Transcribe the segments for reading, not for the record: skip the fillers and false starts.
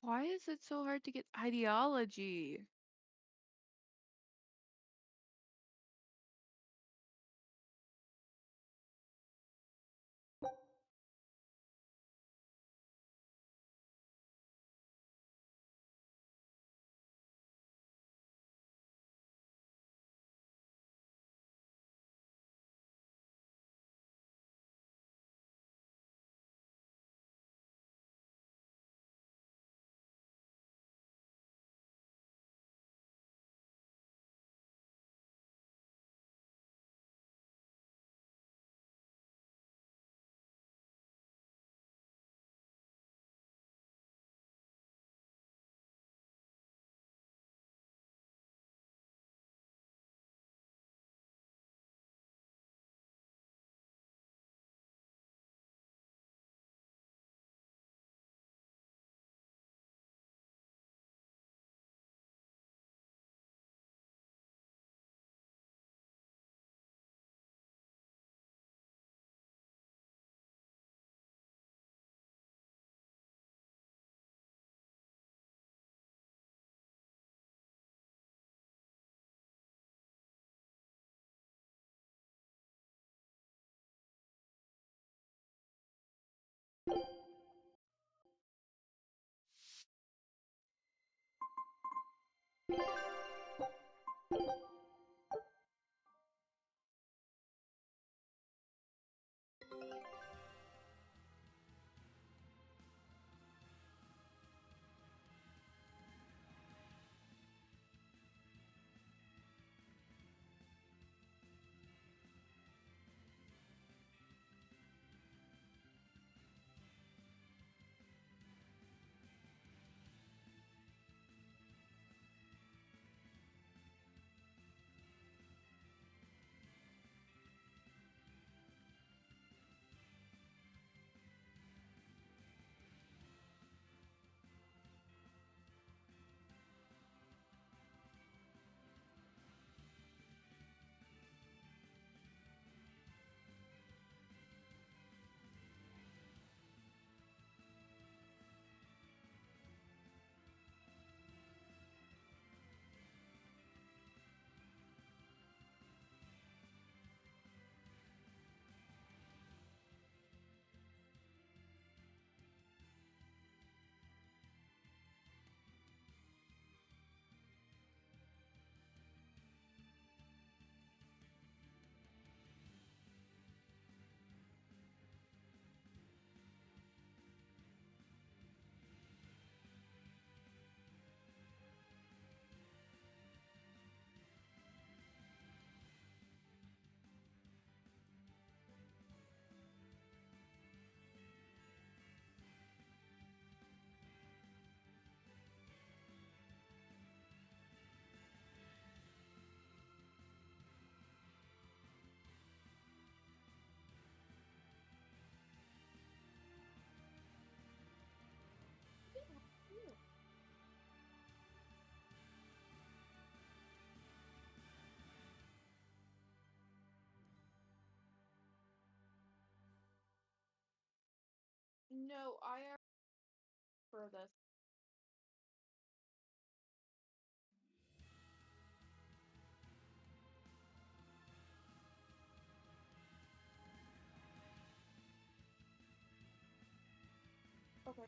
Why is it so hard to get ideology? No, I am for this. Okay.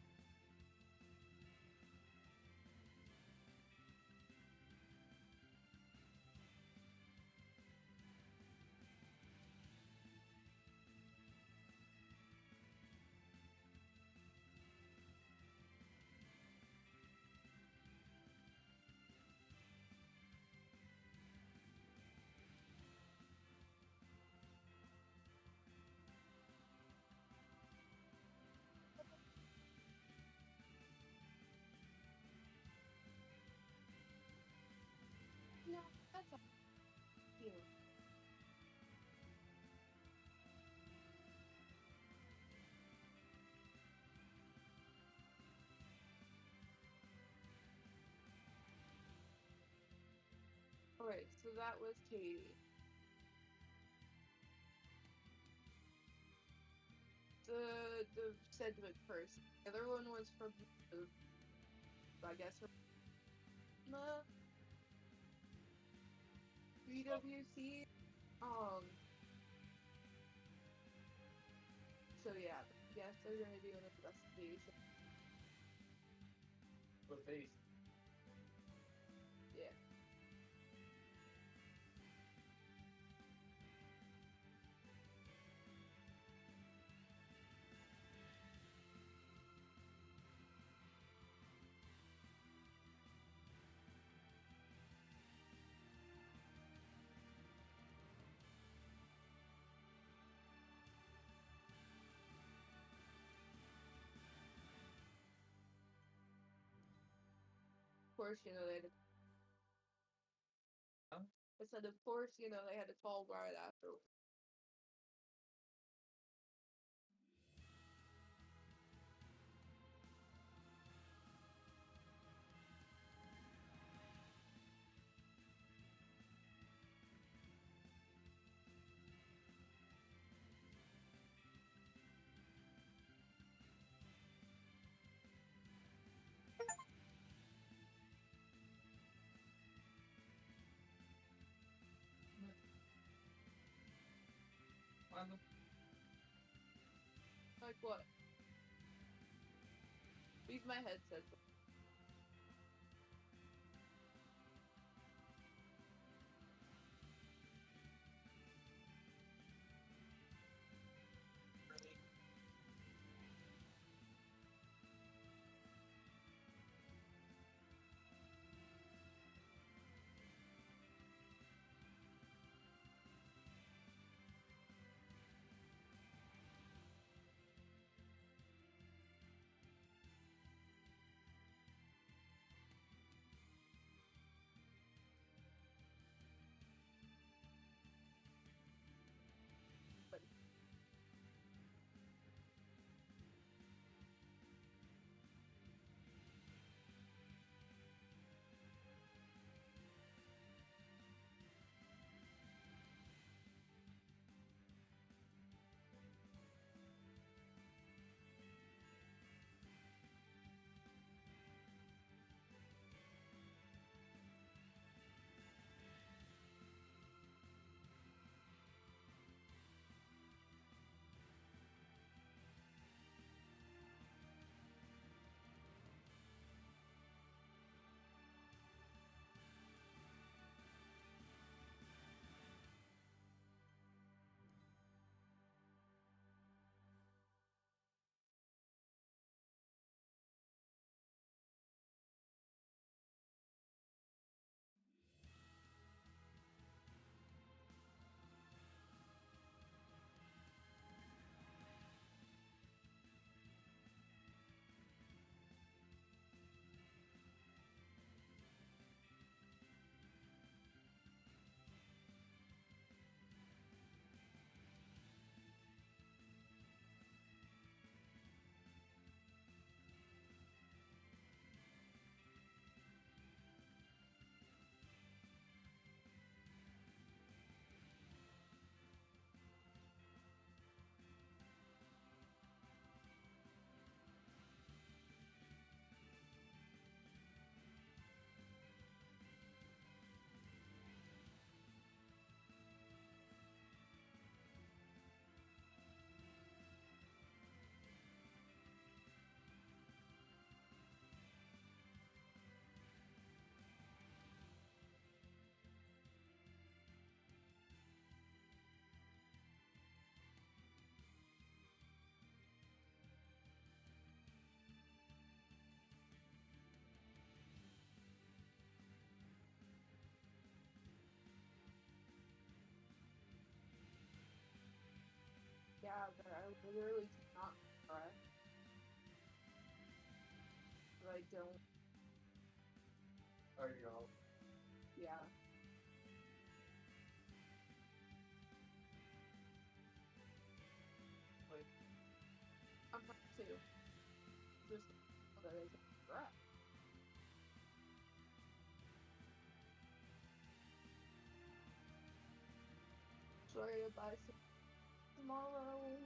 No, that's all. You. Alright, so that was Katie. The sentiment person. The other one was from you. I guess her BWC. So yeah, I guess they're gonna do an investigation. With face. Yeah. Of course, you know they had. Huh? I said, of course, you know they had a tall guard after. Like what? Use my headset. But yeah, but I literally cannot cry. But I don't. Are you all? Yeah. Like, I'm not too. Just that I can cry. Sorry to buy some tomorrow.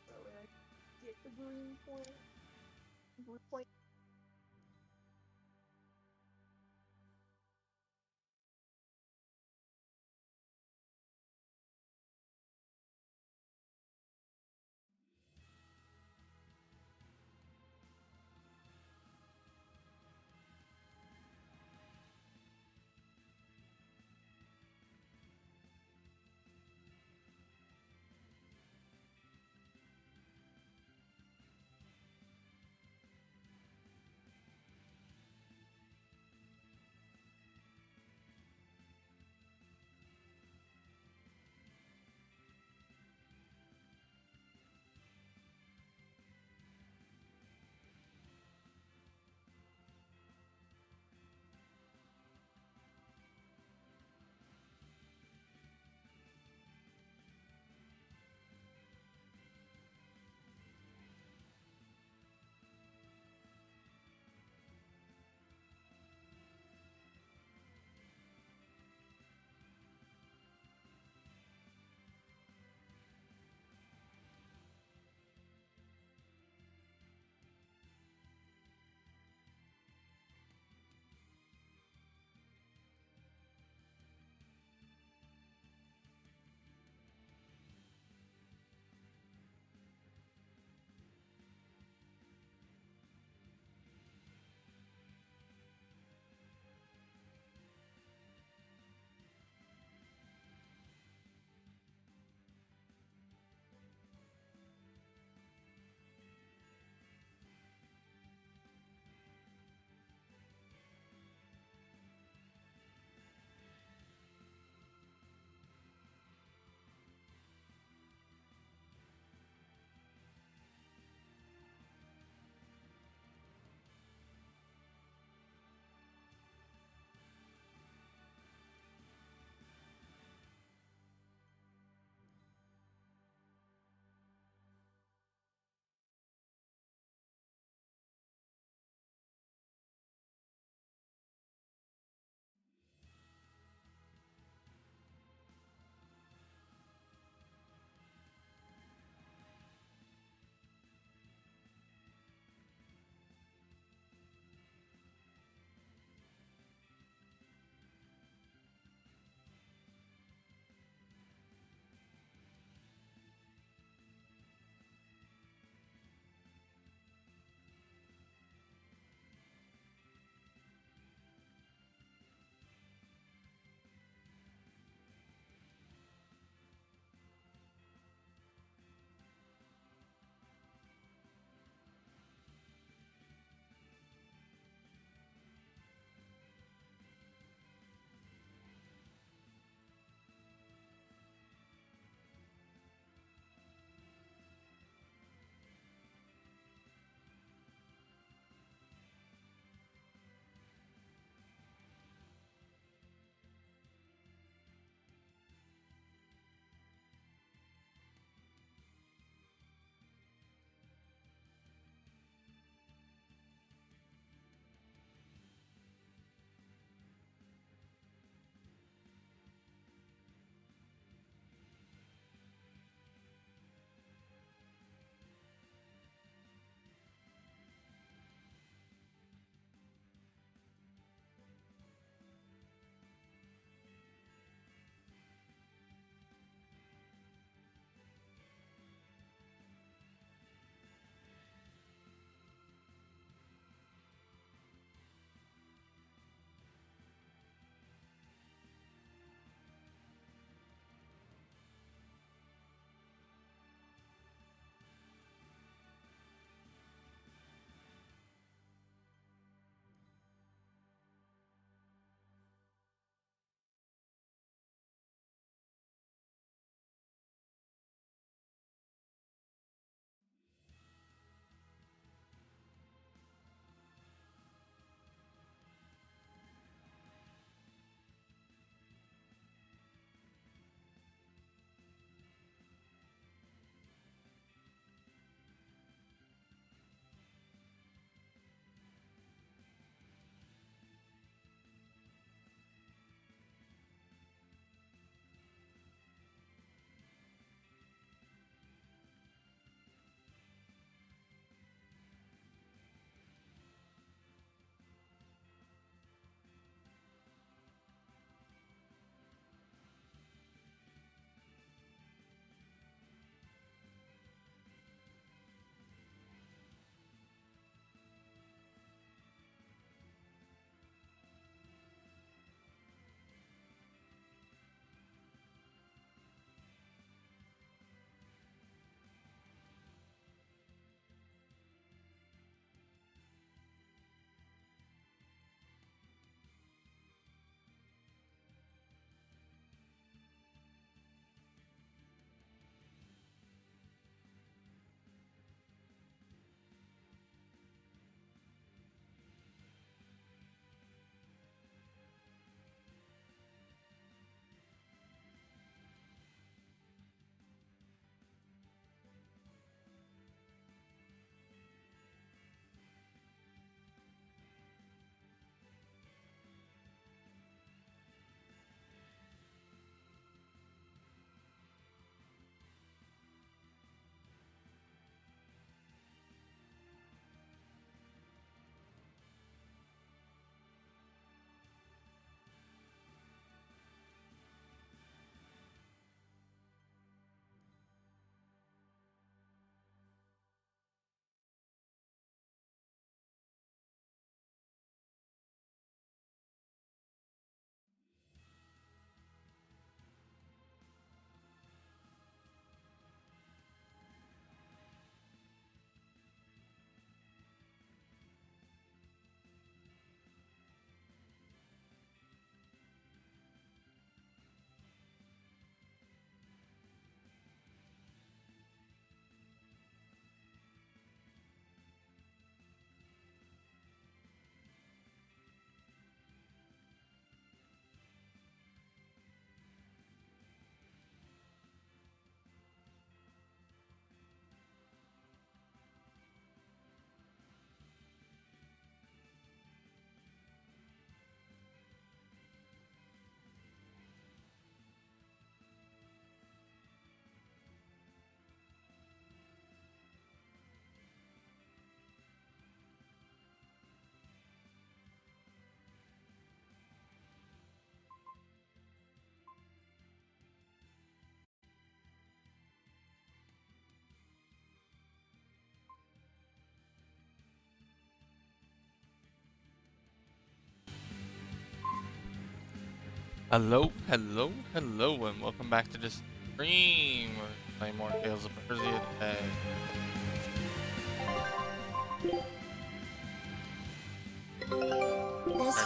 So when I get the green point. Green point. Hello, and welcome back to this stream. We're playing more Tales of Berseria today. This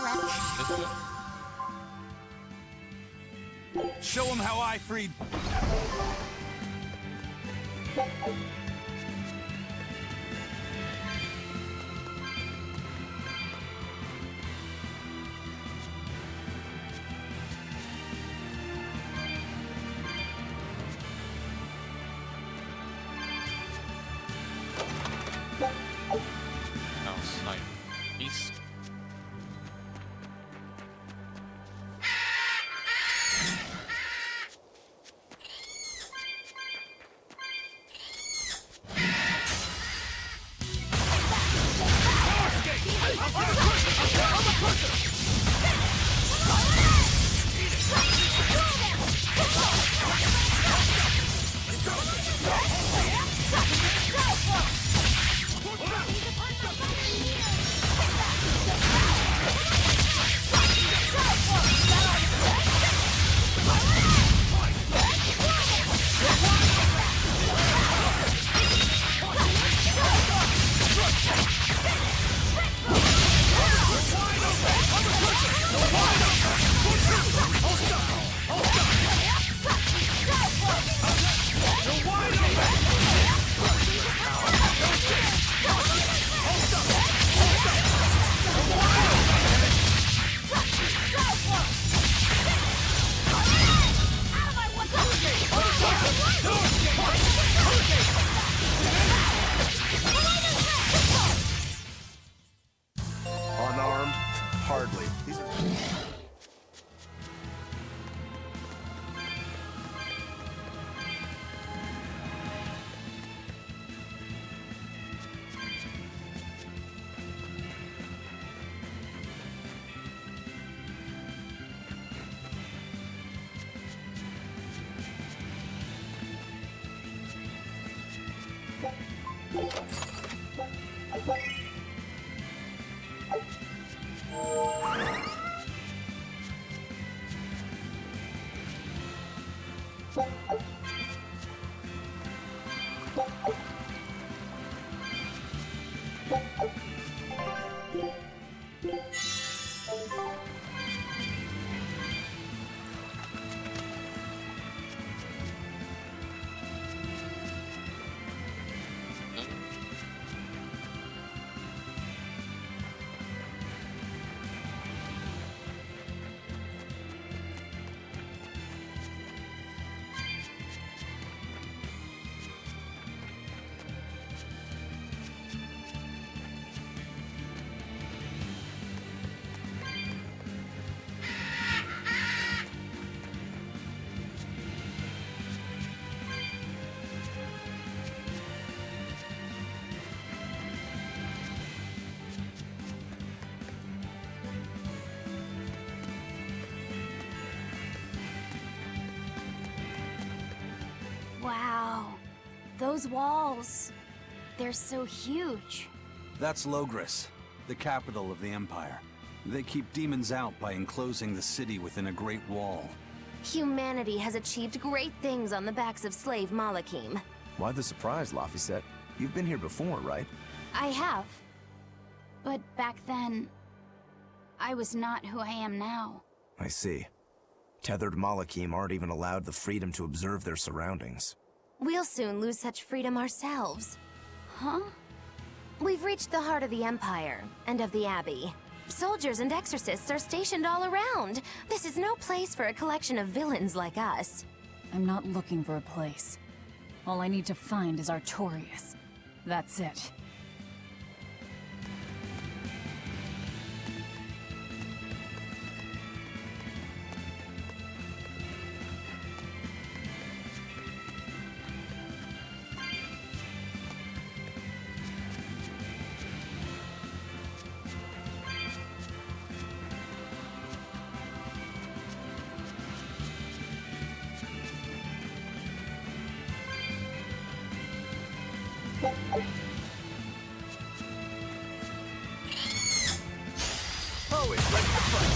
one? Show them how I freed. No, snipe. Beast. Unarmed? Hardly. These are... Wow, those walls, they're so huge. That's Logris, the capital of the Empire. They keep demons out by enclosing the city within a great wall. Humanity has achieved great things on the backs of slave Malakim. Why the surprise, Laphicet? You've been here before, right? I have. But back then, I was not who I am now. I see. Tethered Malakim aren't even allowed the freedom to observe their surroundings. We'll soon lose such freedom ourselves. Huh? We've reached the heart of the Empire, and of the Abbey. Soldiers and exorcists are stationed all around. This is no place for a collection of villains like us. I'm not looking for a place. All I need to find is Artorias. That's it. Always ready to fight.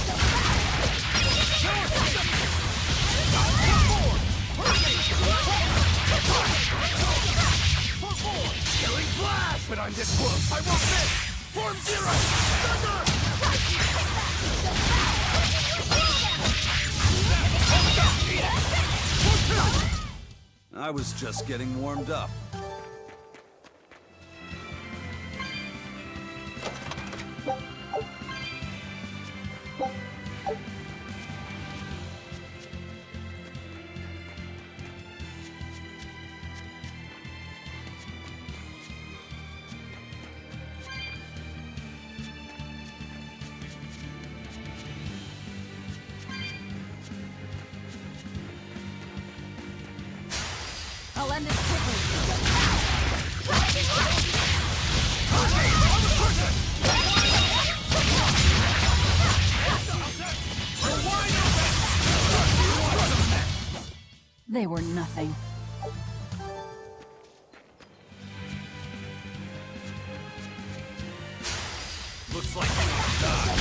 Killing flash! When I'm this close, I won't miss! Form zero! Thunder! I was just getting warmed up. I'll end this quickly. They were nothing. Looks like you want to die.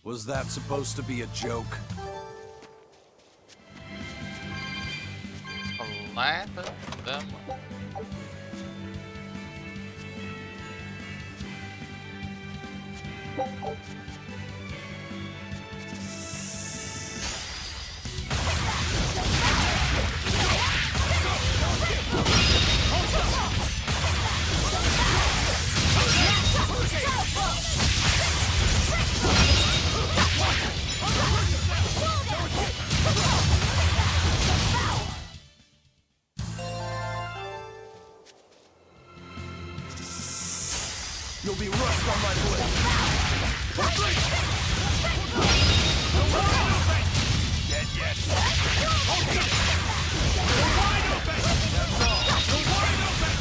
Was that supposed to be a joke? Laugh at them. You'll be rushed on my blade. Dead yet. Wide open! That's all. Wide open!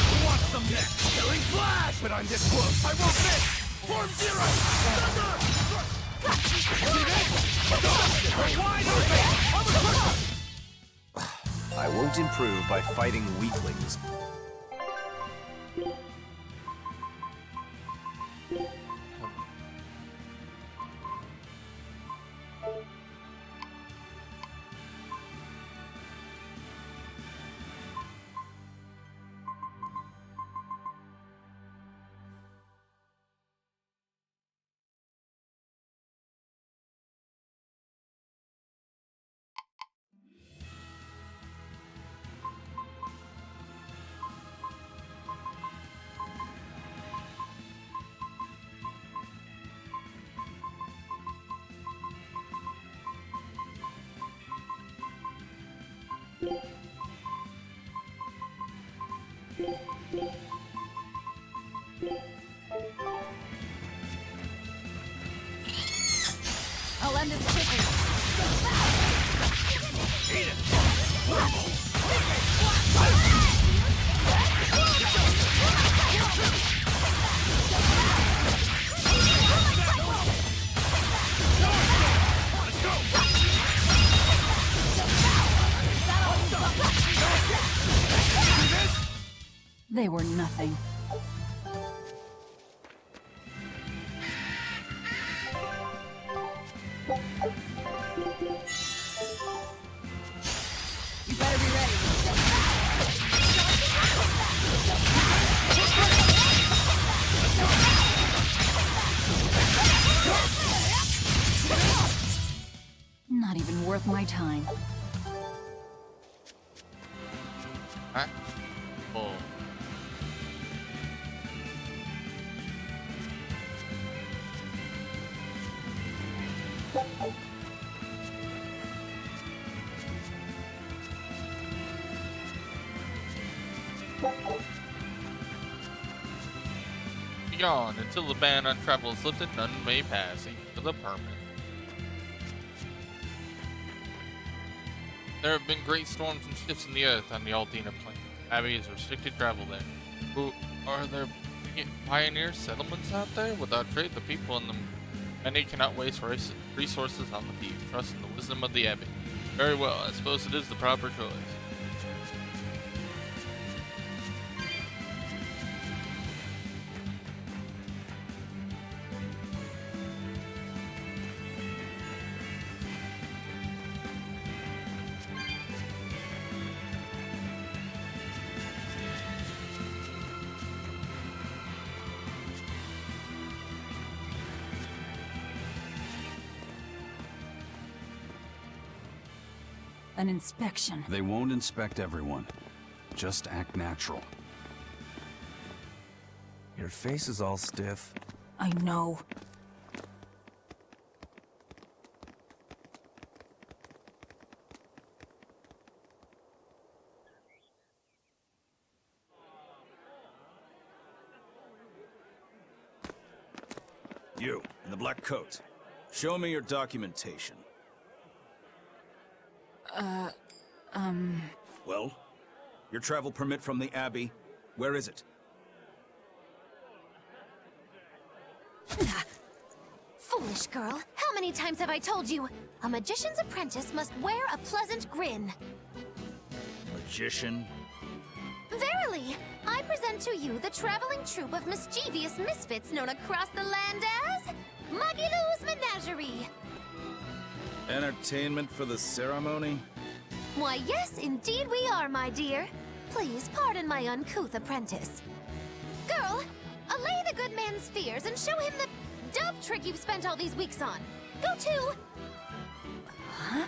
Who wants some next? Killing flash! When I'm this close, I won't miss! Form zero! Thunder! Wide open! I won't improve by fighting weaklings. I'll end this quickly. They were nothing. You better be ready. Not even worth my time. Alright. Cool. Beyond, until the ban on travel is lifted, none may pass, even for the permit. There have been great storms and shifts in the earth on the Aldina plain. Abbey is restricted travel there. Who are there pioneer settlements out there? Without trade, the people in them, many cannot waste resources on the few. Trust in the wisdom of the Abbey. Very well, I suppose it is the proper choice. An inspection. They won't inspect everyone. Just act natural. Your face is all stiff. I know. You, in the black coat. Show me your documentation. Well? Your travel permit from the Abbey? Where is it? Foolish girl, how many times have I told you? A magician's apprentice must wear a pleasant grin. Magician? Verily, I present to you the traveling troupe of mischievous misfits known across the land as Magilou's Menagerie. Entertainment for the ceremony? Why, yes, indeed we are, my dear. Please pardon my uncouth apprentice. Girl, allay the good man's fears and show him the dove trick you've spent all these weeks on. Go to... Huh?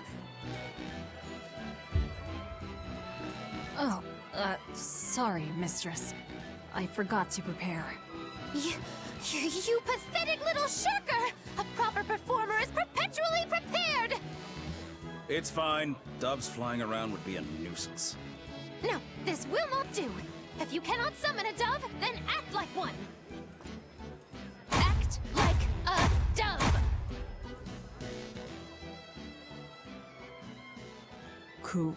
Oh, sorry, mistress. I forgot to prepare. You pathetic little shirker! A proper performer is perpetually prepared! It's fine. Doves flying around would be a nuisance. No, this will not do. If you cannot summon a dove, then act like one. Act like a dove! Cool.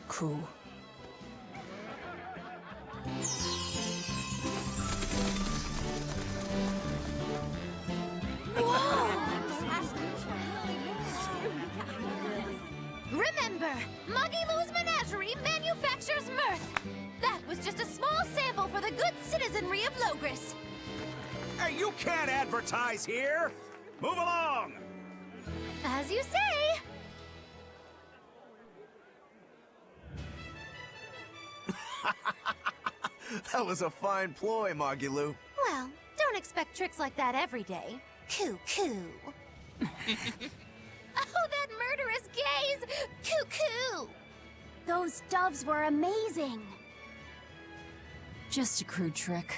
Remember, Magilou's Menagerie manufactures mirth. That was just a small sample for the good citizenry of Logris. Hey, you can't advertise here! Move along! As you say. That was a fine ploy, Magilou. Well, don't expect tricks like that every day. Coo. Oh, that murderous gaze! Coo. Those doves were amazing. Just a crude trick.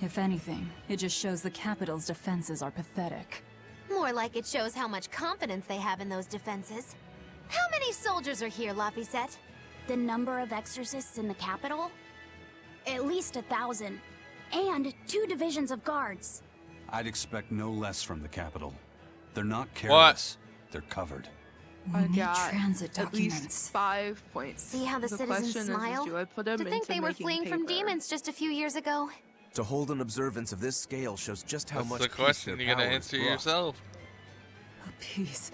If anything, it just shows the capital's defenses are pathetic. More like it shows how much confidence they have in those defenses. How many soldiers are here, Laphicet? The number of exorcists in the capital? At least 1,000. And 2 divisions of guards. I'd expect no less from the capital. They're not careless. They're covered. We I need got transit at least documents. 5 points. See how the citizens question is, smile? do I put them To think into they were making fleeing from paper? demons just a few years ago. To hold an observance of this scale shows just how That's much the peace question their you gotta powers answer brought. yourself. A piece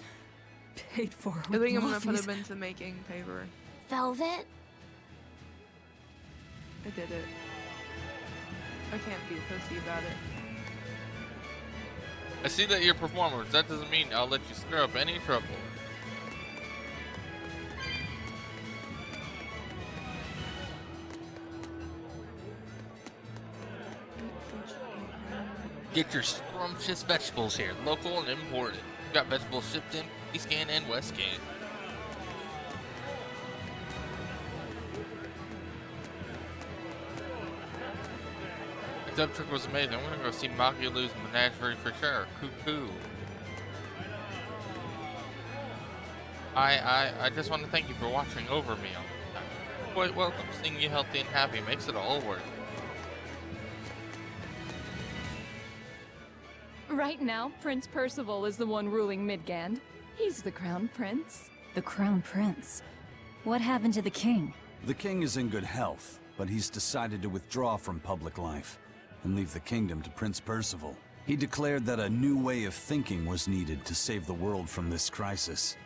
paid for I with think I'm gonna put Luffy's. them into making paper. Velvet? I did it. I can't be pussy about it. I see that you're performers. That doesn't mean I'll let you stir up any trouble. Get your scrumptious vegetables here, local and imported. We've got vegetables shipped in East Can and West Can. The dub trick was amazing. I'm gonna go see Magilou's Menagerie for sure. Cuckoo. I just want to thank you for watching over me all the time. Quite welcome. Seeing you healthy and happy makes it all worth it. Right now, Prince Percival is the one ruling Midgand. He's the crown prince. The crown prince. What happened to the king? The king is in good health, but he's decided to withdraw from public life and leave the kingdom to Prince Percival. He declared that a new way of thinking was needed to save the world from this crisis.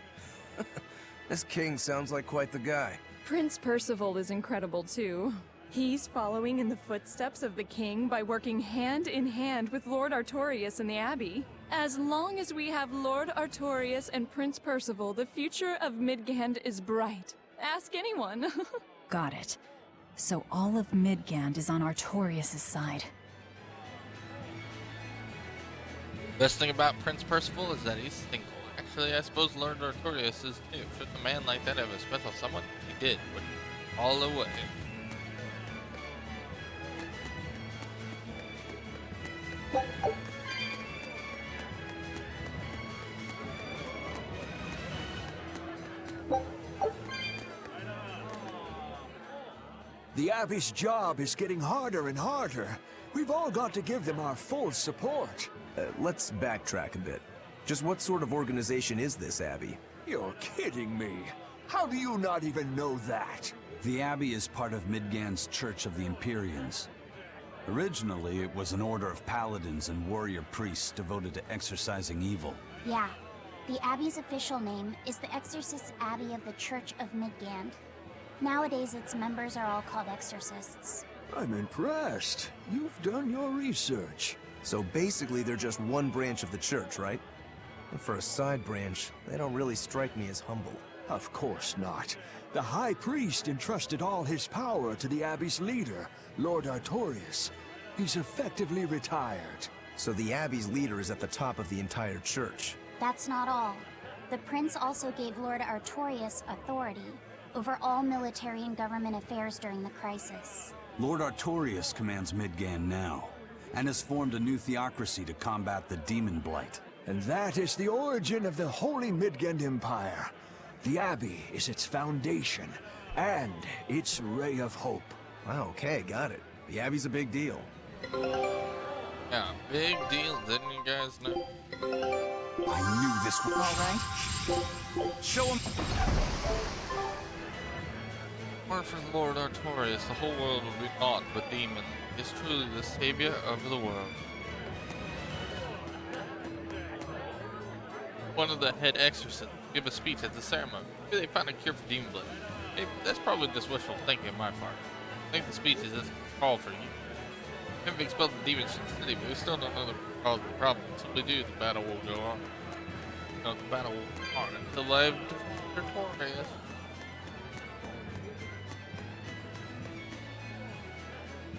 This king sounds like quite the guy. Prince Percival is incredible too. He's following in the footsteps of the king by working hand in hand with Lord Artorias and the Abbey. As long as we have Lord Artorias and Prince Percival, the future of Midgand is bright. Ask anyone. Got it. So all of Midgand is on Artorias' side. Best thing about Prince Percival is that he's single. Actually, I suppose Lord Artorias is too. Should a man like that have a special someone? He did, but all the way. The Abbey's job is getting harder and harder. We've all got to give them our full support. Let's backtrack a bit. Just what sort of organization is this Abbey? You're kidding me. How do you not even know that? The Abbey is part of Midgand's Church of the Empyreans. Originally, it was an order of paladins and warrior priests devoted to exorcising evil. Yeah. The Abbey's official name is the Exorcist Abbey of the Church of Midgand. Nowadays, its members are all called exorcists. I'm impressed. You've done your research. So basically, they're just one branch of the church, right? And for a side branch, they don't really strike me as humble. Of course not. The High Priest entrusted all his power to the Abbey's leader, Lord Artorias. He's effectively retired. So the Abbey's leader is at the top of the entire church. That's not all. The Prince also gave Lord Artorias authority over all military and government affairs during the crisis. Lord Artorias commands Midgand now, and has formed a new theocracy to combat the demon blight. And that is the origin of the Holy Midgand Empire. The Abbey is its foundation, and its ray of hope. Wow, okay, got it. The Abbey's a big deal. Yeah, big deal, didn't you guys know? I knew this would... All right. Show him! Were for Lord Artorias, the whole world would be naught but demon. He is truly the savior of the world. One of the head exorcists give a speech at the ceremony. Maybe they found a cure for demon blood. Maybe that's probably just wishful thinking on my part. I think the speech is just a call for you. Maybe we expelled the demons from the city, but we still don't know the cause of the problem. Until we do, the battle will go on. No, the battle will go on until I've defeated Artorias.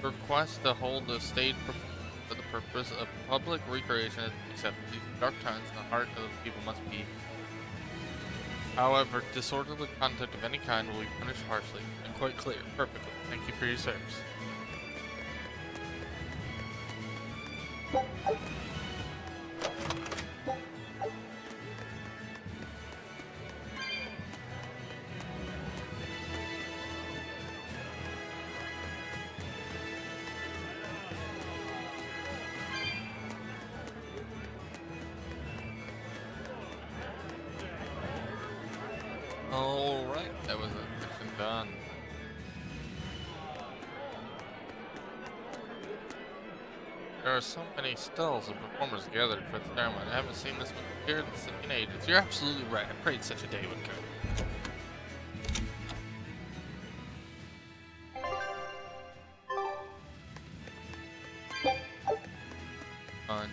Request to hold a stage performance for the purpose of public recreation, except these dark times in the heart of the people must be. However, disorderly conduct of any kind will be punished harshly, and quite clear, perfectly. Thank you for your service. Alright, that was a mission done. There are so many stalls of performers gathered for the ceremony. I haven't seen this one appear in ages. You're absolutely right. I prayed such a day would come. Fun.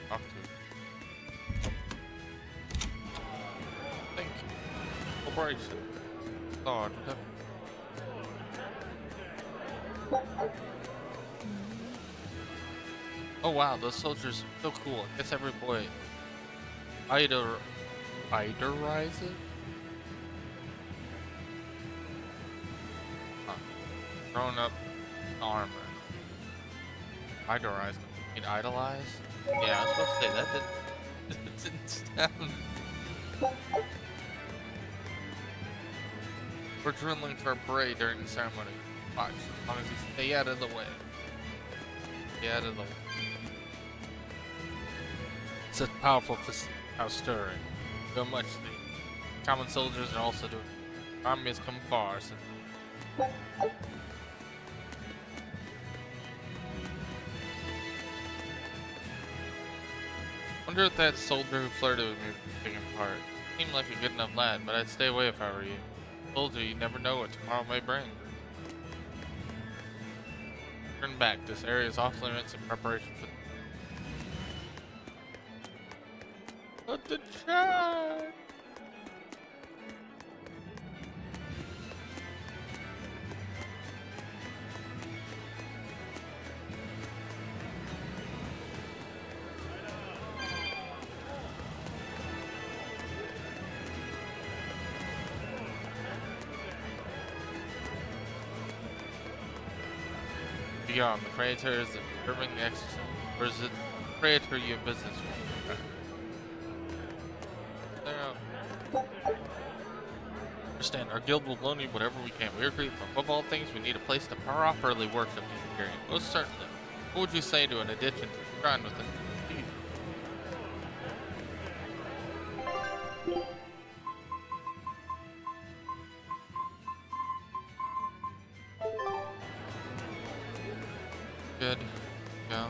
Talk to. Thank you. Corporation. Thought. Oh wow, those soldiers are so cool. I guess every boy idolize it? Huh. Grown up armor. Idolize. You mean idolize? Yeah, I was supposed to say that didn't sound. We're drilling for a parade during the ceremony. Watch, as long as you stay out of the way. Stay out of the way. Such powerful facility. How stirring. So much the common soldiers are also doing. Army has come far since. Wonder if that soldier who flirted with me was taking part. Seemed like a good enough lad, but I'd stay away if I were you. Soldier, you never know what tomorrow may bring. Turn back. This area is off limits in preparation for. What the chat? beyond the creator is observing the exorcism, or is it the creator you have business with? Understand, our guild will loan you whatever we can. We agree, but above all things, we need a place to properly worship the Imperium. Most certainly. What would you say to an addition to the shrine with it? Good. Go.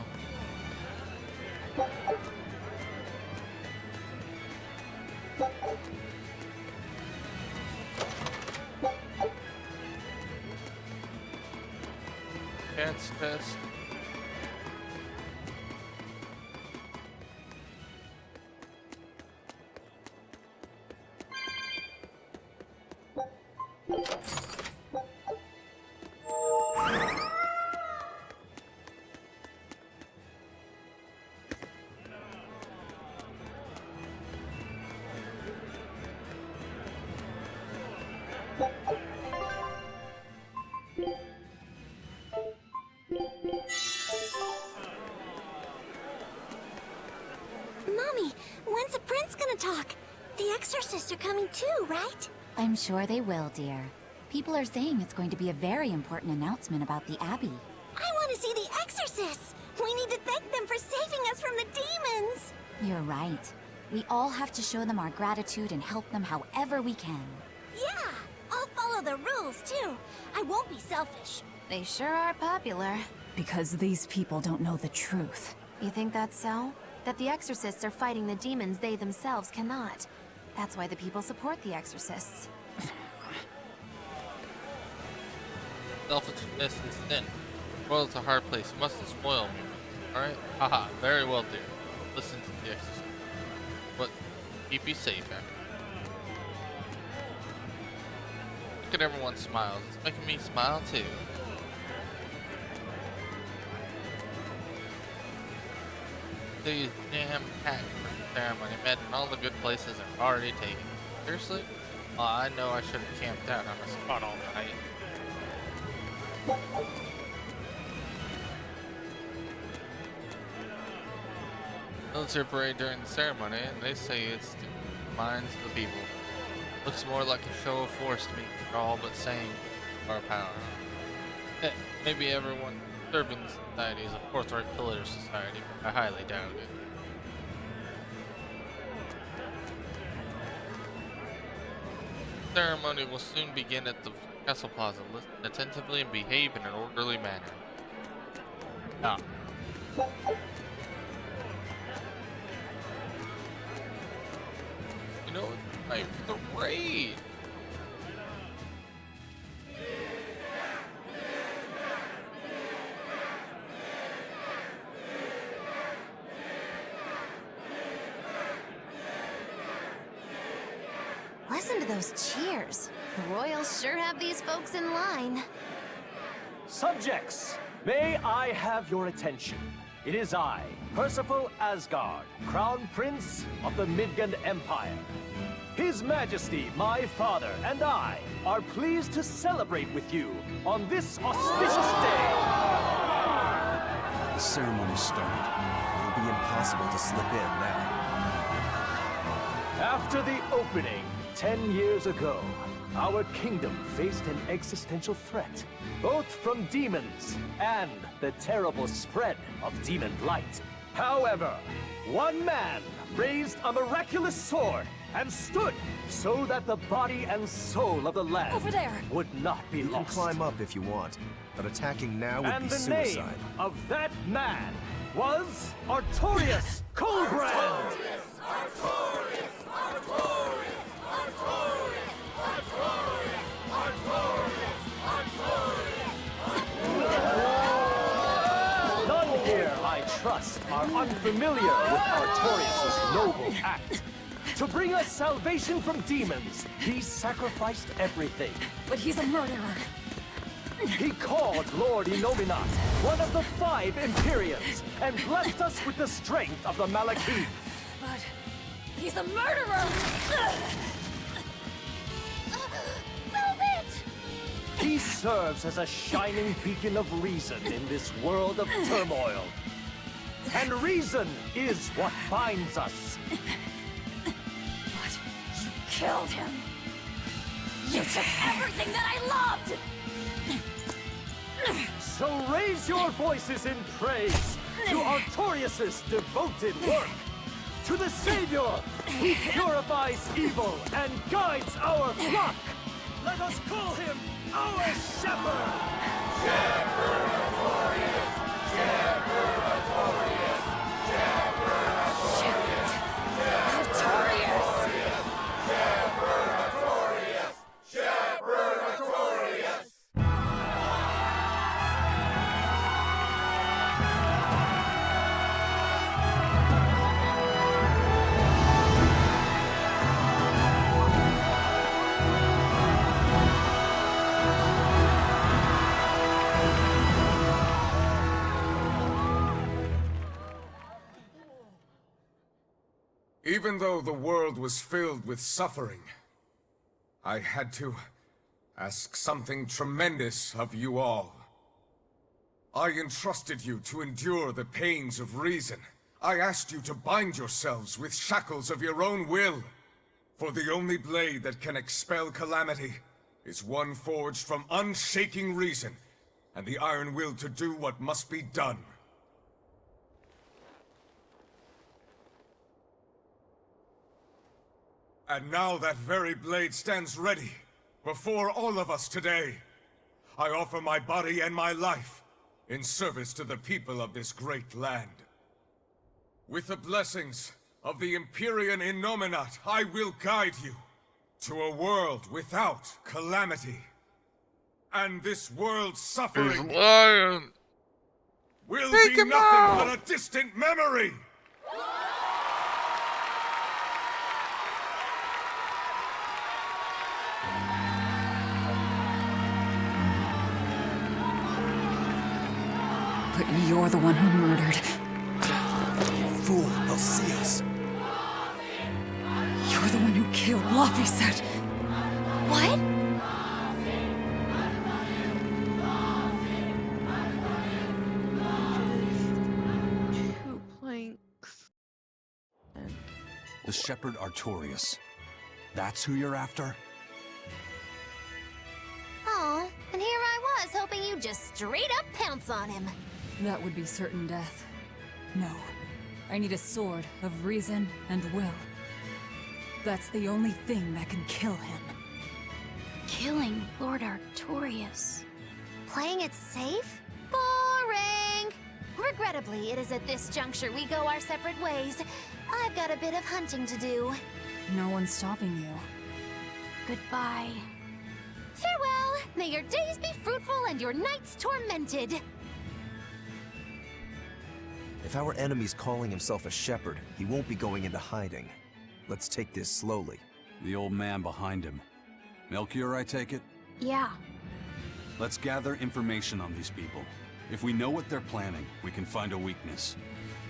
Cat's test. Mommy, when's the prince gonna talk? The exorcists are coming too, right? I'm sure they will, dear. People are saying it's going to be a very important announcement about the Abbey. I want to see the exorcists! We need to thank them for saving us from the demons! You're right. We all have to show them our gratitude and help them however we can. Yeah, I'll follow the rules too. I won't be selfish. They sure are popular. Because these people don't know the truth. You think that's so? That the exorcists are fighting the demons they themselves cannot. That's why the people support the exorcists. Selfishness is sin. The world's a hard place. You mustn't spoil me. Alright? Haha. Very well, dear. Listen to the exorcist. But keep you safe after. Look at everyone's smiles. It's making me smile too. These damn packed ceremony. Imagine all the good places are already taken. Seriously? Well, I know I should have camped out on a spot all night. Military parade during the ceremony, and they say it's the minds of the people. Looks more like a show of force to me, for all but saying our power. Maybe everyone serving the society is a forthright pillar of society, but I highly doubt it. The ceremony will soon begin at the Castle Plaza. Listen attentively and behave in an orderly manner. Ah. You know, it's time for the raid. Listen to those cheers. The royals sure have these folks in line. Subjects, may I have your attention? It is I, Percival Asgard, Crown Prince of the Midgard Empire. His Majesty, my father, and I are pleased to celebrate with you on this auspicious day. The ceremony started. It'll be impossible to slip in now. After the opening, 10 years ago, our kingdom faced an existential threat, both from demons and the terrible spread of demon blight. However, one man raised a miraculous sword and stood so that the body and soul of the land Over there! would not be You can lost. climb up if you want, but attacking now would And be the suicide. name of that man was Artorius Coldbrand! None here, I trust, are unfamiliar with Artorius' noble act. To bring us salvation from demons, he sacrificed everything. But he's a murderer. He called Lord Inominat, one of the 5 Imperiums, and blessed us with the strength of the Malachim. But he's a murderer! Velvet! He He serves as a shining beacon of reason in this world of turmoil. And reason is what binds us. But you killed him. You took everything that I loved! So raise your voices in praise to Artorias' devoted work, to the Savior who purifies evil and guides our flock. Let us call him our Shepherd! Shepherd Artorias! Shepherd Artorias! Shepherd Artorias! Artorias! Shepherd Artorias! Shepherd Artorias! Even though the world was filled with suffering, I had to ask something tremendous of you all. I entrusted you to endure the pains of reason. I asked you to bind yourselves with shackles of your own will. For the only blade that can expel calamity is one forged from unshaking reason and the iron will to do what must be done. And now that very blade stands ready, before all of us today. I offer my body and my life, in service to the people of this great land. With the blessings of the Empyrean Innominat, I will guide you to a world without calamity. And this world's suffering will be nothing but a distant memory! But you're the one who murdered. Fool, they'll see us. You're the one who killed Laphicet. What? Two planks. And The Shepherd Artorias. That's who you're after? Oh, and here I was hoping you'd just straight up pounce on him. That would be certain death. No. I need a sword of reason and will. That's the only thing that can kill him. Killing Lord Artorias. Playing it safe? Boring! Regrettably, it is at this juncture we go our separate ways. I've got a bit of hunting to do. No one's stopping you. Goodbye. Farewell! May your days be fruitful and your nights tormented! If our enemy's calling himself a shepherd, he won't be going into hiding. Let's take this slowly. The old man behind him. Melchior, I take it? Yeah. Let's gather information on these people. If we know what they're planning, we can find a weakness.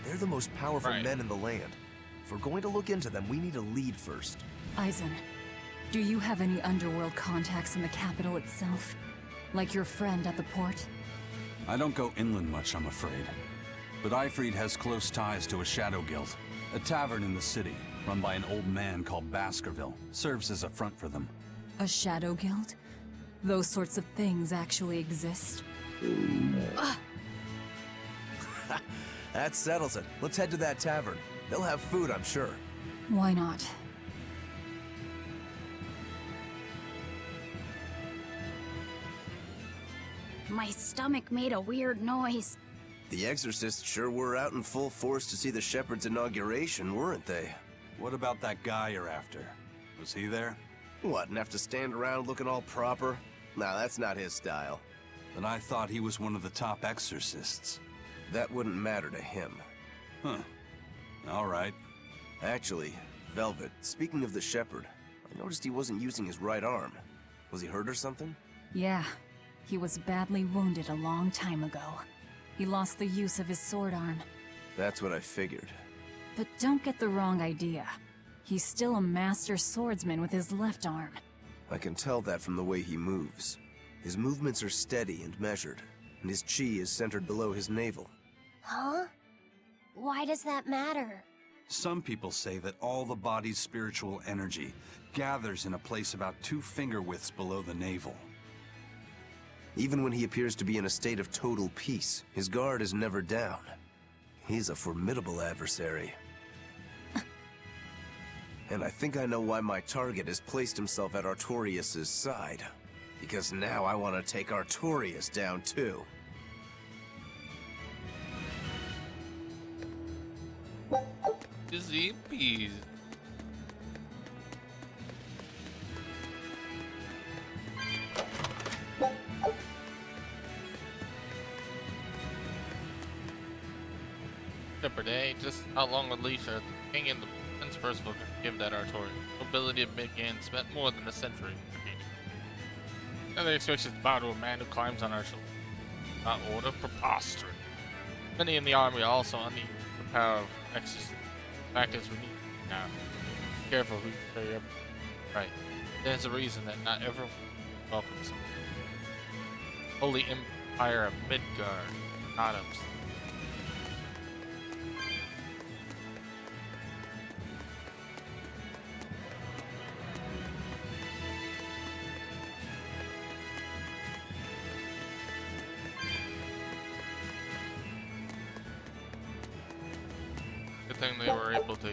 They're the most powerful men in the land. If we're going to look into them, we need a lead first. Eisen, do you have any underworld contacts in the capital itself? Like your friend at the port? I don't go inland much, I'm afraid. But Eifried has close ties to a shadow guild. A tavern in the city, run by an old man called Baskerville, serves as a front for them. A shadow guild? Those sorts of things actually exist? That settles it. Let's head to that tavern. They'll have food, I'm sure. Why not? My stomach made a weird noise. The exorcists sure were out in full force to see the shepherd's inauguration, weren't they? What about that guy you're after? Was he there? What, and have to stand around looking all proper? Nah, that's not his style. But I thought he was one of the top exorcists. That wouldn't matter to him. Huh. All right. Actually, Velvet, speaking of the shepherd, I noticed he wasn't using his right arm. Was he hurt or something? Yeah. He was badly wounded a long time ago. He lost the use of his sword arm. That's what I figured. But don't get the wrong idea. He's still a master swordsman with his left arm. I can tell that from the way he moves. His movements are steady and measured, and his chi is centered below his navel. Huh? Why does that matter? Some people say that all the body's spiritual energy gathers in a place about 2 finger widths below the navel. Even when he appears to be in a state of total peace, his guard is never down. He's a formidable adversary. And I think I know why my target has placed himself at Artorias' side. Because now I want to take Artorias down too. Dizzy peas. Shepherd, eh? Just how long a leash are the king and the Prince Percival can give that Artorias? Nobility of Midgand spent more than a century. And they expect us to bow to a man who climbs on our shoulders. Not order, preposterous. Many in the army are also unequal to the power of exorcism. The fact is, we need now. Be careful who you carry up. Right. There's a reason that not everyone welcomes him. Holy Empire of Midgard, not of. Good thing they were able to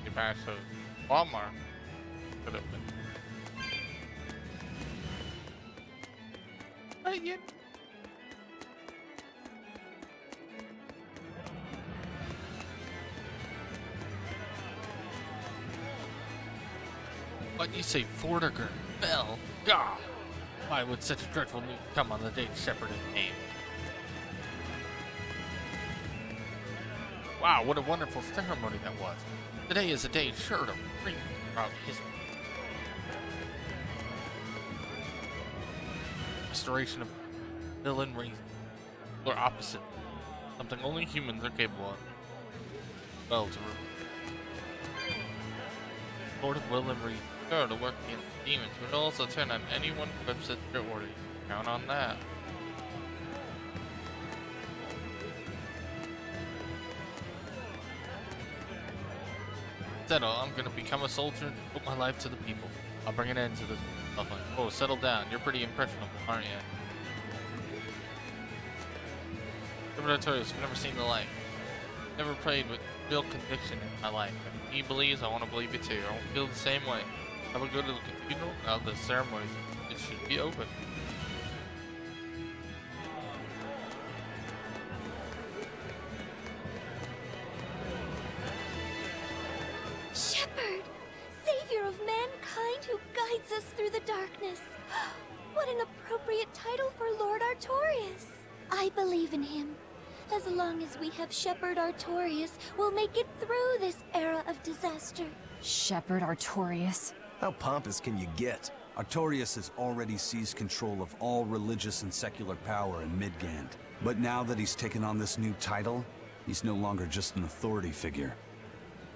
get past the Walmart. Could have been. But you. What you say, Vortigern fell? God! Why would such a dreadful news come on the day Shepherd is named? Wow, what a wonderful ceremony that was. Today is a day sure to bring about history. Restoration of villain reason. Or opposite. Something only humans are capable of. Well, to Lord of will and reason. Sure to work against demons, but also turn on anyone who upsets their orders. Count on that. Settle, I'm gonna become a soldier and put my life to the people. I'll bring an end to this suffering. Oh, settle down. You're pretty impressionable, aren't you? Artorias, I've never seen the like. Never prayed with real conviction in my life. If he believes, I want to believe it too. I won't feel the same way. I will go to the cathedral. Now the ceremonies, it should be open. Shepherd! Savior of mankind who guides us through the darkness. What an appropriate title for Lord Artorias. I believe in him. As long as we have Shepherd Artorias, we'll make it through this era of disaster. Shepherd Artorias? How pompous can you get? Artorias has already seized control of all religious and secular power in Midgand. But now that he's taken on this new title, he's no longer just an authority figure.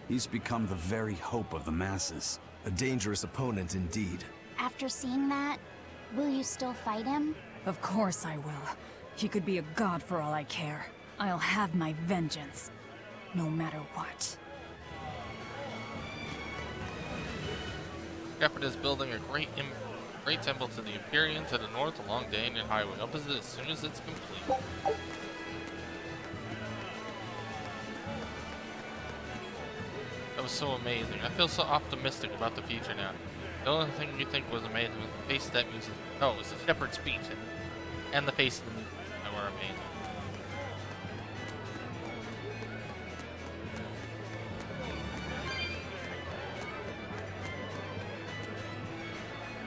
He's become the very hope of the masses. A dangerous opponent indeed. After seeing that, will you still fight him? Of course I will. He could be a god for all I care. I'll have my vengeance. No matter what. Shepherd is building a great temple to the Empyrean to the north along Dainian Highway. Opposite as soon as it's complete. That was so amazing. I feel so optimistic about the future now. The only thing you think was amazing was the face of that music. No, it was the Shepherd's speech and the face of the music that were amazing.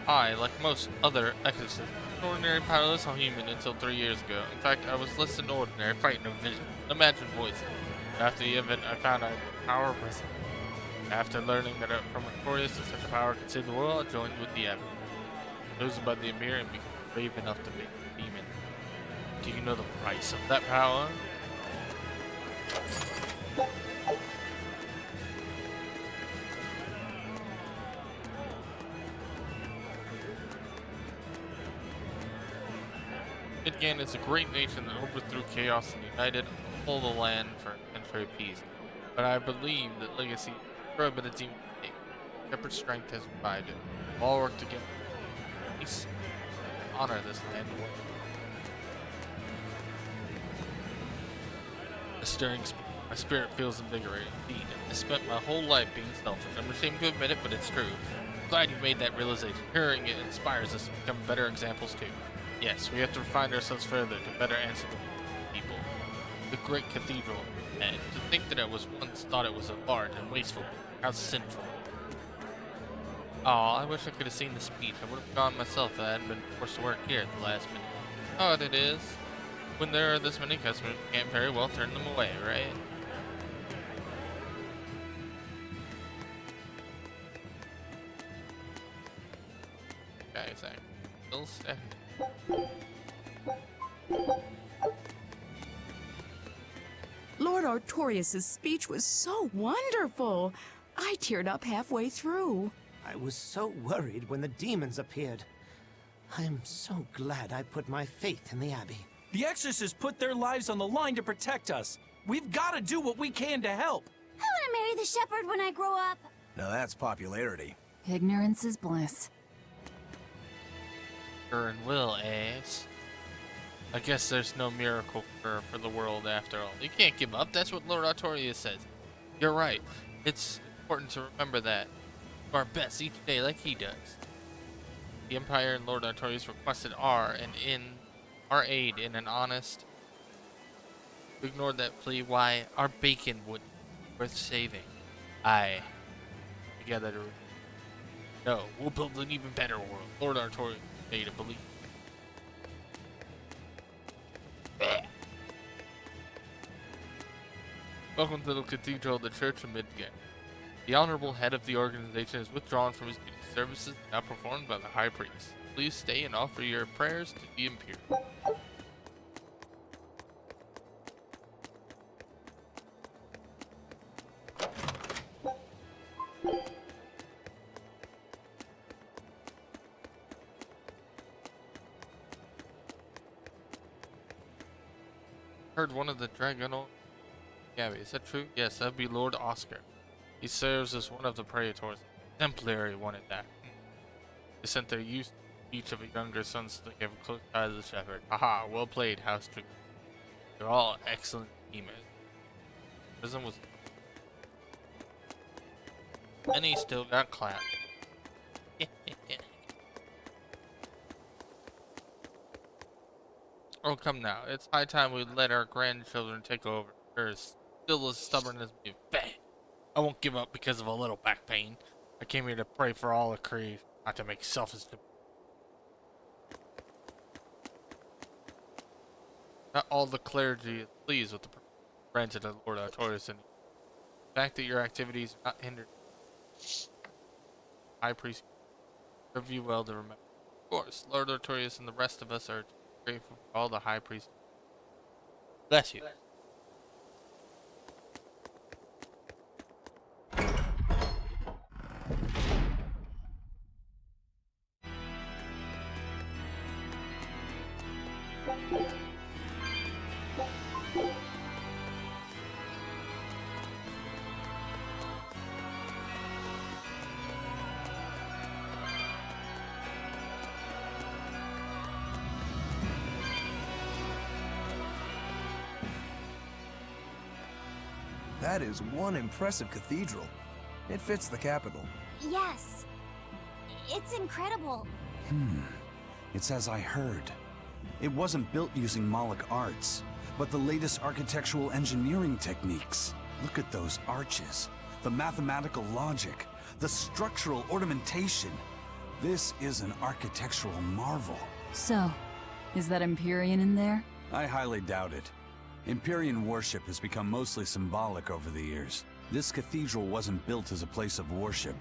I, like most other exorcists, was ordinary powerless or human until 3 years ago. In fact, I was less than ordinary, frightened of vision, imagined voices. After the event, I found out power was. After learning that from Artorias that such a power could save the world, I joined with the Abbot. Chosen by the Emir and became brave enough to be a demon. Do you know the price of that power? Midgand is a great nation that overthrew chaos and united all the land for century peace. But I believe that legacy for a bit of demon state. Shepherd's strength has revived it. We'll all work together. Peace. Honor this land. A stirring spirit. My spirit feels invigorated. Indeed, I spent my whole life being selfish. I'm ashamed to admit it, but it's true. I'm glad you made that realization. Hearing it inspires us to become better examples too. Yes, we have to refine ourselves further to better answer the people. The great cathedral, and to think that I was once thought it was a large and wasteful. How sinful. Aw, I wish I could have seen the speech. I would have gone myself if I hadn't been forced to work here at the last minute. Oh, it is. When there are this many customers, you can't very well turn them away, right? Guys, I'm still sick. Lord Artorias' speech was so wonderful. I teared up halfway through. I was so worried when the demons appeared. I am so glad I put my faith in the Abbey. The exorcists put their lives on the line to protect us. We've got to do what we can to help. I want to marry the shepherd when I grow up. Now that's popularity. Ignorance is bliss. Sure and will, Ace. I guess there's no miracle for the world after all. You can't give up. That's what Lord Artorias says. You're right. It's important to remember that. Do our best each day like he does. The Empire and Lord Artorias requested our aid in an honest. We ignored that plea. Why? Our bacon wouldn't be worth saving. Together to. No, we'll build an even better world. Lord Artorias made a believe. Welcome to the Cathedral of the Church of Midgand. The honorable head of the organization is withdrawn from his duty. Services now performed by the High Priest. Please stay and offer your prayers to the Imperial. Heard one of the Dragonal Gabby. Is that true? Yes, that'd be Lord Oscar. He serves as one of the praetors. Exemplary wanted that. They sent their youth each of the younger sons to give a close eye to the shepherd. Haha, well played, House Trick. They're all excellent demons. Prison was. And he still got clapped. Oh, come now. It's high time we let our grandchildren take over. They're still as stubborn as me. Bah! I won't give up because of a little back pain. I came here to pray for all of creation, not to make selfish. Not all the clergy is pleased with the granted of Lord Artorias, and the fact that your activities are not hindered. High Priest, serve you well to remember. Of course, Lord Artorias and the rest of us are grateful for all the High Priest. Bless you. That is one impressive cathedral. It fits the capital. Yes. It's incredible. It's as I heard. It wasn't built using Moloch arts, but the latest architectural engineering techniques. Look at those arches, the mathematical logic, the structural ornamentation. This is an architectural marvel. So, is that Empyrean in there? I highly doubt it. Empyrean worship has become mostly symbolic over the years. This cathedral wasn't built as a place of worship.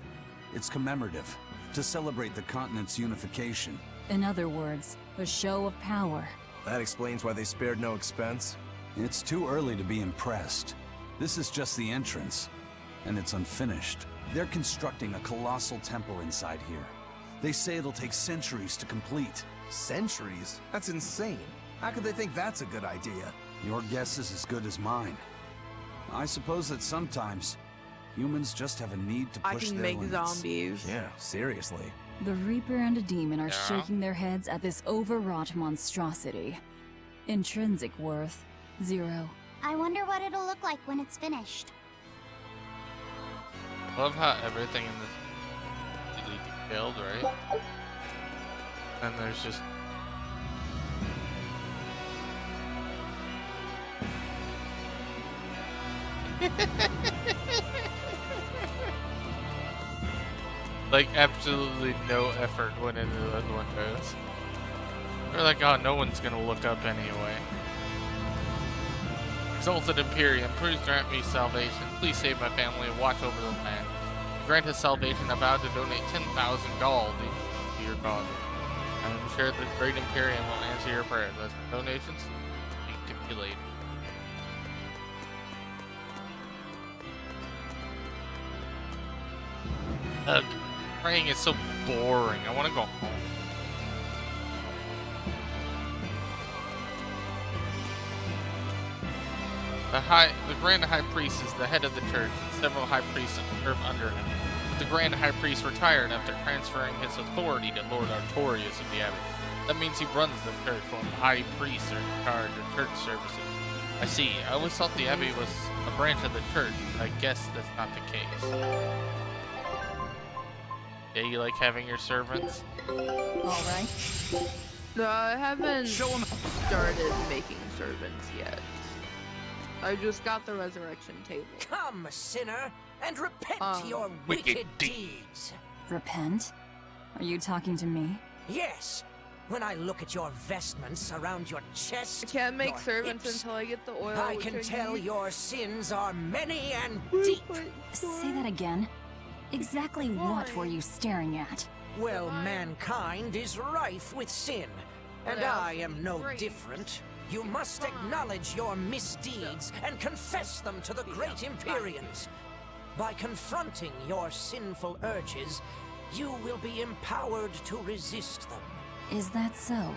It's commemorative, to celebrate the continent's unification. In other words, a show of power. That explains why they spared no expense. It's too early to be impressed. This is just the entrance, and it's unfinished. They're constructing a colossal temple inside here. They say it'll take centuries to complete. Centuries? That's insane. How could they think that's a good idea? Your guess is as good as mine. I suppose that sometimes humans just have a need to I push can their make limits. zombies. Yeah, seriously. The Reaper and a demon are Yeah. shaking their heads at this overwrought monstrosity. Intrinsic worth, 0. I wonder what it'll look like when it's finished. Love how everything in this is really detailed, right? And there's just like absolutely no effort went into those windows. They're like, oh, no one's gonna look up anyway. Exalted Imperium, please grant me salvation. Please save my family and watch over the land. Grant us salvation. I vow to donate 10,000 gold to your cause. I am sure the great Imperium will answer your prayers. As for donations, speak to me later. Ugh, praying is so boring. I want to go home. The Grand High Priest is the head of the church, and several high priests serve under him. But the Grand High Priest retired after transferring his authority to Lord Artorius of the Abbey. That means he runs the church, while the high priests are in charge of church services. I see. I always thought the Abbey was a branch of the church, but I guess that's not the case. Yeah, you like having your servants? Alright. No, I haven't started making servants yet. I just got the resurrection table. Come, sinner, and repent your wicked deeds. Repent? Are you talking to me? Yes. When I look at your vestments around your chest, I can't make your servants hips, until I get the oil. I which can tell need. your sins are many and deep. Say that again. Exactly what were you staring at? Well, mankind is rife with sin, and I am no different. You must acknowledge your misdeeds and confess them to the great Empyreans. By confronting your sinful urges, you will be empowered to resist them. Is that so?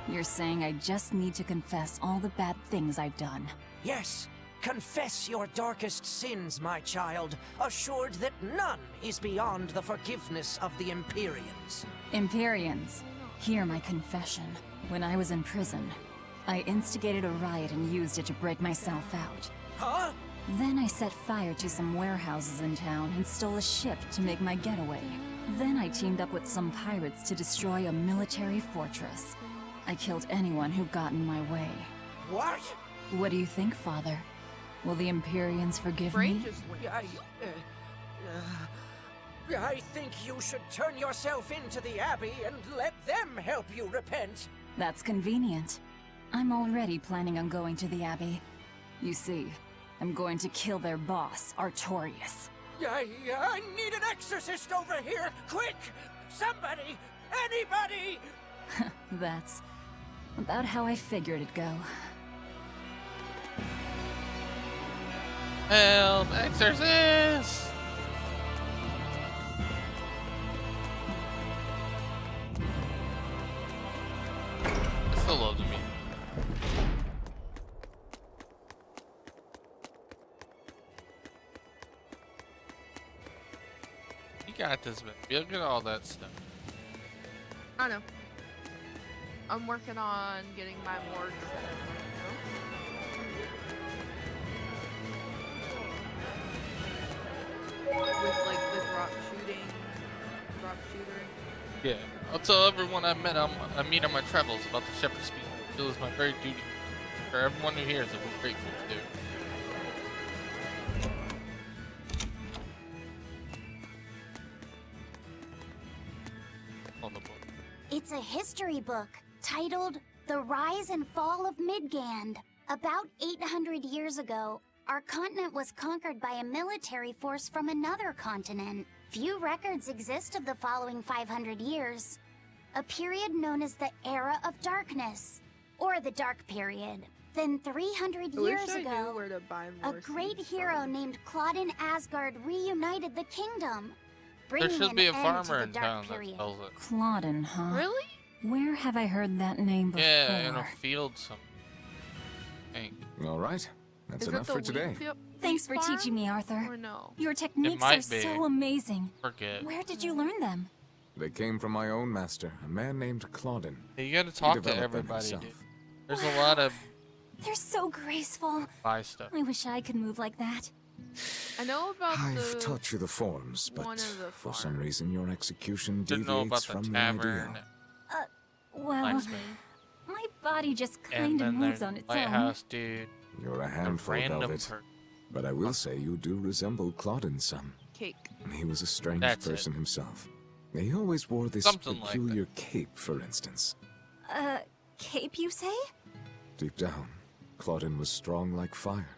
You're saying I just need to confess all the bad things I've done? Yes, confess your darkest sins, my child, assured that none is beyond the forgiveness of the Empyreans. Empyreans, hear my confession. When I was in prison, I instigated a riot and used it to break myself out. Huh? Then I set fire to some warehouses in town and stole a ship to make my getaway. Then I teamed up with some pirates to destroy a military fortress. I killed anyone who got in my way. What? What do you think, Father? Will the Empyreans forgive me? I think you should turn yourself into the Abbey and let them help you repent. That's convenient. I'm already planning on going to the Abbey. You see, I'm going to kill their boss, Artorius. I need an exorcist over here! Quick! Somebody! Anybody! That's about how I figured it'd go. Help, exorcist! I still love the music. You got this, man. Look at all that stuff. I know. I'm working on getting my morgue set up, you know? With like the drop shooter. Yeah, I'll tell everyone I meet on my travels about the shepherd's speech. I feel it's my very duty. For everyone who hears it, we're grateful to do. On the book. It's a history book titled The Rise and Fall of Midgand. About 800 years ago, our continent was conquered by a military force from another continent. Few records exist of the following 500 years. A period known as the Era of Darkness, or the Dark Period. Then 300 years ago, a great hero named Claudin Asgard reunited the kingdom, There bringing should an be a end farmer to the in Dark town that Period. sells it. Claudin, huh? Really? Where have I heard that name before? Yeah, in a field somewhere. All right, that's Is it enough the for today. Thanks for farm? teaching me, Arthur. Or no? Your techniques might are be. so amazing. Forget. Where did you learn them? They came from my own master, a man named Claudin. Yeah, you gotta He talk to developed them everybody, dude. himself. There's a lot of They're so graceful. buy stuff. I wish I could move like that. I know about I've taught you the forms, one but of the for some reason your execution Didn't know about deviates the from the tavern. ideal. Well, Blacksmith. my body just And kind of then moves there's on its lighthouse, dude. You're a A handful, random Velvet. per- But I will say you do resemble Claudin some. cake. He was a strange That's it. person himself. He always wore this Something like peculiar cape, for instance. Cape, you say? Deep down, Claudin was strong like fire,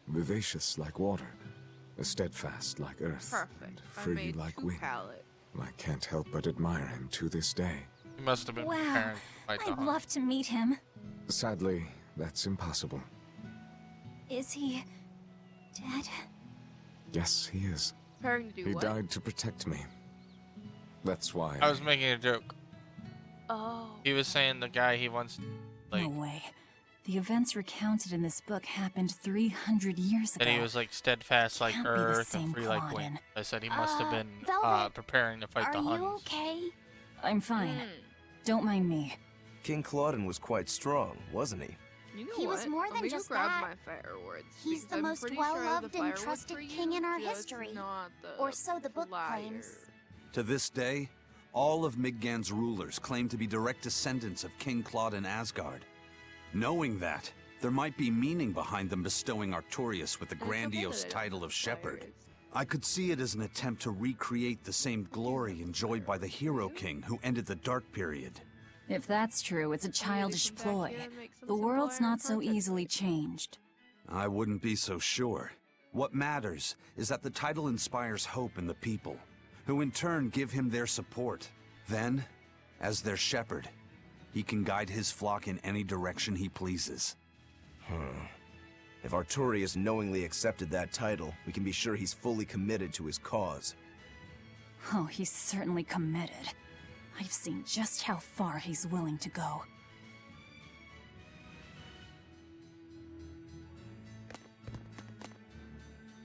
vivacious like water, steadfast like earth, Perfect. and I free made like 2 wind. pallets. I can't help but admire him to this day. He must have been Wow, preparing to fight the I'd hunt. love to meet him. Sadly, that's impossible. Is he dead? Yes, he is. Preparing to do He what? died to protect me. That's why I was making a joke. Oh. He was saying the guy he wants, like, No way. The events recounted in this book happened 300 years ago. that he was like steadfast like Can't be the earth same and free like wind. Claudin. I said he must have been Velvet, preparing to fight the Are you Huns. okay? I'm fine. Hmm. Don't mind me. King Claudin was quite strong, wasn't he? You know He what? was more than Let me just go grab that. my fireworks. He's because the I'm most pretty sure well-loved the and firework trusted for king you, in our just history. not the Or so the book flyer. claims. To this day, all of Midgard's rulers claim to be direct descendants of King Claude in Asgard. Knowing that, there might be meaning behind them bestowing Artorias with the And it's okay grandiose that I don't title have of Shepherd. flyers. I could see it as an attempt to recreate the same glory enjoyed by the Hero King who ended the Dark Period. If that's true, it's a childish come back ploy. here and make some The simple world's iron not so projects. easily changed. I wouldn't be so sure. What matters is that the title inspires hope in the people, who in turn give him their support. Then, as their shepherd, he can guide his flock in any direction he pleases. If Artorias knowingly accepted that title, we can be sure he's fully committed to his cause. Oh, he's certainly committed. I've seen just how far he's willing to go.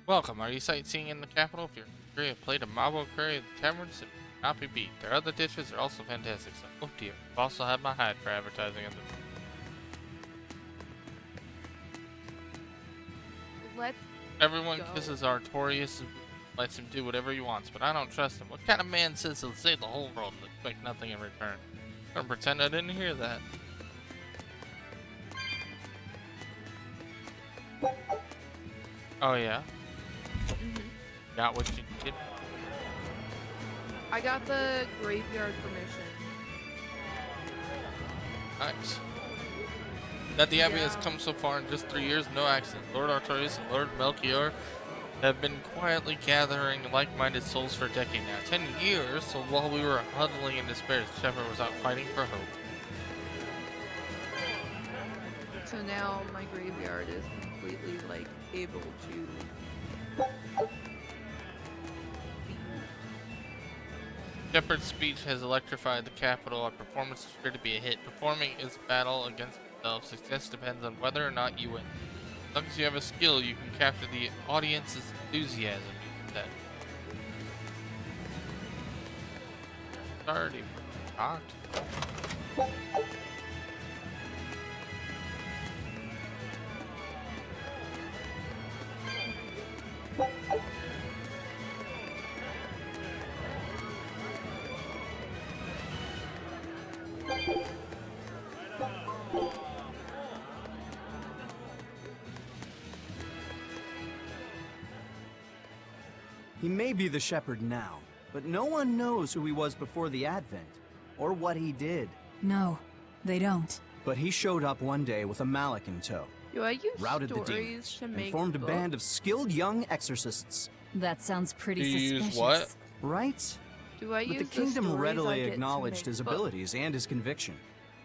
Welcome. Are you sightseeing in the capital? If you're hungry, a plate of Mabo curry at the taverns and not be beat. Their other dishes are also fantastic, so oh dear. I've also had my hide for advertising in the Let's Everyone go. kisses Artorias and lets him do whatever he wants, but I don't trust him. What kind of man says he'll save the whole world and expect nothing in return? I'm gonna pretend I didn't hear that. Oh yeah? Got what you did? I got the graveyard permission. Nice. That the Abbey has come so far in just 3 years, no accident. Lord Artorias and Lord Melchior have been quietly gathering like-minded souls for a decade now. 10 years, so while we were huddling in despair, the shepherd was out fighting for hope. So now my graveyard is completely like able to. Shepherd's speech has electrified the capital. Our performance is sure to be a hit. Performing is a battle against itself. Success depends on whether or not you win. As long as you have a skill, you can capture the audience's enthusiasm. He said. Already talked. He may be the shepherd now, but no one knows who he was before the Advent, or what he did. No, they don't. But he showed up one day with a mallet in tow, Do I use routed the stories demons, to and make formed a books? band of skilled young exorcists. That sounds pretty Do you suspicious. use what? Right? Do I But use the kingdom stories I readily get to acknowledged make his books? abilities and his conviction,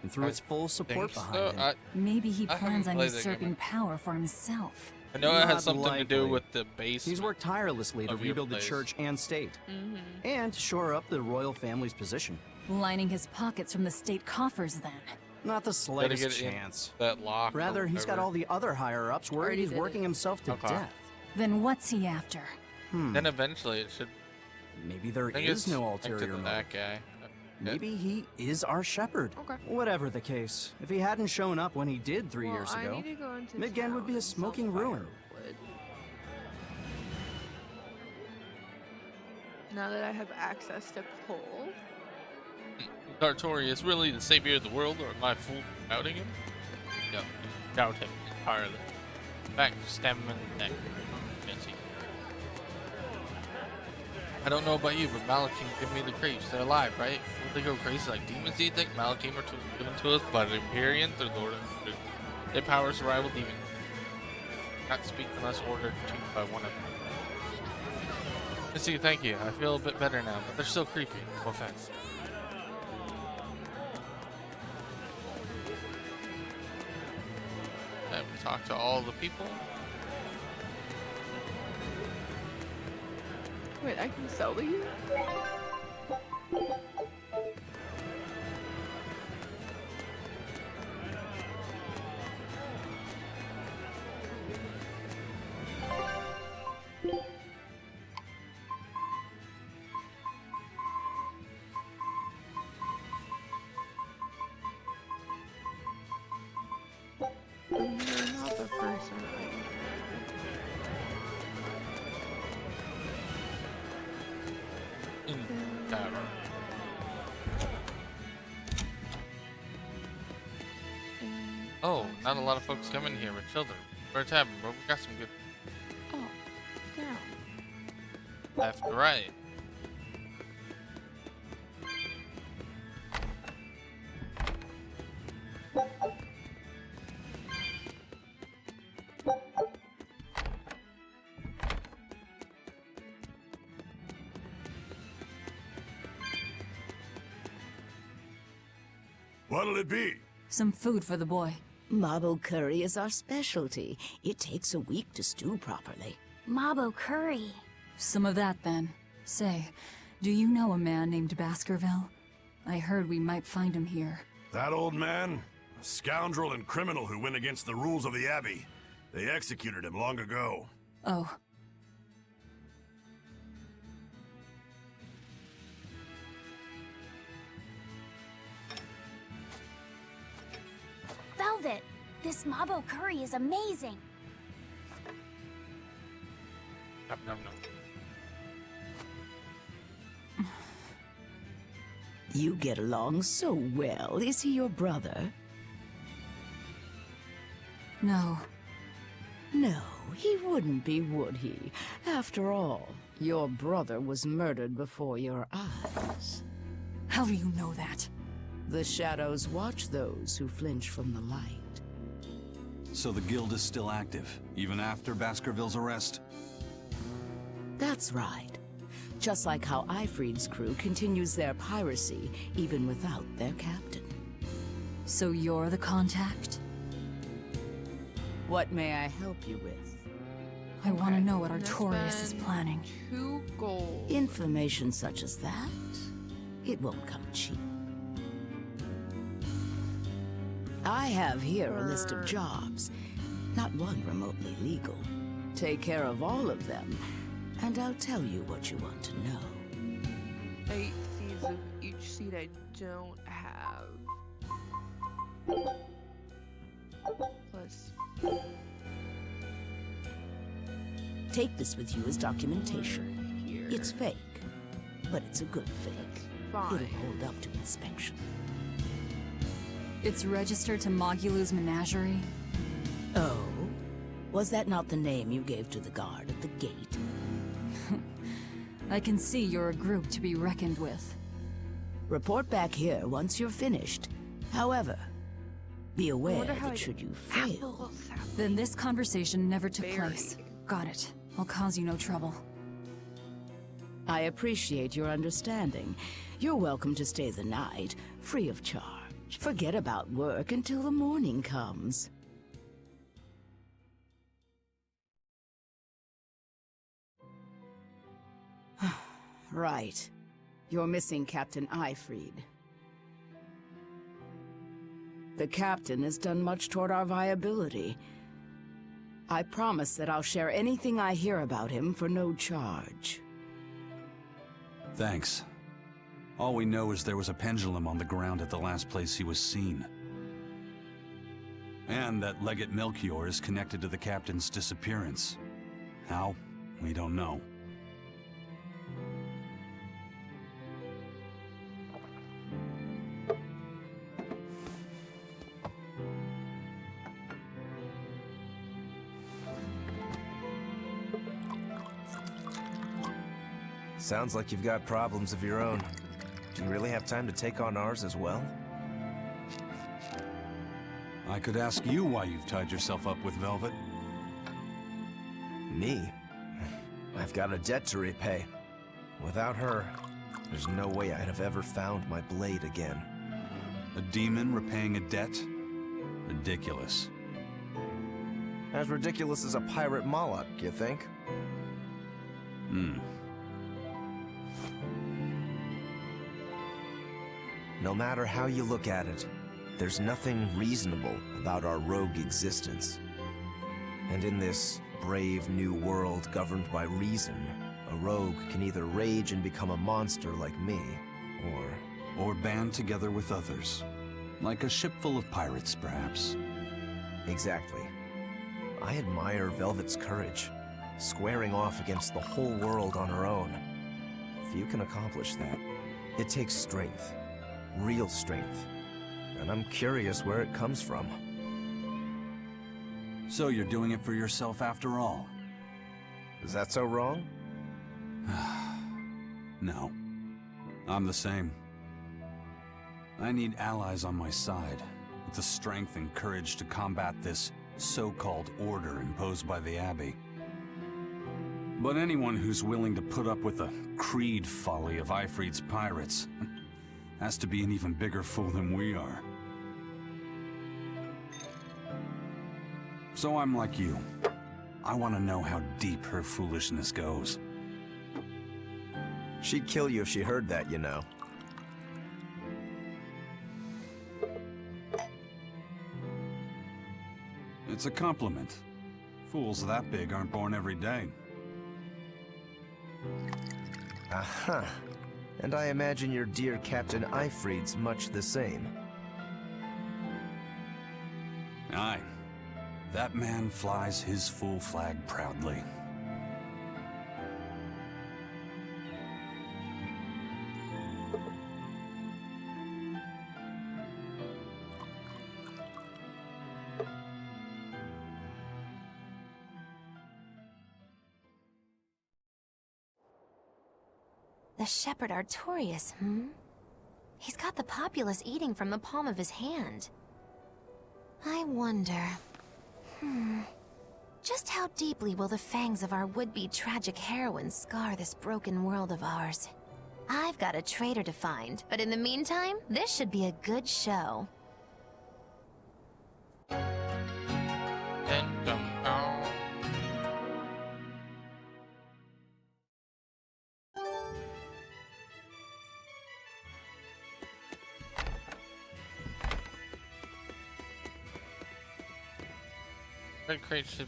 and threw I its full support think behind so. him. Maybe he I haven't plans on played the usurping game. power for himself. I know it has Not something to do likely. with the base. He's worked tirelessly to of your rebuild the place. church and state, Mm-hmm. and shore up the royal family's position. Lining his pockets from the state coffers, then. Not the Gotta slightest get in chance. that lock. Rather, he's got all the other higher-ups worried he's working himself to death. Then what's he after? Then eventually it should. Maybe there I think is it's no connected ulterior to motive. that guy. Maybe he is our shepherd. Okay. Whatever the case, if he hadn't shown up when he did 3 years I ago, need to go into Midgard would be town a and smoking sell ruin. firewood. Now that I have access to coal. Artorias really the savior of the world, or am I fool doubting him? No, doubt him entirely. In fact, stab him in the neck. Fancy. I don't know about you, but Malakim give me the creeps. They're alive, right? Would they go crazy like demons, do you think? Malakim are given to us by the Empyrean through Lord of They powers to rival demons. Not speak unless ordered to by one of them. Missy, thank you. I feel a bit better now, but they're still creepy. No offense. Then we talk to all the people. Wait, I can sell to you? You're not the person In tavern. Oh, not a lot of folks come in here with children. We're a tavern, but we got some good. Oh, down. Left, right. What'll it be? Some food for the boy. Mabo curry is our specialty. It takes a week to stew properly. Mabo curry. Some of that, then. Say, do you know a man named Baskerville? I heard we might find him here. That old man? A scoundrel and criminal who went against the rules of the Abbey. They executed him long ago. Oh. Velvet, this Mabo curry is amazing. No. You get along so well. Is he your brother? No. No, he wouldn't be, would he? After all, your brother was murdered before your eyes. How do you know that? The shadows watch those who flinch from the light. So the guild is still active, even after Baskerville's arrest? That's right. Just like how Ifrid's crew continues their piracy, even without their captain. So you're the contact? What may I help you with? I want to know what Artorias is planning. 2 gold. Information such as that, it won't come cheap. I have here a list of jobs, not one remotely legal. Take care of all of them, and I'll tell you what you want to know. 8 seeds of each seed I don't have. Plus. Take this with you as documentation. Here. It's fake, but it's a good fake. Fine. It'll hold up to inspection. It's registered to Mogulu's menagerie? Oh? Was that not the name you gave to the guard at the gate? I can see you're a group to be reckoned with. Report back here once you're finished. However, be aware that should you fail... Then this conversation never took place. Got it. I'll cause you no trouble. I appreciate your understanding. You're welcome to stay the night, free of charge. Forget about work until the morning comes. Right. You're missing Captain Ifrid. The captain has done much toward our viability. I promise that I'll share anything I hear about him for no charge. Thanks. All we know is there was a pendulum on the ground at the last place he was seen. And that Legate Melchior is connected to the captain's disappearance. How? We don't know. Sounds like you've got problems of your own. Do you really have time to take on ours as well? I could ask you why you've tied yourself up with Velvet. Me? I've got a debt to repay. Without her, there's no way I'd have ever found my blade again. A demon repaying a debt? Ridiculous. As ridiculous as a pirate Moloch, you think? No matter how you look at it, there's nothing reasonable about our rogue existence. And in this brave new world governed by reason, a rogue can either rage and become a monster like me, or band together with others. Like a ship full of pirates, perhaps. Exactly. I admire Velvet's courage, squaring off against the whole world on her own. Few can accomplish that. It takes strength. Real strength. And I'm curious where it comes from. So you're doing it for yourself after all? Is that so wrong? No. I'm the same. I need allies on my side, with the strength and courage to combat this so-called order imposed by the Abbey. But anyone who's willing to put up with the creed folly of Ifrit's pirates has to be an even bigger fool than we are. So I'm like you. I want to know how deep her foolishness goes. She'd kill you if she heard that, you know. It's a compliment. Fools that big aren't born every day. Aha. And I imagine your dear Captain Ifrit's much the same. Aye. That man flies his full flag proudly. The Shepherd Artorias, He's got the populace eating from the palm of his hand. I wonder... Just how deeply will the fangs of our would-be tragic heroines scar this broken world of ours? I've got a traitor to find, but in the meantime, this should be a good show. Red crate should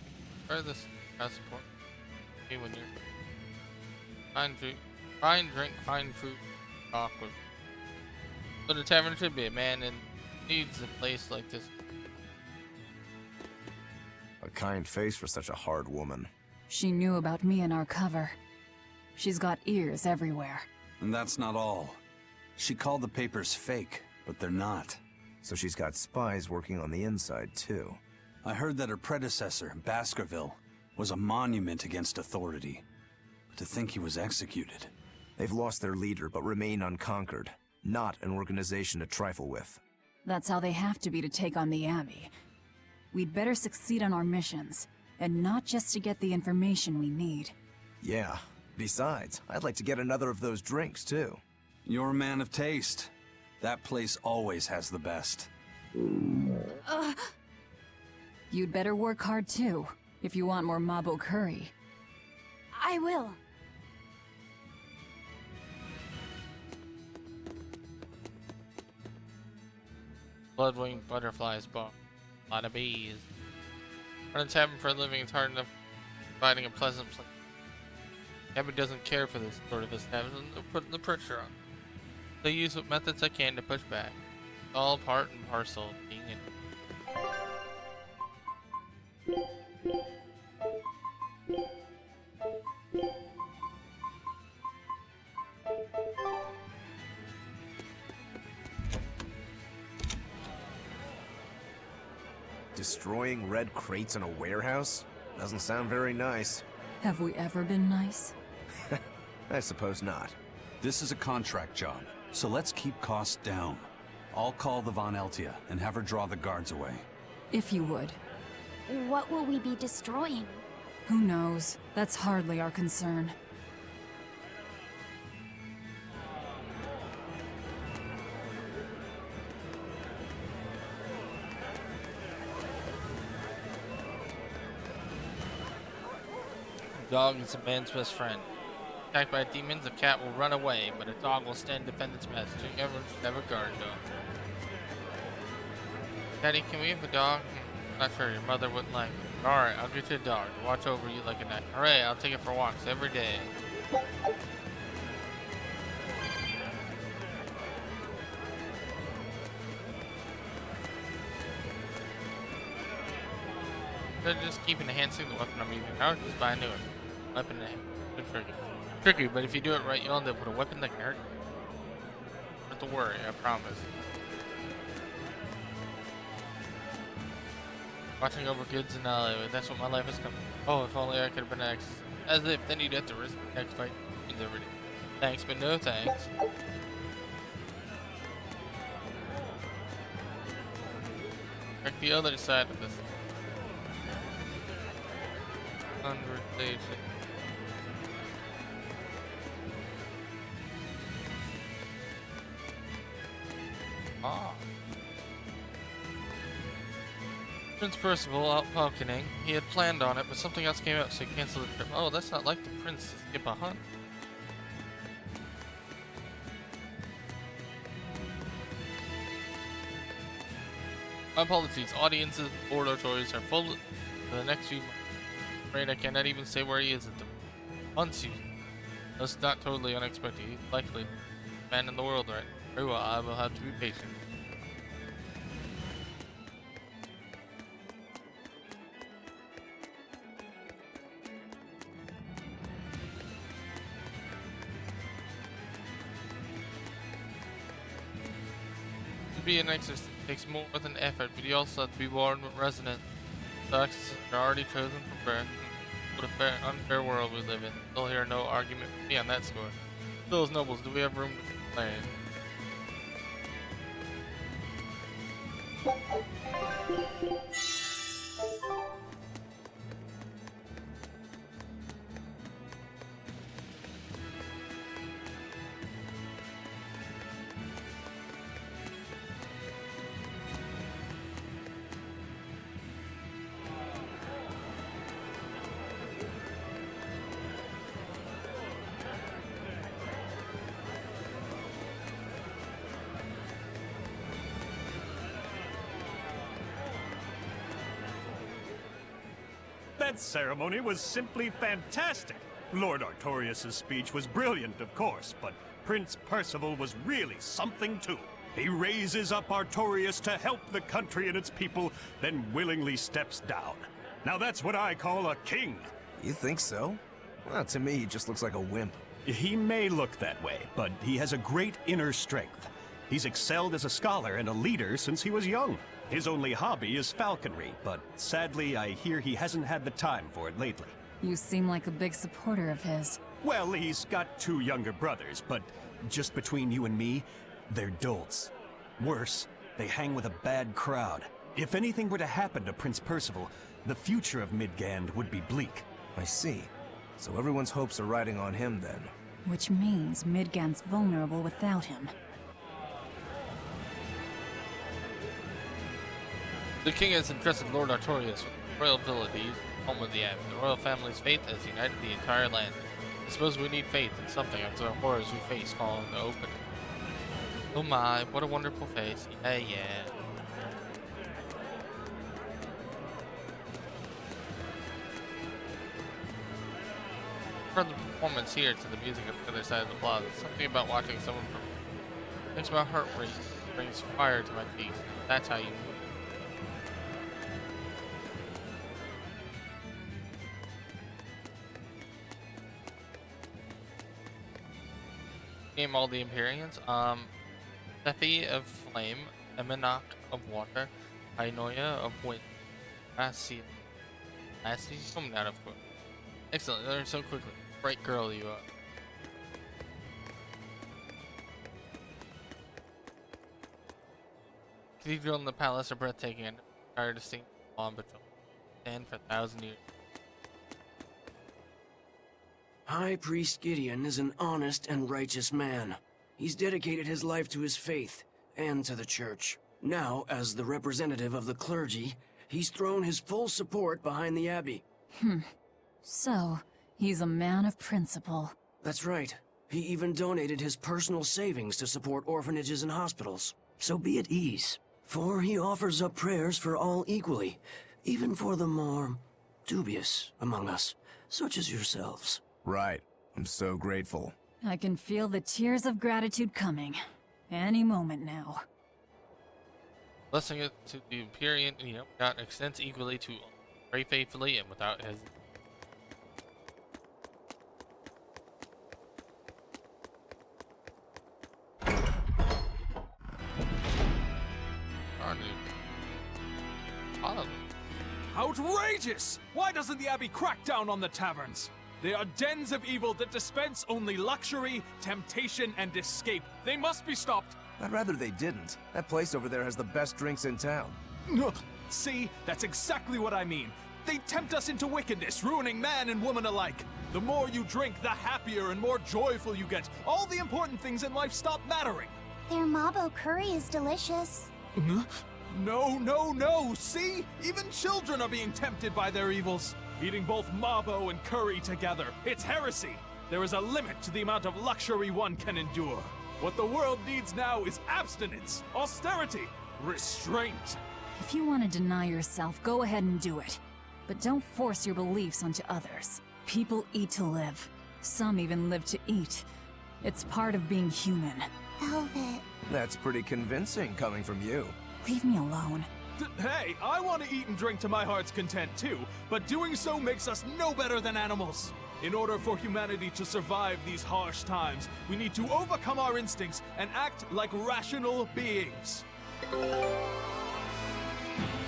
or this passport. Okay, when you're fine drink, fine food, awkward. So the tavern should be a man and needs a place like this. A kind face for such a hard woman. She knew about me and our cover. She's got ears everywhere. And that's not all. She called the papers fake, but they're not. So she's got spies working on the inside, too. I heard that her predecessor, Baskerville, was a monument against authority. But to think he was executed. They've lost their leader, but remain unconquered. Not an organization to trifle with. That's how they have to be to take on the Abbey. We'd better succeed on our missions, and not just to get the information we need. Yeah. Besides, I'd like to get another of those drinks, too. You're a man of taste. That place always has the best. You'd better work hard too, if you want more Mabo curry. I will. Blood-winged butterflies, a lot of bees. Running a tavern for a living is hard enough providing a pleasant place. Abby doesn't care for this sort of establishment. They're putting the pressure on. They use what methods I can to push back. It's all part and parcel of being in. Destroying red crates in a warehouse? Doesn't sound very nice. Have we ever been nice? I suppose not. This is a contract job, so let's keep costs down. I'll call the Von Eltia and have her draw the guards away. If you would. What will we be destroying? Who knows? That's hardly our concern. Dog is a man's best friend. Attacked by demons, a cat will run away, but a dog will stand to defend its master. Everyone should have a guard dog. Daddy, can we have a dog? Not sure, your mother wouldn't like it. Alright, I'll get you a dog to watch over you like a knight. Hooray, I'll take it for walks every day. Instead of just keeping enhancing the weapon I'm using now, just buy a new one. Weapon name. Good for you. Tricky, but if you do it right, you'll end up with a weapon that can hurt you. Don't have to worry, I promise. Watching over goods in the alleyway, that's what my life has come to. Oh, if only I could have been an exorcist. As if, then you'd have to risk the next fight every day. Thanks, but no thanks. Check the other side of this conversation. Prince Percival out falconing. He had planned on it, but something else came up, so he canceled the trip. Oh, that's not like the prince to skip a hunt. My apologies. Audiences, Lord Artorias are full for the next few months. I'm afraid I cannot even say where he is at the months. That's not totally unexpected. He's likely the man in the world right now. Very well, I will have to be patient. To be an exorcist takes more than effort, but you also have to be born with resonance. The exorcists are already chosen from birth. What a unfair world we live in. You'll hear no argument with me on that score. Still, as nobles, do we have room to complain? That ceremony was simply fantastic. Lord Artorias' speech was brilliant, of course, but Prince Percival was really something too. He raises up Artorias to help the country and its people, then willingly steps down. Now that's what I call a king. You think so? Well, to me, he just looks like a wimp. He may look that way, but he has a great inner strength. He's excelled as a scholar and a leader since he was young. His only hobby is falconry, but sadly, I hear he hasn't had the time for it lately. You seem like a big supporter of his. Well, he's got 2 younger brothers, but just between you and me, they're dolts. Worse, they hang with a bad crowd. If anything were to happen to Prince Percival, the future of Midgand would be bleak. I see. So everyone's hopes are riding on him then. Which means Midgand's vulnerable without him. The king has entrusted Lord Artorias with the royal abilities, home of the Abbey. The royal family's faith has united the entire land. I suppose we need faith in something after the horrors we face fall in the open. Oh my, what a wonderful face. Yeah, yeah. From the performance here to the music on the other side of the plaza, something about watching someone from makes my heart race, brings fire to my feet. That's how you move. Name all the Empyreans. Thethi of flame, Eminach of water, Ainoia of wind, Lassie, coming out of course. Excellent, learn so quickly. Bright girl you are. Cathedral and the palace are breathtaking and tired to sing on but stand for 1,000 years. High Priest Gideon is an honest and righteous man. He's dedicated his life to his faith and to the church. Now, as the representative of the clergy, he's thrown his full support behind the abbey. So, he's a man of principle. That's right. He even donated his personal savings to support orphanages and hospitals. So be at ease, for he offers up prayers for all equally, even for the more dubious among us, such as yourselves. Right. I'm so grateful. I can feel the tears of gratitude coming. Any moment now. Blessing it to the Empyrean, God extends equally to all. Pray faithfully and without hesitation. Outrageous! Why doesn't the Abbey crack down on the taverns? They are dens of evil that dispense only luxury, temptation, and escape. They must be stopped. I'd rather they didn't. That place over there has the best drinks in town. See, that's exactly what I mean. They tempt us into wickedness, ruining man and woman alike. The more you drink, the happier and more joyful you get. All the important things in life stop mattering. Their mabo curry is delicious. No. See? Even children are being tempted by their evils. Eating both mabo and curry together. It's heresy. There is a limit to the amount of luxury one can endure. What the world needs now is abstinence, austerity, restraint. If you want to deny yourself, go ahead and do it. But don't force your beliefs onto others. People eat to live. Some even live to eat. It's part of being human. Velvet. That's pretty convincing coming from you. Leave me alone. Hey, I want to eat and drink to my heart's content too, but doing so makes us no better than animals. In order for humanity to survive these harsh times, we need to overcome our instincts and act like rational beings.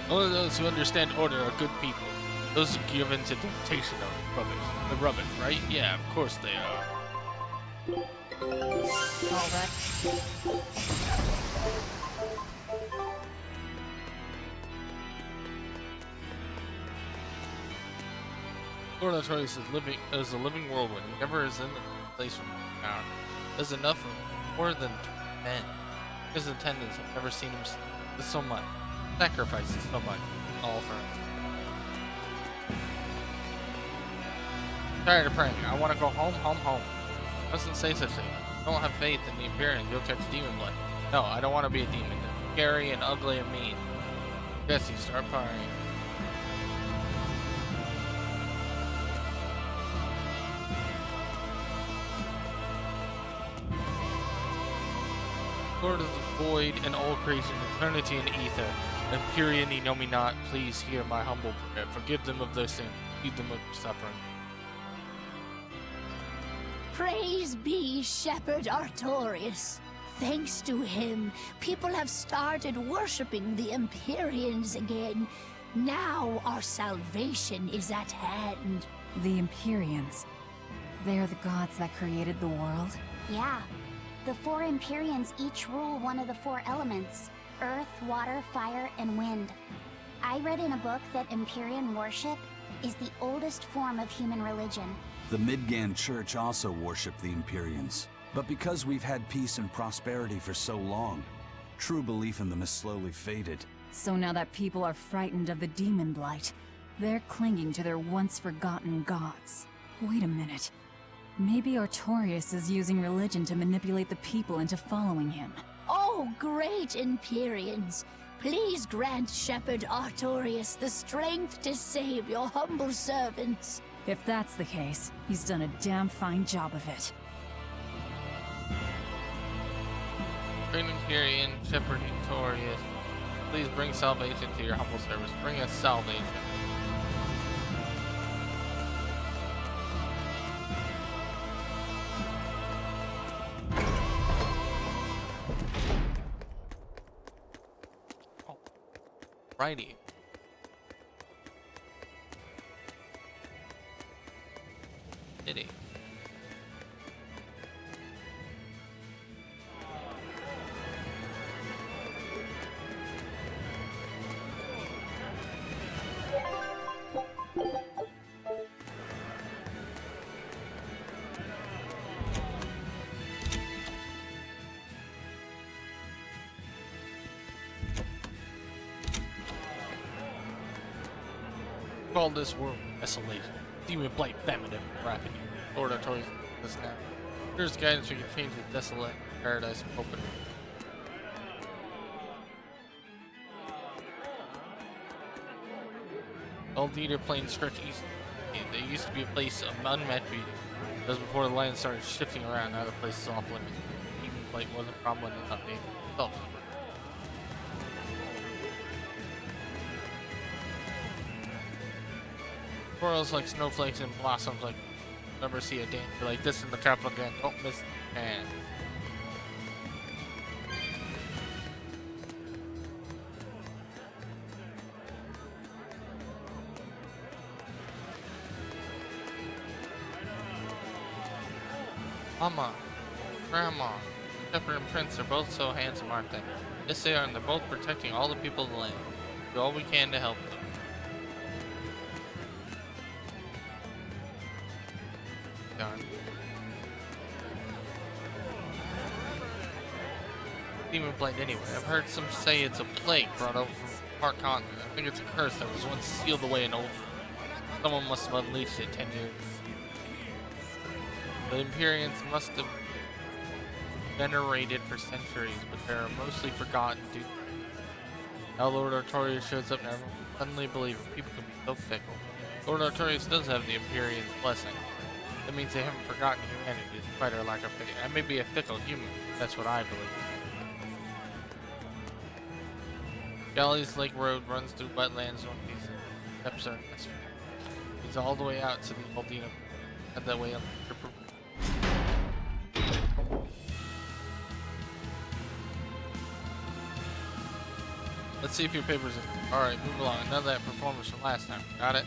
Only those who understand order are good people. Those who give in to temptation are rubbish. The rubbish, right? Yeah, of course they are. All that. Lord Artorias is a living whirlwind. He never is in the place from now. There's enough of more than 10. His attendants have never seen him so much. Sacrifices so much. All for him. Tired of praying. I want to go home. Doesn't say such thing. Don't have faith in the Empyrean. You'll catch demon blood. No, I don't want to be a demon. They're scary and ugly and mean. Jesse, start partying. Lord of the void and all creation, eternity and ether, Empyrean, ye know me not, please hear my humble prayer. Forgive them of their sin, feed them of suffering. Praise be Shepherd Artorias. Thanks to him, people have started worshipping the Empyreans again. Now our salvation is at hand. The Empyreans. They're the gods that created the world? Yeah. The 4 Empyreans each rule one of the 4 elements: earth, water, fire, and wind. I read in a book that Empyrean worship is the oldest form of human religion. The Midgand Church also worshipped the Empyreans. But because we've had peace and prosperity for so long, true belief in them has slowly faded. So now that people are frightened of the demon blight, they're clinging to their once-forgotten gods. Wait a minute. Maybe Artorias is using religion to manipulate the people into following him. Oh, great Empyreans! Please grant Shepherd Artorias the strength to save your humble servants. If that's the case, he's done a damn fine job of it. Imperian shepherding Torius, please bring salvation to your humble service. Bring us salvation. Righty. Diddy. Call this world desolation. Demon blight, famine, and rapid. Lord Artorius this now. Here's guidance we can change the desolate paradise open. Old Dieter Plain stretch east. There used to be a place of unmet beauty. That was before the land started shifting around. Now the place is off limits. Demon blight wasn't prominent enough to name itself. Swirls like snowflakes and blossoms like never see a danger like this in the capital again. Don't miss the chance. Mama, Grandma, Shepherd and Prince are both so handsome, aren't they? Yes, they are, and they're both protecting all the people of the land. Do all we can to help them. Darn. Demon blight anyway. I've heard some say it's a plague brought over from our continent. I think it's a curse that was once sealed away in old. Someone must have unleashed it 10 years. The Imperians must have venerated for centuries, but they're mostly forgotten due. Now Lord Artorius shows up and everyone suddenly believes people can be so fickle. Lord Artorius does have the Imperian's blessing. That means they haven't forgotten humanity despite our lack of faith. I may be a fickle human, that's what I believe. Galley's Lake Road runs through wetlands northeast. Steps are He's all the way out to the Aldina. Head that way up. Let's see if your paper's in. Alright, move along. Another performance from last time. Got it?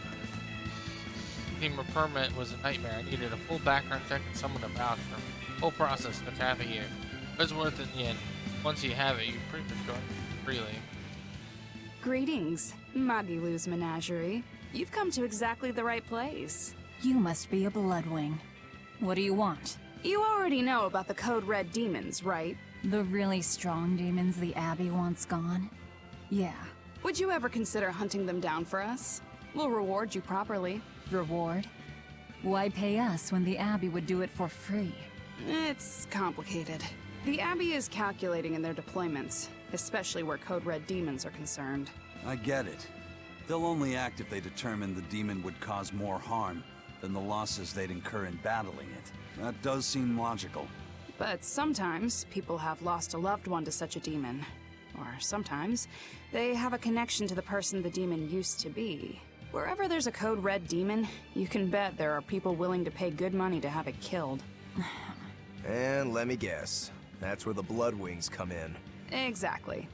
Team permit was a nightmare. I needed a full background check and someone to vouch for me. Whole process took half a year. But it's worth it in the end. Once you have it, you pretty much join freely. Greetings, Magilou's menagerie. You've come to exactly the right place. You must be a Bloodwing. What do you want? You already know about the Code Red demons, right? The really strong demons the Abbey wants gone? Yeah. Would you ever consider hunting them down for us? We'll reward you properly. Reward? Why pay us when the Abbey would do it for free? It's complicated. The Abbey is calculating in their deployments, especially where Code Red demons are concerned. I get it. They'll only act if they determine the demon would cause more harm than the losses they'd incur in battling it. That does seem logical. But sometimes people have lost a loved one to such a demon. Or sometimes they have a connection to the person the demon used to be. Wherever there's a Code Red demon, you can bet there are people willing to pay good money to have it killed. And let me guess, that's where the Bloodwings come in. Exactly.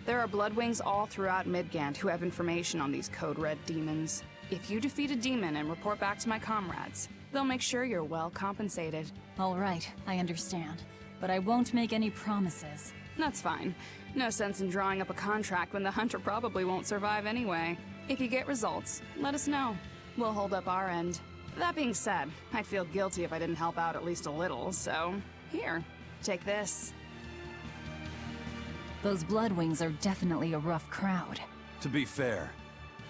There are Bloodwings all throughout Midgand who have information on these Code Red demons. If you defeat a demon and report back to my comrades, they'll make sure you're well compensated. All right, I understand. But I won't make any promises. That's fine. No sense in drawing up a contract when the hunter probably won't survive anyway. If you get results, let us know. We'll hold up our end. That being said, I'd feel guilty if I didn't help out at least a little, so... Here, take this. Those Bloodwings are definitely a rough crowd. To be fair,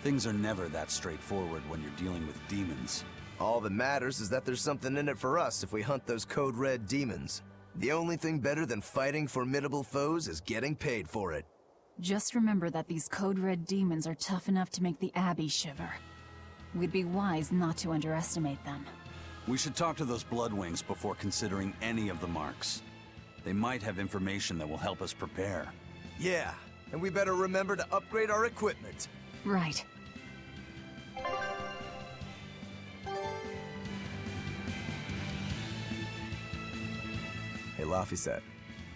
things are never that straightforward when you're dealing with demons. All that matters is that there's something in it for us if we hunt those Code Red demons. The only thing better than fighting formidable foes is getting paid for it. Just remember that these Code Red demons are tough enough to make the Abbey shiver. We'd be wise not to underestimate them. We should talk to those Bloodwings before considering any of the marks. They might have information that will help us prepare. Yeah, and we better remember to upgrade our equipment. Right. Hey, Laphicet.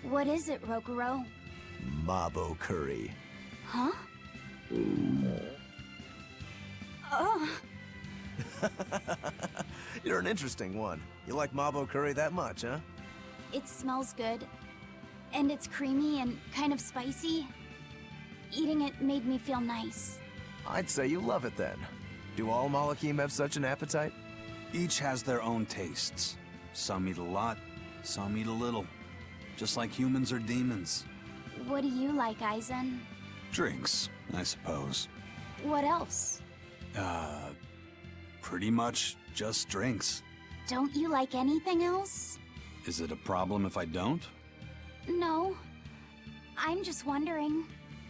What is it, Rokuro? Mabo curry. Huh? Oh. You're an interesting one. You like Mabo curry that much, huh? It smells good. And it's creamy and kind of spicy. Eating it made me feel nice. I'd say you love it then. Do all Malakim have such an appetite? Each has their own tastes. Some eat a lot, some eat a little. Just like humans or demons. What do you like, Aizen? Drinks, I suppose. What else? Pretty much just drinks. Don't you like anything else? Is it a problem if I don't? No. I'm just wondering.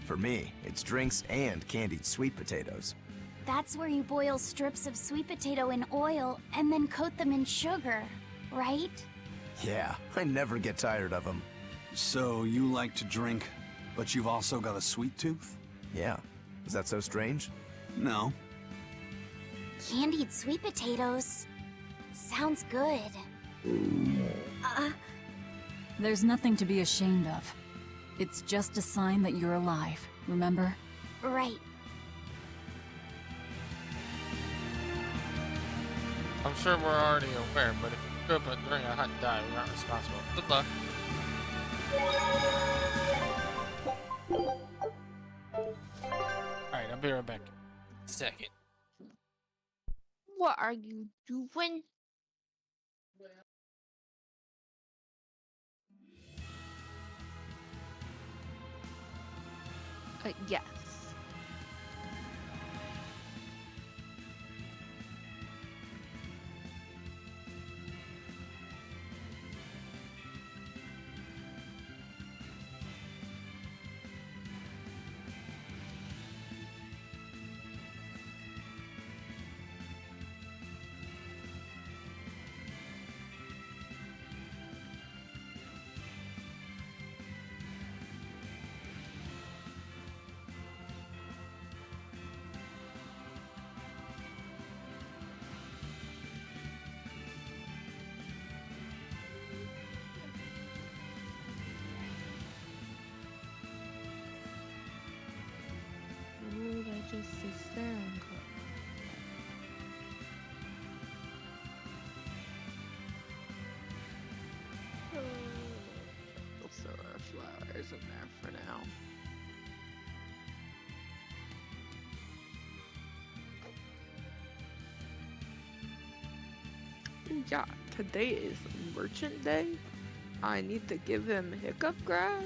For me, it's drinks and candied sweet potatoes. That's where you boil strips of sweet potato in oil and then coat them in sugar, right? Yeah, I never get tired of them. So you like to drink, but you've also got a sweet tooth? Yeah. Is that so strange? No. Candied sweet potatoes. Sounds good. There's nothing to be ashamed of. It's just a sign that you're alive, remember? Right. I'm sure we're already aware, but if you grew up during a hot dive, we aren't responsible. Good luck. Alright, I'll be right back. Second. What are you doing? Yes. Ooh, that just sits there and goes. We'll throw our flowers in there for now. Yeah, today is Merchant Day. I need to give him hiccup grass.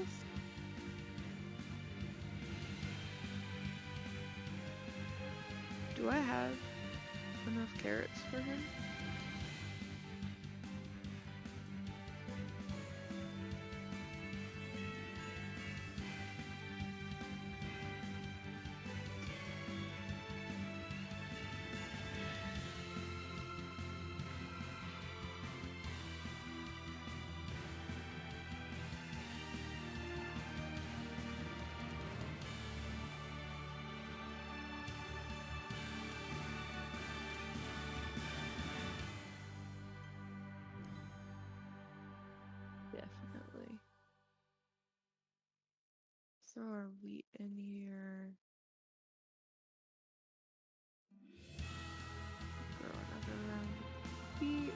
Do I have enough carrots for him? Definitely. Throw our wheat in here. Grow another round of wheat.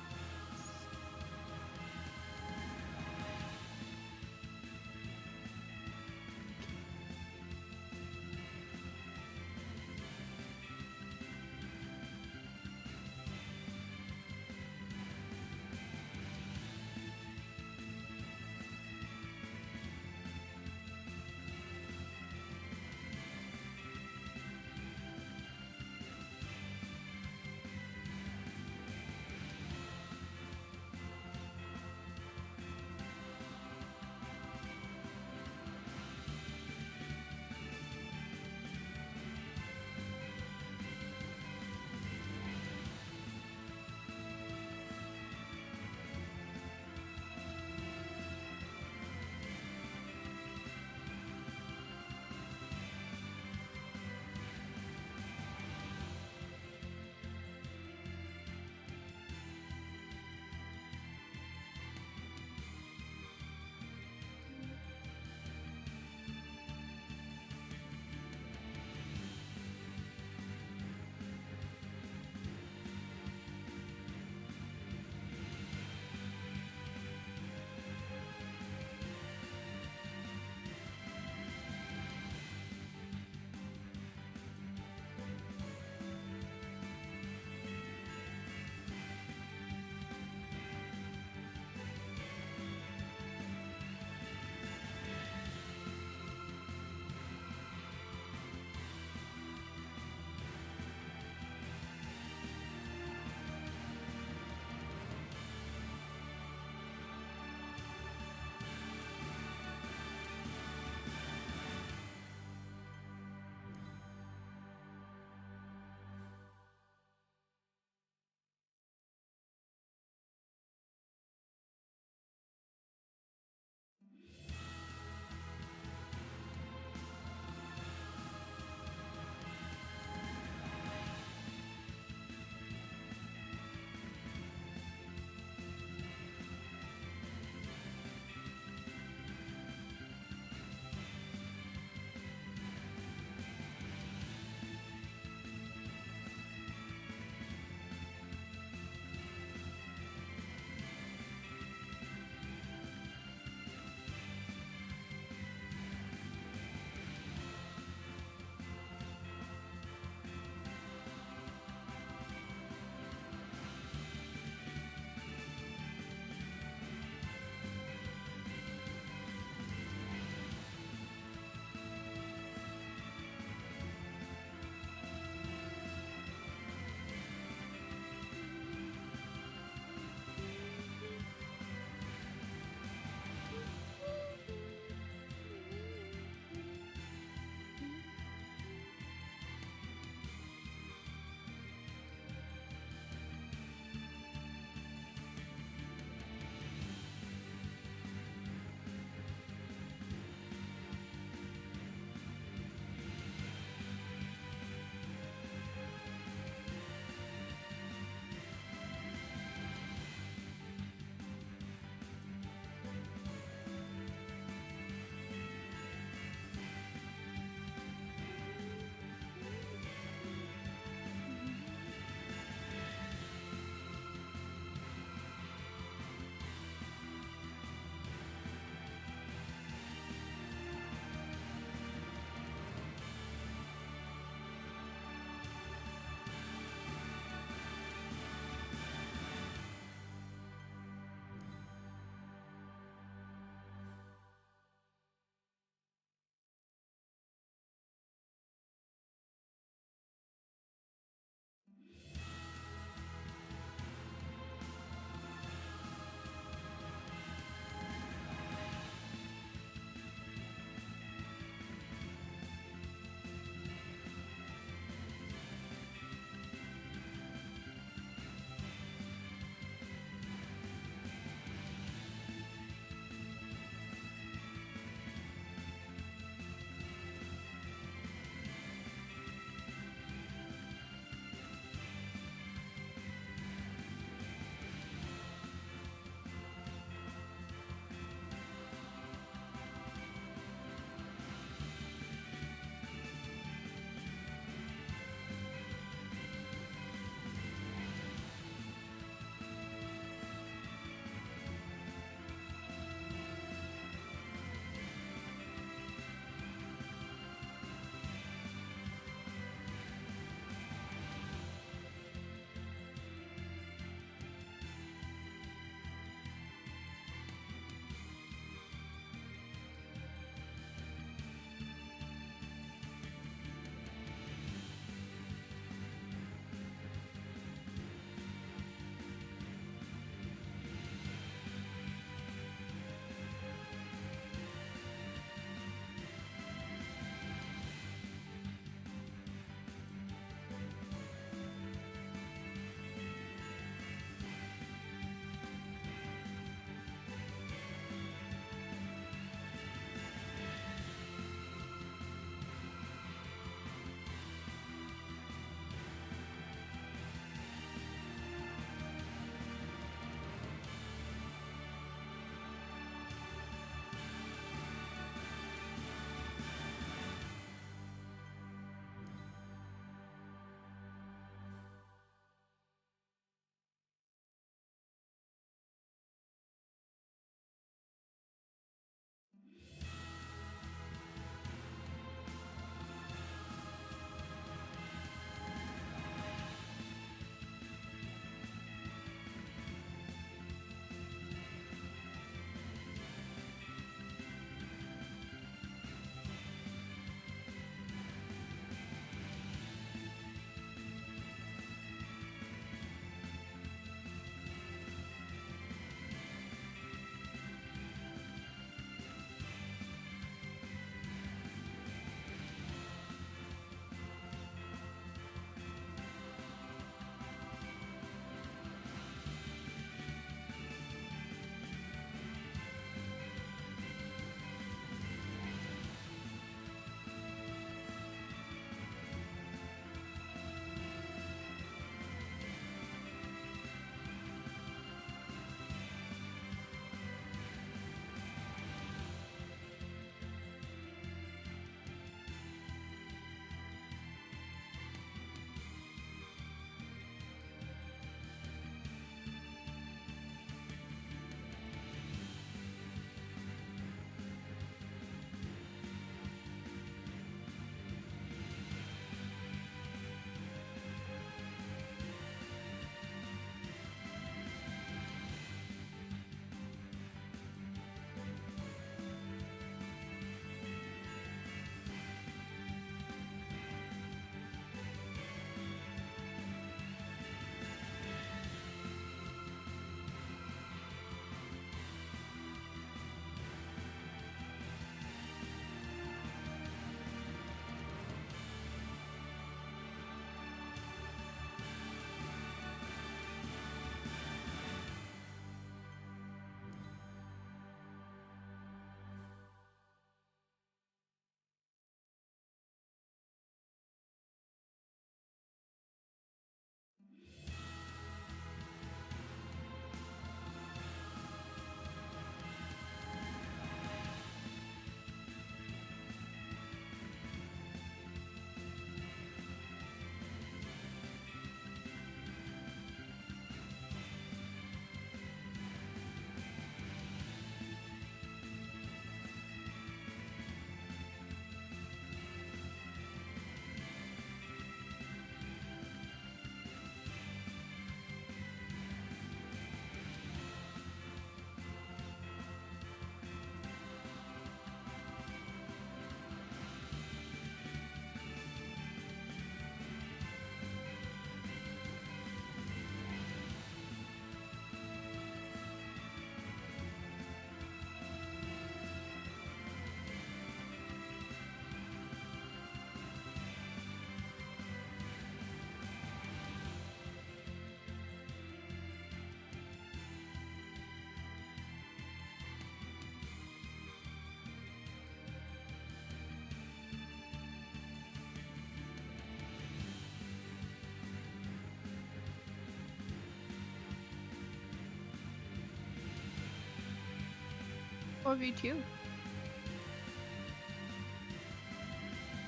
4v2.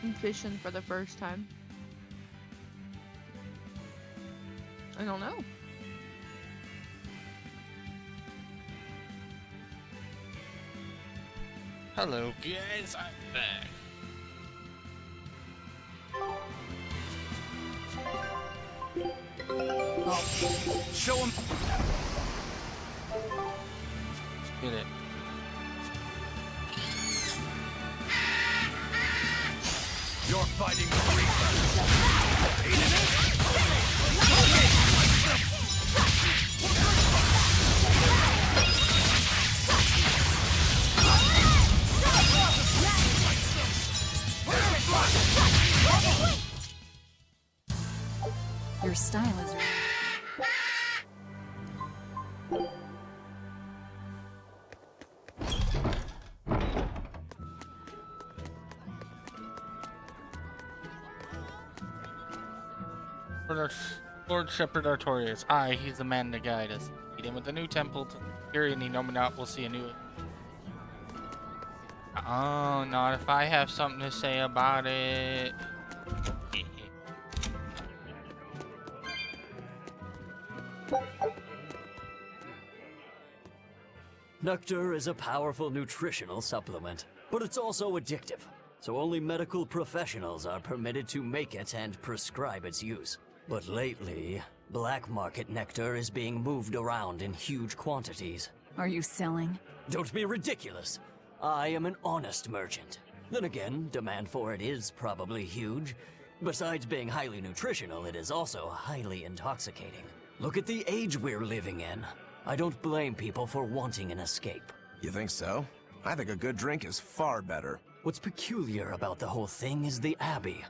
I'm fishing for the first time. I don't know. Hello guys, I'm back. Oh, show him. Get it. You're fighting the Reaper. Hated it. Your style is... Lord Shepherd Artorias. Aye, he's the man to guide us. Lead him with the new temple to Imperium Nominat. We'll see a new... Oh, not if I have something to say about it. Nectar is a powerful nutritional supplement, but it's also addictive, so only medical professionals are permitted to make it and prescribe its use. But lately, black market nectar is being moved around in huge quantities. Are you selling? Don't be ridiculous. I am an honest merchant. Then again, demand for it is probably huge. Besides being highly nutritional, it is also highly intoxicating. Look at the age we're living in. I don't blame people for wanting an escape. You think so? I think a good drink is far better. What's peculiar about the whole thing is the Abbey.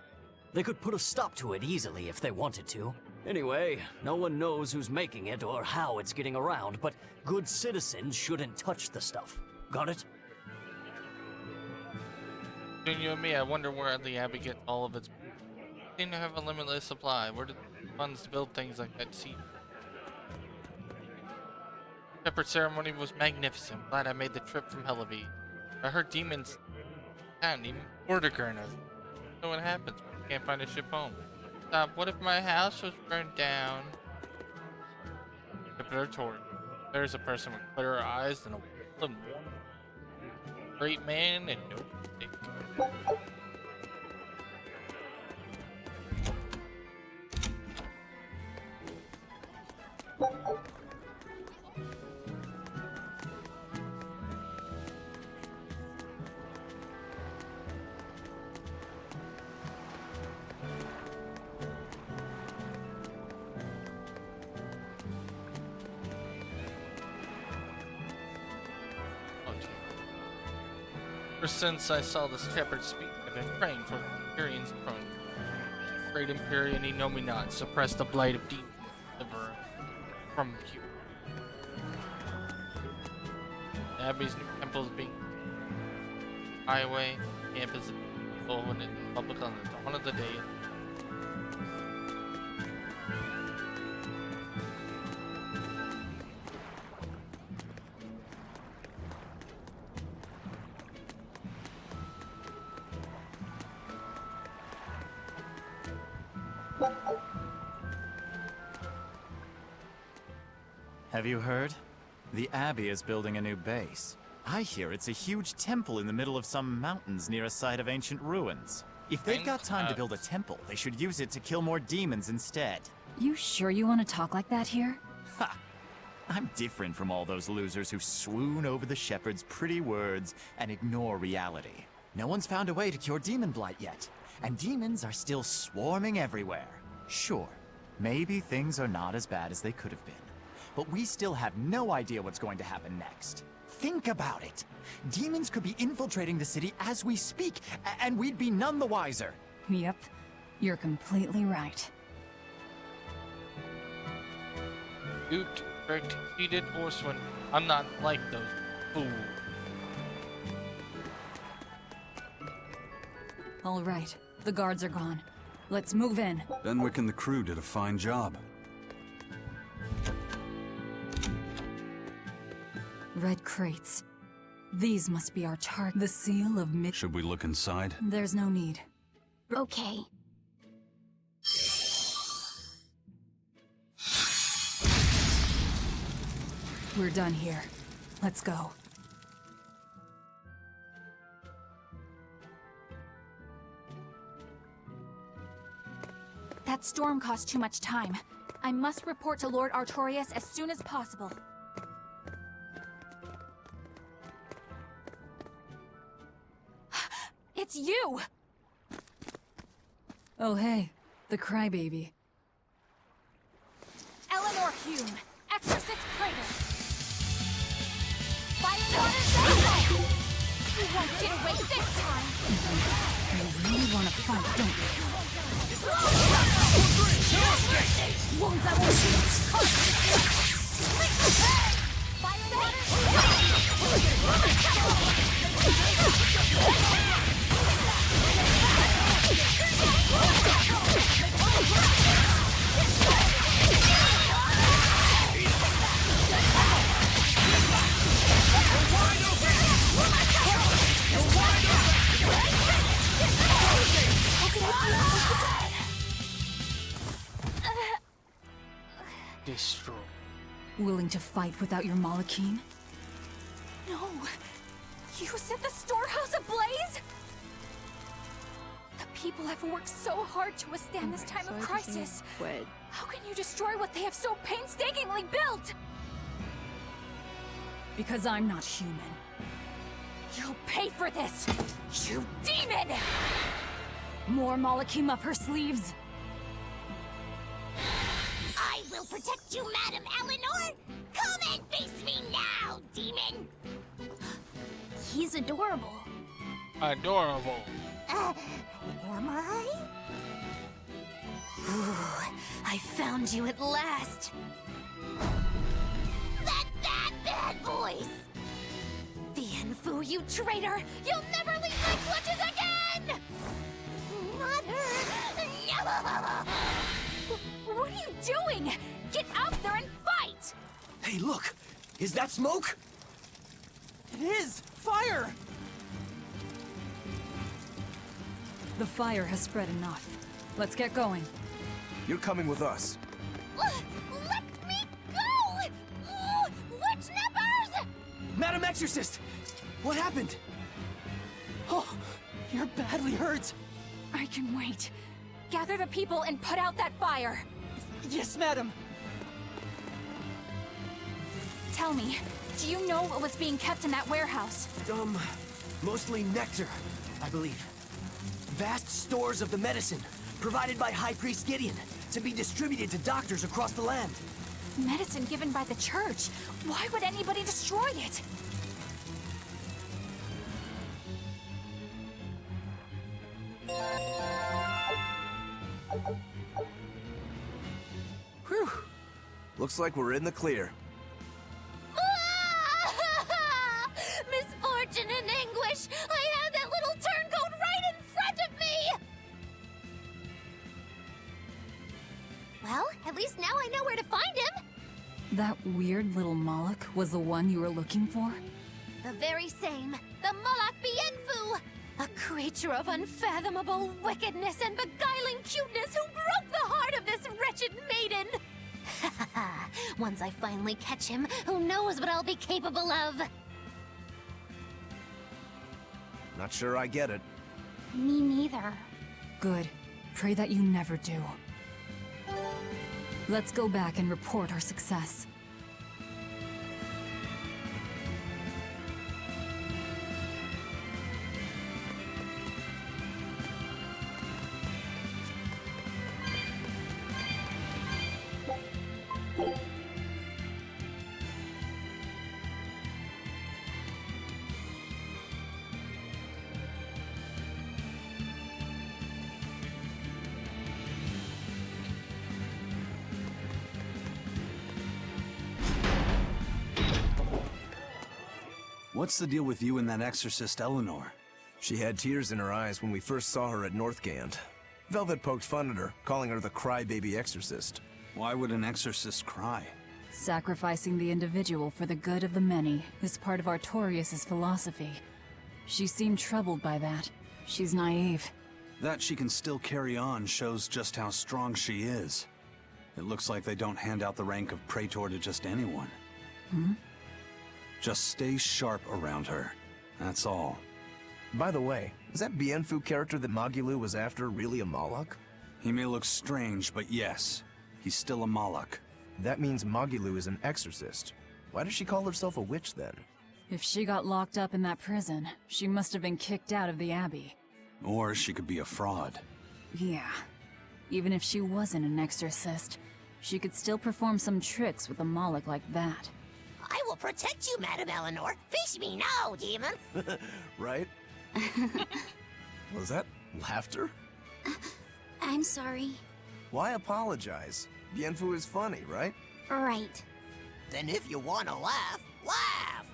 They could put a stop to it easily if they wanted to. Anyway, no one knows who's making it or how it's getting around, but good citizens shouldn't touch the stuff. Got it? Between you and me, I wonder where the Abbey gets all of its... They seem to have a limitless supply. Where did the funds to build things like that seed? The Shepherd ceremony was magnificent. Glad I made the trip from Hellevy. I heard demons and even Vortigern. So what happens when you can't find a ship home? Stop, what if my house was burned down? Shepherd, there's a person with clearer eyes than a warm, great man and no mistake. Ever since I saw this shepherd speak, I've been praying for Imperium's throne. Great Imperium Nominat, suppress the blight of demons, deliver from you. The Abbey's new temple is being highway, campus, and in public on the dawn of the day. Have you heard? The Abbey is building a new base. I hear it's a huge temple in the middle of some mountains near a site of ancient ruins. If they've got time to build a temple, they should use it to kill more demons instead. You sure you want to talk like that here? Ha! I'm different from all those losers who swoon over the shepherd's pretty words and ignore reality. No one's found a way to cure demon blight yet, and demons are still swarming everywhere. Sure, maybe things are not as bad as they could have been, but we still have no idea what's going to happen next. Think about it. Demons could be infiltrating the city as we speak, and we'd be none the wiser. Yep, you're completely right. Duped, tricked, cheated, or swindled. I'm not like those fools. All right, the guards are gone. Let's move in. Benwick and the crew did a fine job. Red crates. These must be our target. The seal of mid. Should we look inside? There's no need. Okay. We're done here. Let's go. That storm caused too much time. I must report to Lord Artorias as soon as possible. It's you! Oh hey, the crybaby. Eleanor Hume, Exorcist Praetor. Fire water down! You won't get away this time! You really want to fight, don't you? Wounds I won't shoot! Fire Destroy. Willing to fight without your Malachine? No! You set the storehouse ablaze?! The people have worked so hard to withstand this time of crisis. How can you destroy what they have so painstakingly built? Because I'm not human. You'll pay for this, you demon! More Malachim up her sleeves. I will protect you, Madam Eleanor! Come and face me now, demon! He's adorable. Adorable. Am I? I found you at last. That bad voice! Bienfu, you traitor! You'll never leave my clutches again! Not her! No! What are you doing? Get out there and fight! Hey, look! Is that smoke? It is! Fire! The fire has spread enough. Let's get going. You're coming with us. Let me go! Witch nippers! Madam Exorcist! What happened? Oh, you're badly hurt. I can wait. Gather the people and put out that fire. Yes, madam. Tell me, do you know what was being kept in that warehouse? Mostly nectar, I believe. Vast stores of the medicine, provided by High Priest Gideon, to be distributed to doctors across the land. Medicine given by the church. Why would anybody destroy it? Whew. Looks like we're in the clear. Misfortune and anguish! I had that little turncoat right in front of me! Well, at least now I know where to find him! That weird little Moloch was the one you were looking for? The very same. The Moloch Bienfu! A creature of unfathomable wickedness and beguiling cuteness who broke the heart of this wretched maiden! Once I finally catch him, who knows what I'll be capable of? Not sure I get it. Me neither. Good. Pray that you never do. Let's go back and report our success. What's the deal with you and that exorcist Eleanor? She had tears in her eyes when we first saw her at Northgand. Velvet poked fun at her, calling her the crybaby exorcist. Why would an exorcist cry? Sacrificing the individual for the good of the many is part of Artorias' philosophy. She seemed troubled by that. She's naive. That she can still carry on shows just how strong she is. It looks like they don't hand out the rank of Praetor to just anyone. Just stay sharp around her. That's all. By the way, is that Bienfu character that Magilou was after really a Moloch? He may look strange, but yes, he's still a Moloch. That means Magilou is an exorcist. Why does she call herself a witch then? If she got locked up in that prison, she must have been kicked out of the Abbey. Or she could be a fraud. Yeah. Even if she wasn't an exorcist, she could still perform some tricks with a Moloch like that. I will protect you, Madame Eleanor. Face me now, demon. Right? Was that laughter? I'm sorry. Why apologize? Bienfu is funny, right? Right. Then if you want to laugh, laugh!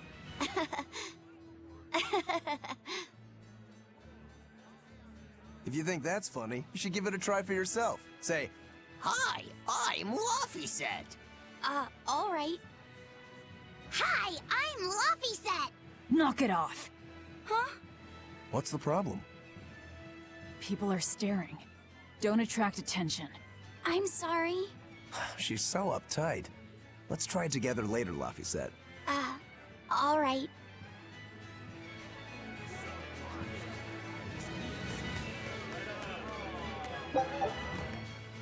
If you think that's funny, you should give it a try for yourself. Say, Hi, I'm Laphicet. All right. Hi, I'm Laphicet. Knock it off! Huh? what's the problem? People are staring. Don't attract attention. I'm sorry. She's so uptight. Let's try it together later, Laphicet. All right.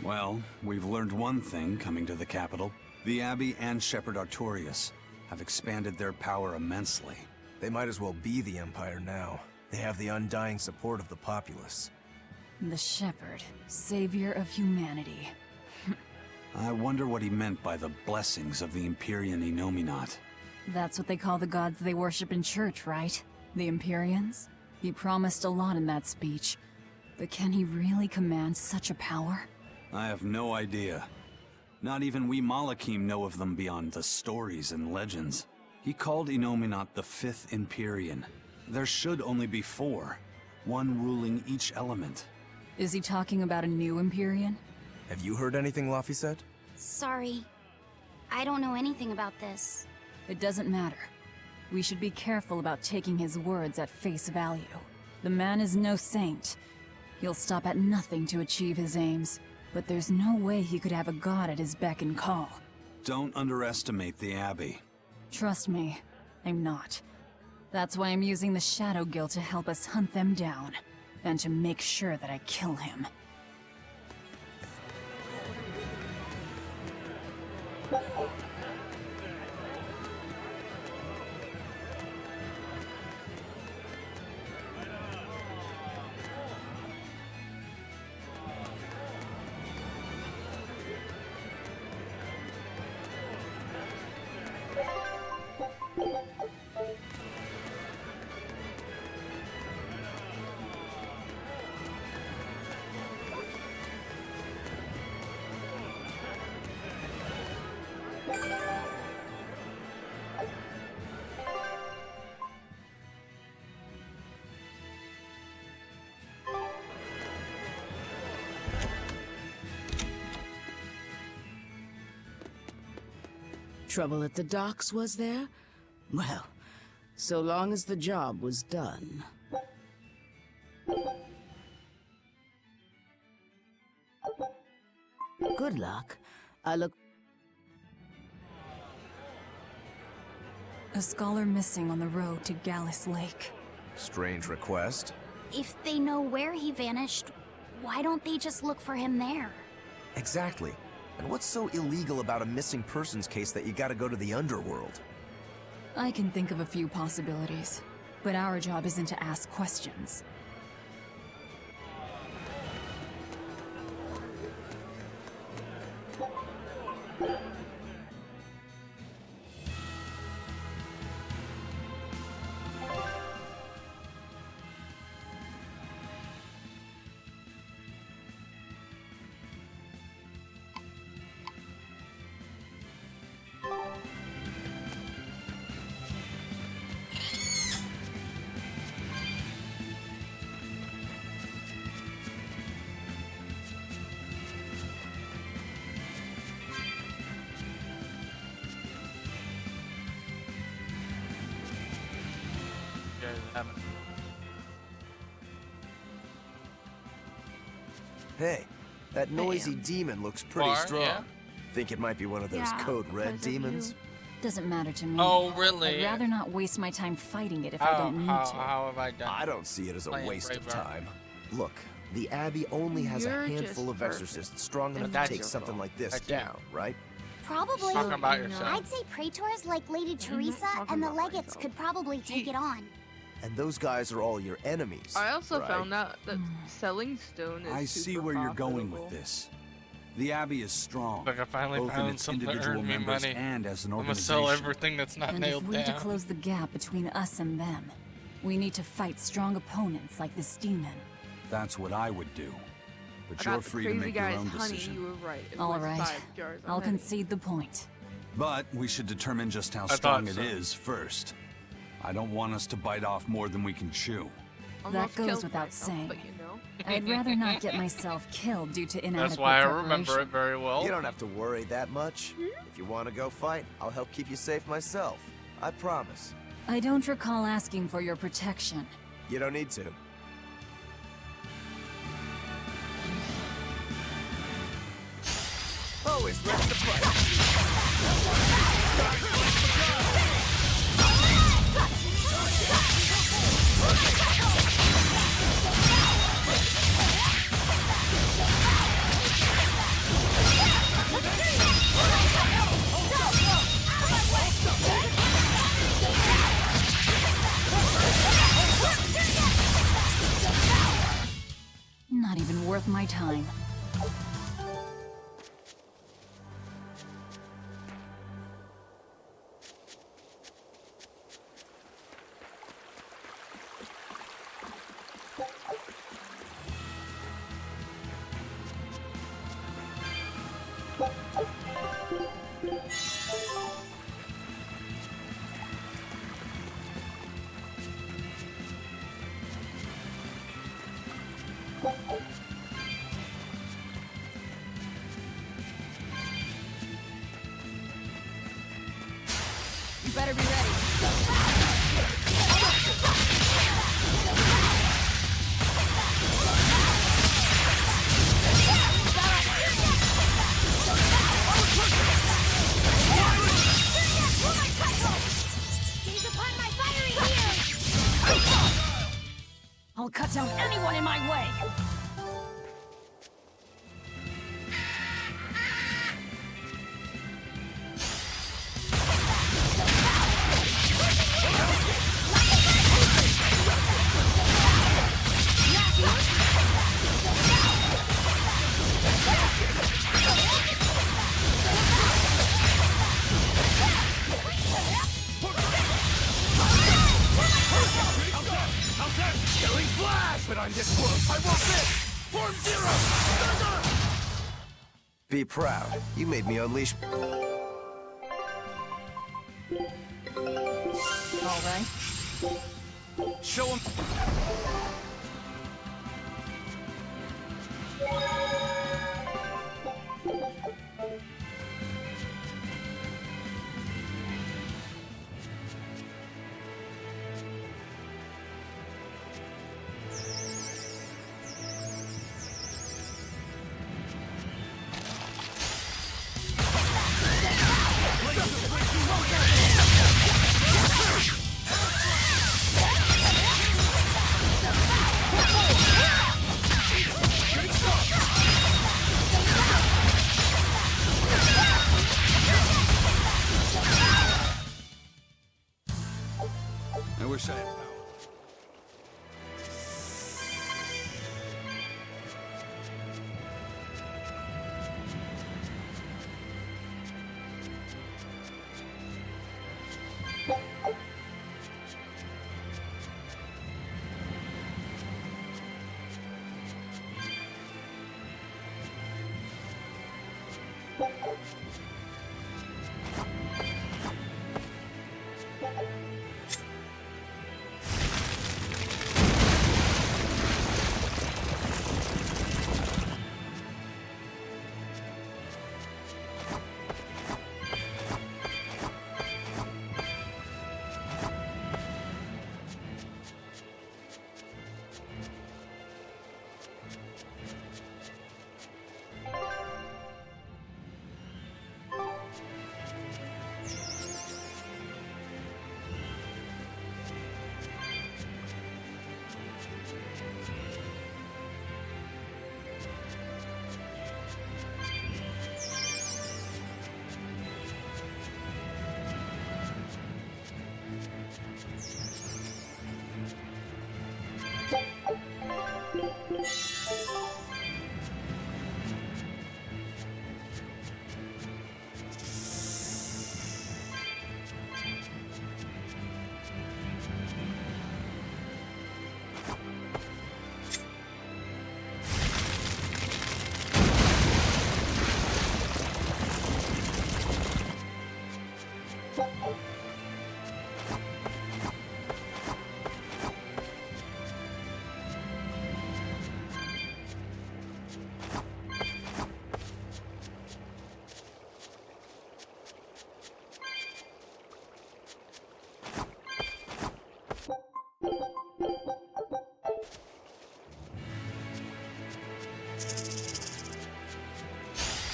Well, we've learned one thing coming to the capital. The Abbey and Shepherd Artorias have expanded their power immensely. They might as well be the Empire now. They have the undying support of the populace. The Shepherd, savior of humanity. I wonder what he meant by the blessings of the Empyrean Innominat. That's what they call the gods they worship in church, right? The Empyreans? He promised a lot in that speech. But can he really command such a power? I have no idea. Not even we Malachim know of them beyond the stories and legends. He called Innominat the Fifth Empyrean. There should only be four, one ruling each element. Is he talking about a new Empyrean? Have you heard anything, Laphicet? Sorry. I don't know anything about this. It doesn't matter. We should be careful about taking his words at face value. The man is no saint. He'll stop at nothing to achieve his aims. But there's no way he could have a god at his beck and call. Don't underestimate the Abbey. Trust me, I'm not. That's why I'm using the Shadow Guild to help us hunt them down. And to make sure that I kill him. Trouble at the docks, was there? Well, so long as the job was done. Good luck. I look... A scholar missing on the road to Gallus Lake. Strange request. If they know where he vanished, why don't they just look for him there? Exactly. And what's so illegal about a missing persons case that you gotta go to the underworld? I can think of a few possibilities, but our job isn't to ask questions. haven't. Hey, that noisy demon looks pretty strong. Yeah? Think it might be one of those Code Red demons? Doesn't matter to me. Oh, really? I'd rather not waste my time fighting it if I don't need to. How have I done? I don't see it as a waste of Braveheart. time. Look, the Abbey only has You're a handful just of exorcists strong enough to That's take your something fault. like this That's you. down, right? Probably. Talking about yourself. I'd say praetors like Lady Teresa and the legates could probably take it on. And those guys are all your enemies. I also right? found out that selling stone is I see super where you're going with profitable. this. The Abbey is strong, Like I finally both in found its something to individual earn me members money. and as an I'm gonna organization. sell everything that's not And nailed if we're down. to close the gap between us and them, we need to fight strong opponents like this demon. That's what I would do. But I you're got the free to crazy make your guy's own honey. decision. You were right. It All was right, 5 jars of I'll honey. concede the point. But we should determine just how I strong thought it so. is first. I don't want us to bite off more than we can chew. Almost That goes killed without myself, saying. but you know. I'd rather not get myself killed due to inadequate That's why I preparation. remember it very well. You don't have to worry that much. If you want to go fight, I'll help keep you safe myself. I promise. I don't recall asking for your protection. You don't need to. Always ready to fight. Not even worth my time. You better be ready. Gaze upon my fiery ears! I'll cut down anyone in my way. Killing flash! But I'm this close! I won't miss! Form zero! Be proud. You made me unleash. All right. Show him. I wish I had power.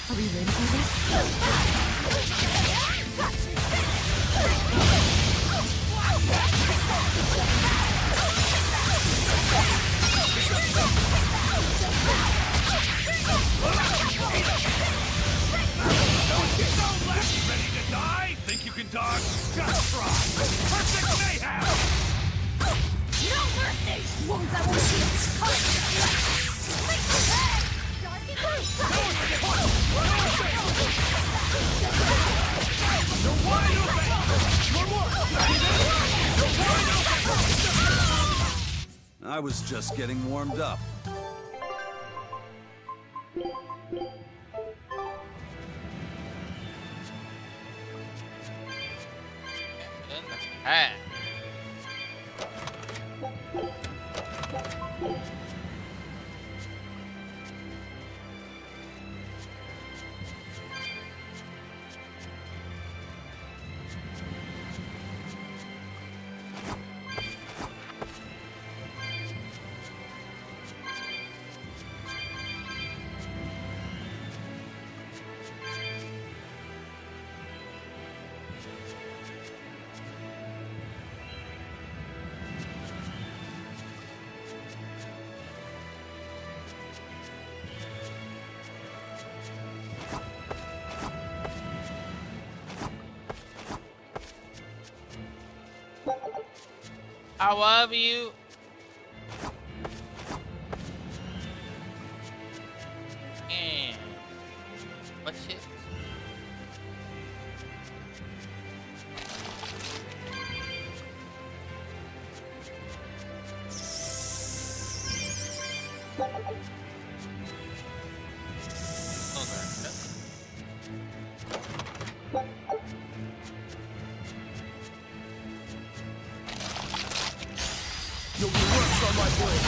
Are we ready for this? Ready to die? Think you can dodge? Just try! Perfect mayhem! No mercy! Wounds that will shield. I was just getting warmed up. Ah. I love you. And what's it? You'll be worse on my blade.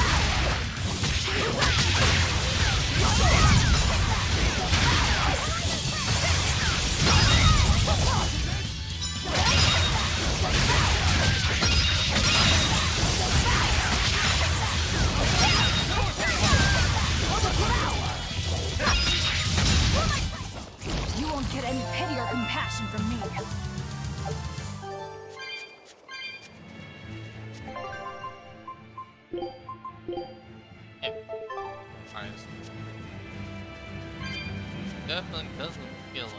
You won't get any pity or compassion from me. Definitely doesn't feel like.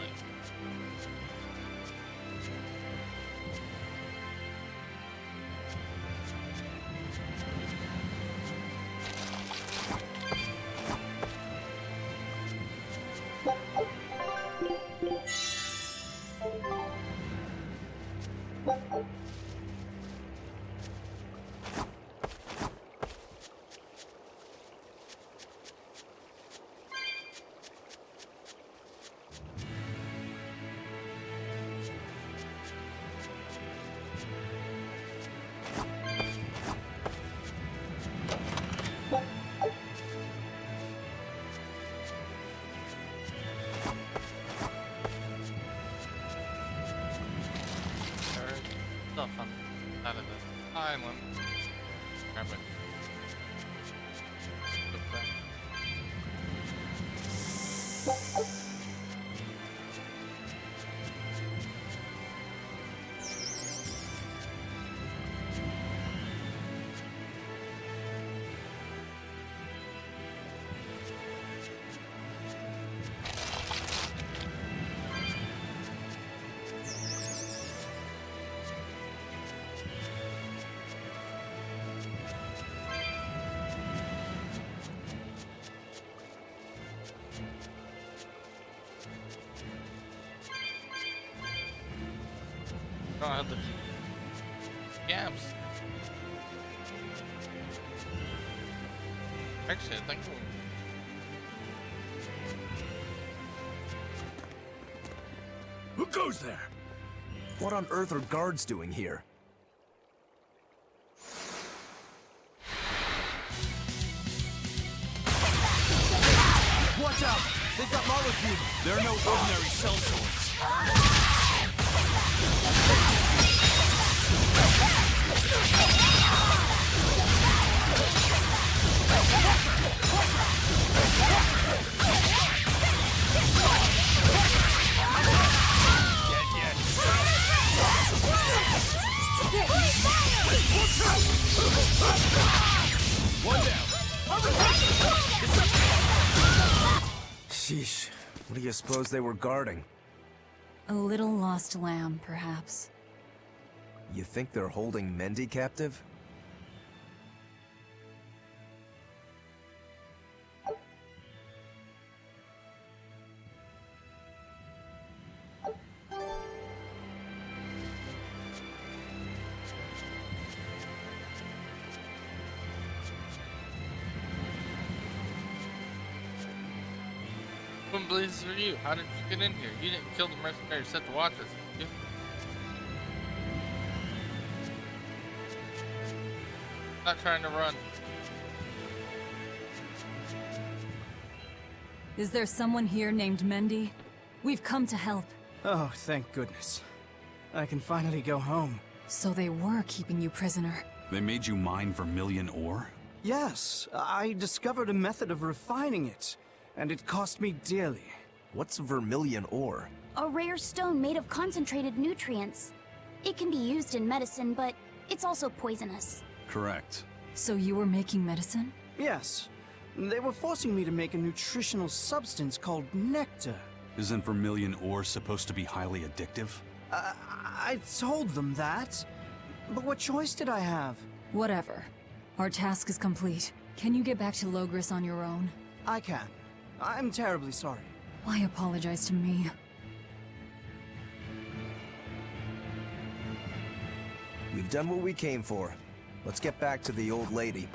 Stuff on out of this island. Grab it. Put that. don't have the gaps. Actually, I think Who goes there? What on earth are guards doing here? Watch out! They've got molecules. They're no ordinary cell swords. One down. Sheesh. What do you suppose they were guarding? A little lost lamb, perhaps. You think they're holding Mendy captive? What blazes are you? How did you get in here? You didn't kill the mercenaries set to watch us, did you? Not trying to run. Is there someone here named Mendy? We've come to help. Oh, thank goodness. I can finally go home. So they were keeping you prisoner. They made you mine vermilion ore? Yes, I discovered a method of refining it, and it cost me dearly. What's vermilion ore? A rare stone made of concentrated nutrients. It can be used in medicine, but it's also poisonous. Correct. So you were making medicine? Yes. They were forcing me to make a nutritional substance called nectar. Isn't vermilion ore supposed to be highly addictive? I told them that. But what choice did I have? Whatever. Our task is complete. Can you get back to Logris on your own? I can. I'm terribly sorry. Why apologize to me? We've done what we came for. Let's get back to the old lady.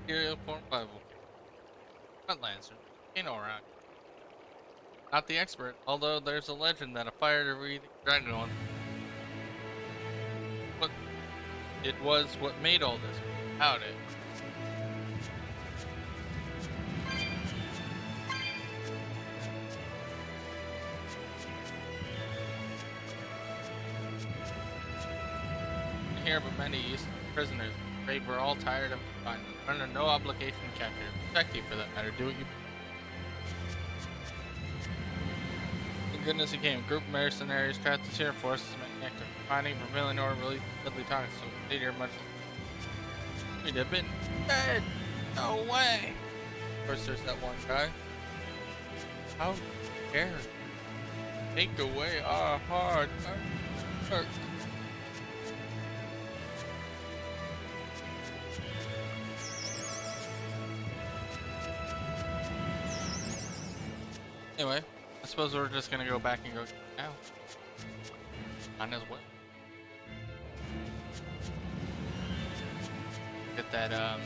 Imperial form Bible. Not Lancer. You know around. Not the expert, although there's a legend that a fire-breathing dragon. But it was what made all this. Without it. Here, but many Eastern prisoners. They were all tired of confinement. Under no obligation to capture. Protect you for that matter. Do what you. Thank goodness he came. A group of mercenaries tried to steer forces met nectar. Finding vermilion ore released deadly toxins, so we stayed here much longer. We'd have been dead. No way. Of course, there's that one guy. How dare take away our hard work. Anyway, I suppose we're just gonna go back and go now. Might as well. Get that,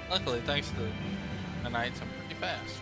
luckily, thanks to the Knights, I'm pretty fast.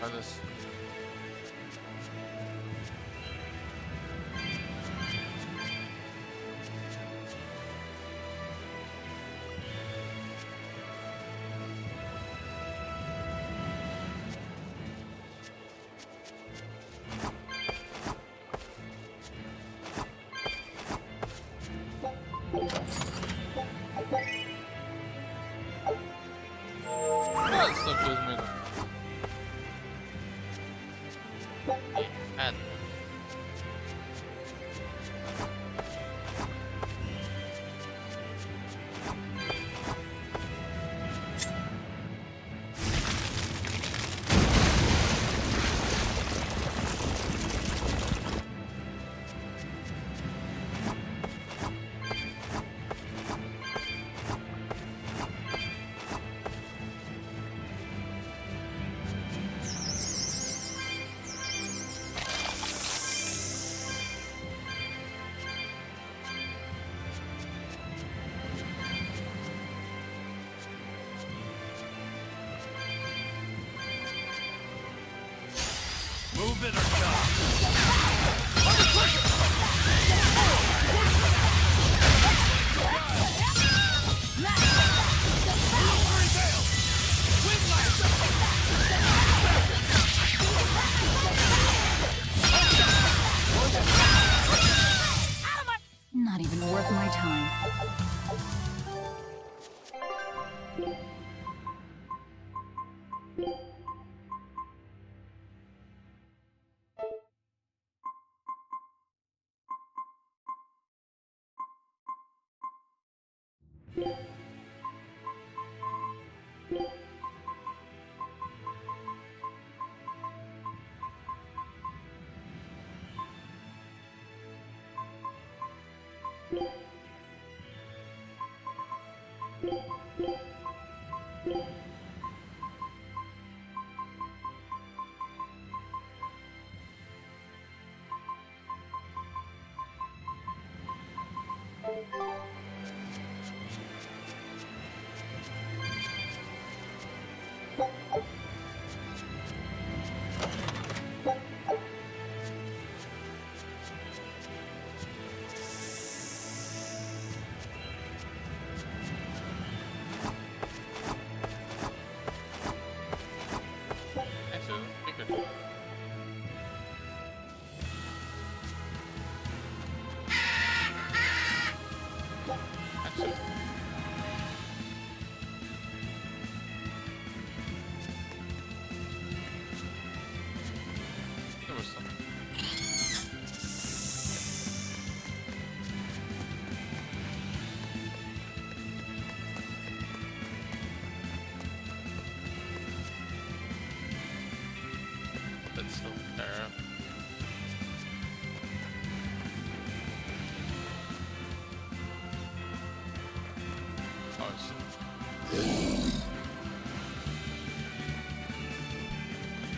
Try this. That stuff with me. And Move it or die. Not even worth my time. That's still there. Oh, I see.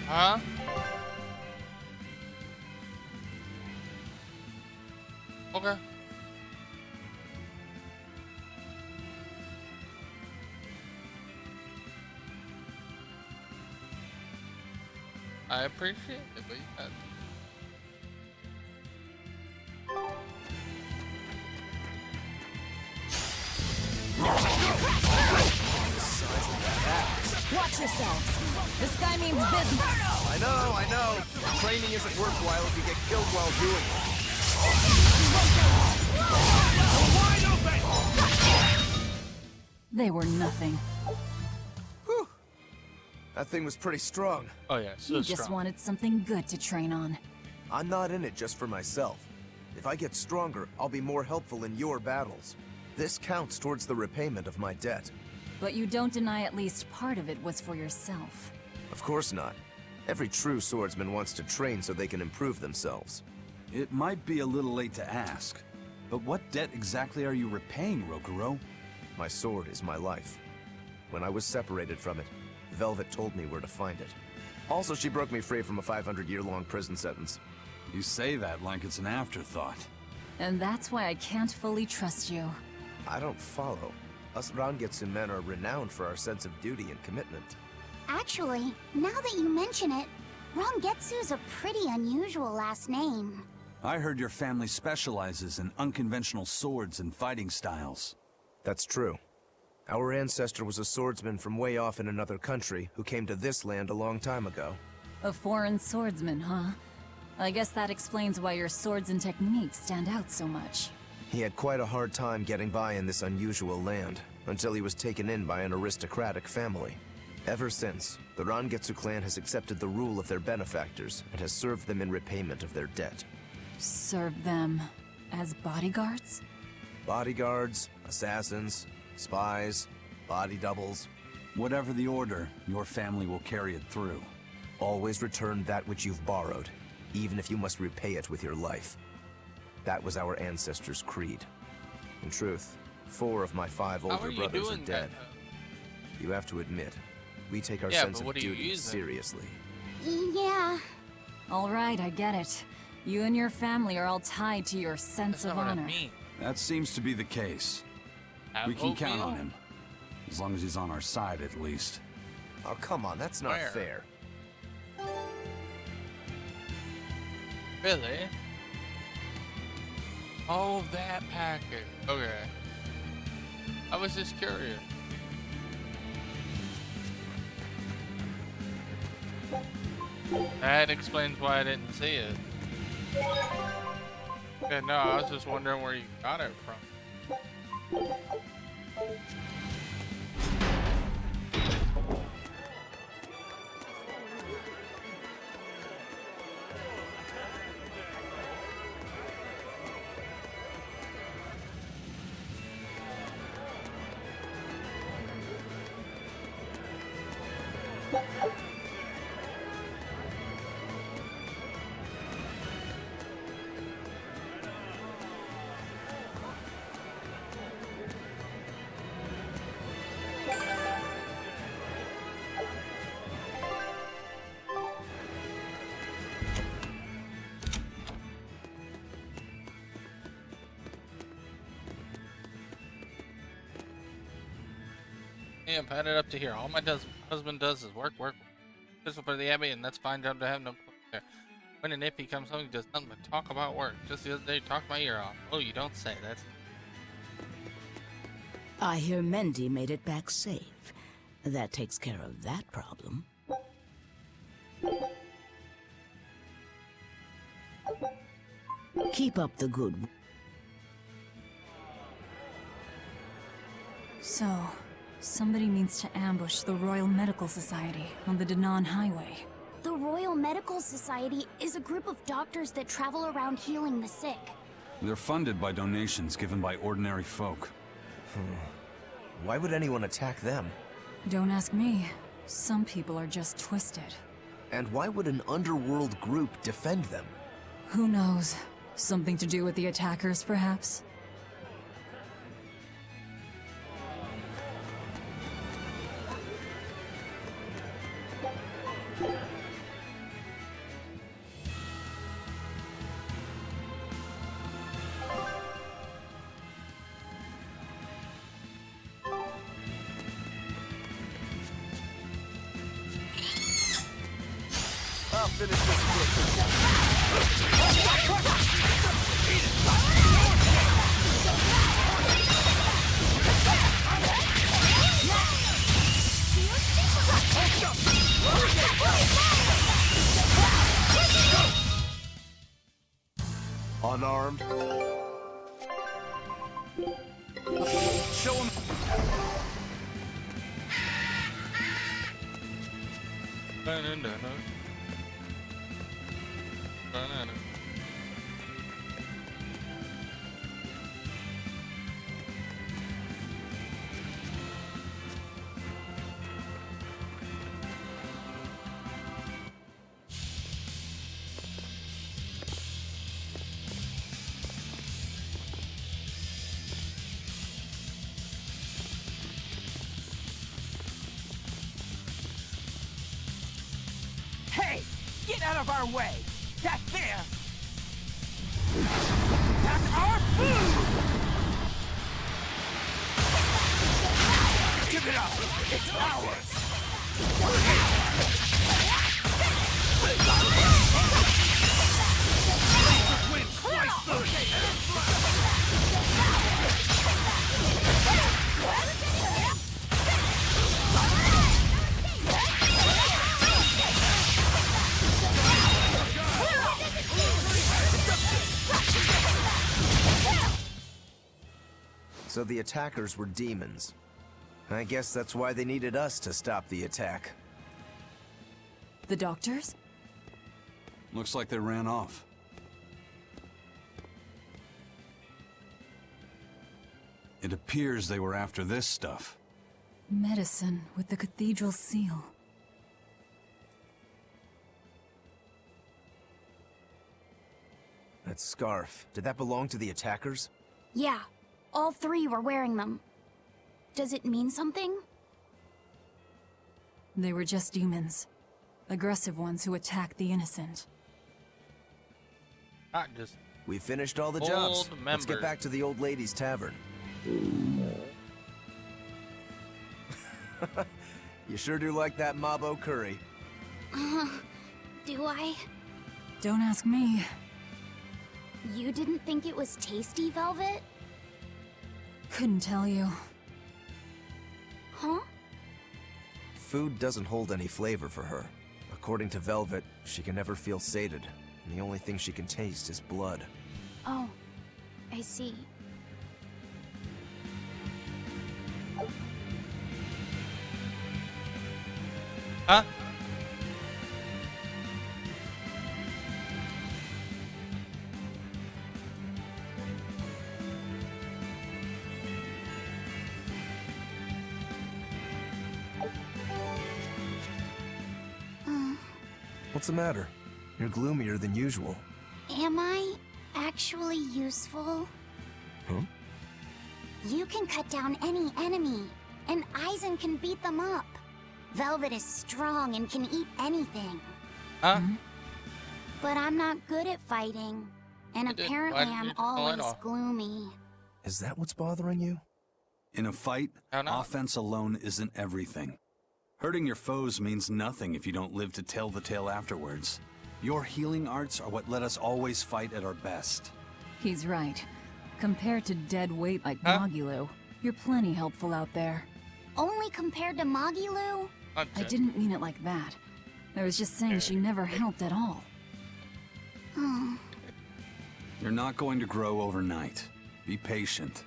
Huh? Okay. I appreciate it, but yeah. Watch yourselves. This guy means business. I know. Training isn't worthwhile if you get killed while doing it. They were nothing. Whew. That thing was pretty strong. Oh yeah, so You just wanted something good to train on. I'm not in it just for myself. If I get stronger, I'll be more helpful in your battles. This counts towards the repayment of my debt. But you don't deny at least part of it was for yourself. Of course not. Every true swordsman wants to train so they can improve themselves. It might be a little late to ask, but what debt exactly are you repaying, Rokuro? My sword is my life. When I was separated from it, Velvet told me where to find it. Also, she broke me free from a 500-year-long prison sentence. You say that like it's an afterthought. And that's why I can't fully trust you. I don't follow. Us Rangetsu men are renowned for our sense of duty and commitment. Actually, now that you mention it, Rangetsu's a pretty unusual last name. I heard your family specializes in unconventional swords and fighting styles. That's true. Our ancestor was a swordsman from way off in another country who came to this land a long time ago. A foreign swordsman, huh? I guess that explains why your swords and techniques stand out so much. He had quite a hard time getting by in this unusual land, until he was taken in by an aristocratic family. Ever since, the Rangetsu clan has accepted the rule of their benefactors and has served them in repayment of their debt. Served them as bodyguards? Bodyguards, assassins, spies, body doubles. Whatever the order, your family will carry it through. Always return that which you've borrowed, even if you must repay it with your life. That was our ancestors' creed. In truth, 4 of my 5 older brothers are dead. You have to admit, we take our sense of duty seriously. Yeah. All right, I get it. You and your family are all tied to your sense of honor. That seems to be the case. We can count on him. As long as he's on our side, at least. Oh, come on, that's not fair. Really? Oh, that packet. Okay. I was just curious. That explains why I didn't see it. Yeah, no, I was just wondering where you got it from. Yeah, I'm headed up to here. All my husband does is work, just for the Abbey, and that's fine job to have no there. When and if he comes home, he does nothing but talk about work. Just the other day, talked my ear off. Oh, you don't say. That's... I hear Mendy made it back safe. That takes care of that problem. Keep up the good... So, somebody needs to ambush the Royal Medical Society on the Danan Highway. The Royal Medical Society is a group of doctors that travel around healing the sick. They're funded by donations given by ordinary folk. Why would anyone attack them? Don't ask me. Some people are just twisted. And why would an underworld group defend them? Who knows? Something to do with the attackers, perhaps? I'll finish this quick. Unarmed? Show him. Hey! Get out of our way! That there! That's our food! Give it up! It's ours! So the attackers were demons. I guess that's why they needed us to stop the attack. The doctors? Looks like they ran off. It appears they were after this stuff. Medicine with the cathedral seal. That scarf, did that belong to the attackers? Yeah, all three were wearing them. Does it mean something? They were just demons. Aggressive ones who attack the innocent. Not just. We finished all the old jobs. members. Let's get back to the old lady's tavern. You sure do like that Mabo curry. Do I? Don't ask me. You didn't think it was tasty, Velvet? Couldn't tell you. Huh? Food doesn't hold any flavor for her. According to Velvet, she can never feel sated, and the only thing she can taste is blood. Oh, I see. Huh? What's the matter? You're gloomier than usual. Am I actually useful? Huh? You can cut down any enemy, and Eisen can beat them up. Velvet is strong and can eat anything. Huh? But I'm not good at fighting, and apparently I'm always gloomy. Is that what's bothering you? In a fight, offense alone isn't everything. Hurting your foes means nothing if you don't live to tell the tale afterwards. Your healing arts are what let us always fight at our best. He's right. Compared to dead weight like Magilu, you're plenty helpful out there. Only compared to Magilu? I didn't mean it like that. I was just saying she never helped at all. Oh. You're not going to grow overnight. Be patient.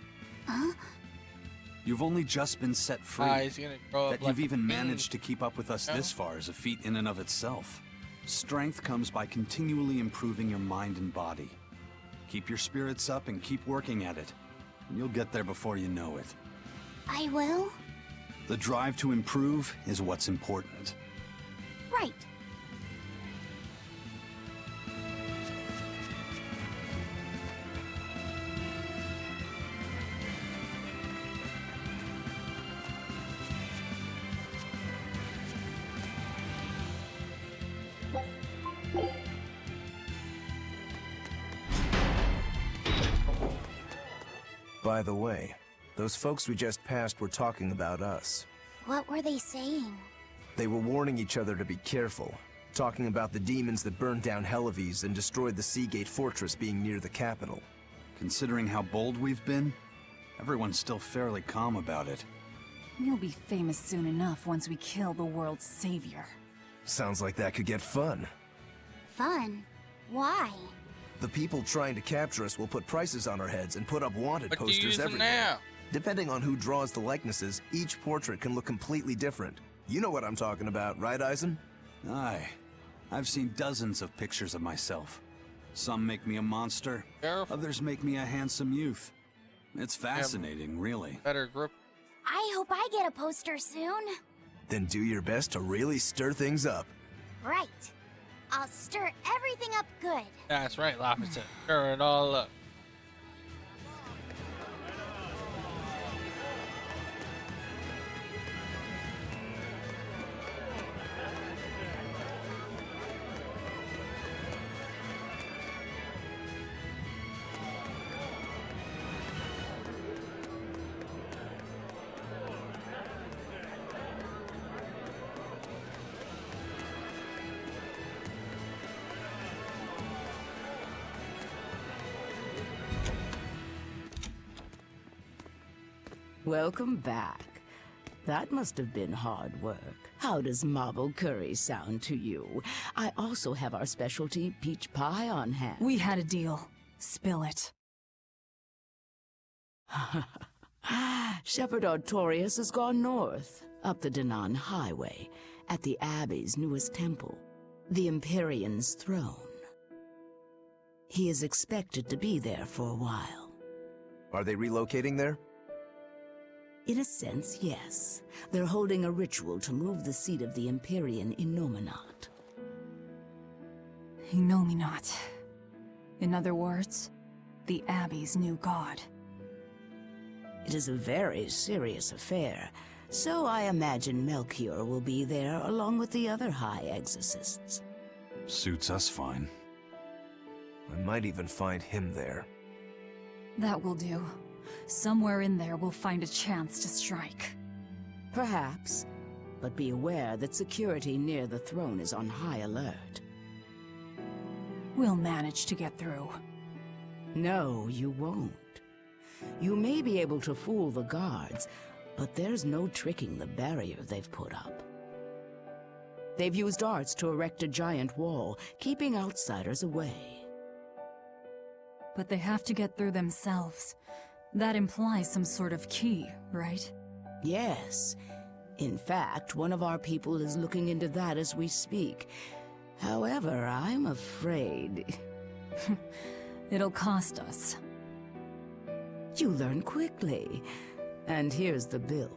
Huh? You've only just been set free. He's gonna grow up that like you've even a managed to keep up with us this far is a feat in and of itself. Strength comes by continually improving your mind and body. Keep your spirits up and keep working at it, and you'll get there before you know it. I will? The drive to improve is what's important. Right. By the way, those folks we just passed were talking about us. What were they saying? They were warning each other to be careful, talking about the demons that burned down Helives and destroyed the Seagate Fortress being near the capital. Considering how bold we've been, everyone's still fairly calm about it. We'll be famous soon enough once we kill the world's savior. Sounds like that could get fun. Fun? Why? The people trying to capture us will put prices on our heads and put up wanted posters everywhere. Now? Depending on who draws the likenesses, each portrait can look completely different. You know what I'm talking about, right, Eisen? Aye. I've seen dozens of pictures of myself. Some make me a monster, others make me a handsome youth. It's fascinating, really. Better grip. I hope I get a poster soon. Then do your best to really stir things up. Right. I'll stir everything up good. That's right, Lopperson. Stir it all up. Welcome back. That must have been hard work. How does marble curry sound to you? I also have our specialty peach pie on hand. We had a deal. Spill it. Shepherd Artorius has gone north, up the Danan Highway, at the Abbey's newest temple, the Empyrean's throne. He is expected to be there for a while. Are they relocating there? In a sense, yes. They're holding a ritual to move the seat of the Empyrean in Nominat. Nominat. In other words, the Abbey's new god. It is a very serious affair, so I imagine Melchior will be there along with the other High Exorcists. Suits us fine. I might even find him there. That will do. Somewhere in there we'll find a chance to strike. Perhaps, but be aware that security near the throne is on high alert. We'll manage to get through. No, you won't. You may be able to fool the guards, but there's no tricking the barrier they've put up. They've used arts to erect a giant wall, keeping outsiders away. But they have to get through themselves. That implies some sort of key, right? Yes. In fact, one of our people is looking into that as we speak. However, I'm afraid... It'll cost us. You learn quickly. And here's the bill.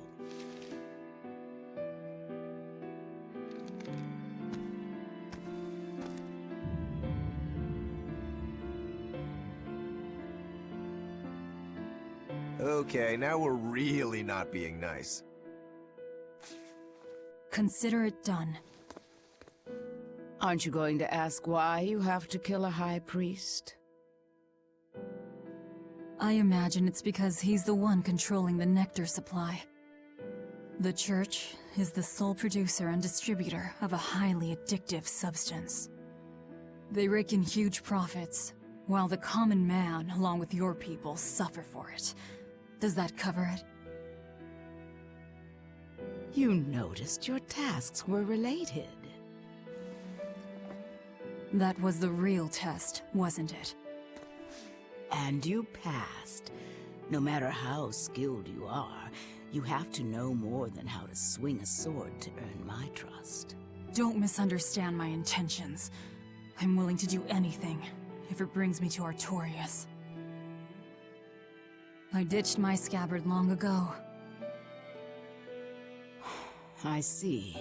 Okay, now we're really not being nice. Consider it done. Aren't you going to ask why you have to kill a high priest? I imagine it's because he's the one controlling the nectar supply. The Church is the sole producer and distributor of a highly addictive substance. They rake in huge profits, while the common man, along with your people, suffer for it. Does that cover it? You noticed your tasks were related. That was the real test, wasn't it? And you passed. No matter how skilled you are, you have to know more than how to swing a sword to earn my trust. Don't misunderstand my intentions. I'm willing to do anything, if it brings me to Artorius. I ditched my scabbard long ago. I see.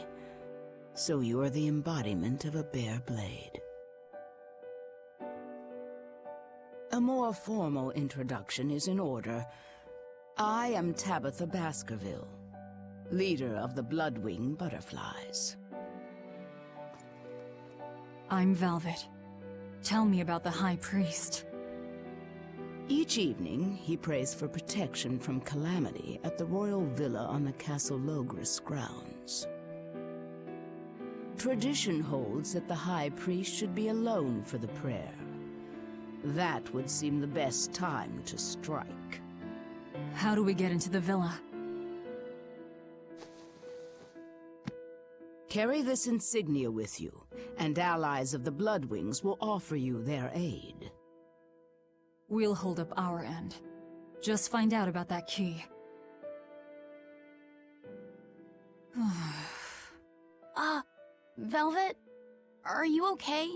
So you are the embodiment of a bare blade. A more formal introduction is in order. I am Tabitha Baskerville, leader of the Bloodwing Butterflies. I'm Velvet. Tell me about the High Priest. Each evening, he prays for protection from calamity at the royal villa on the Castle Logris grounds. Tradition holds that the High Priest should be alone for the prayer. That would seem the best time to strike. How do we get into the villa? Carry this insignia with you, and allies of the Bloodwings will offer you their aid. We'll hold up our end. Just find out about that key. Velvet? Are you okay?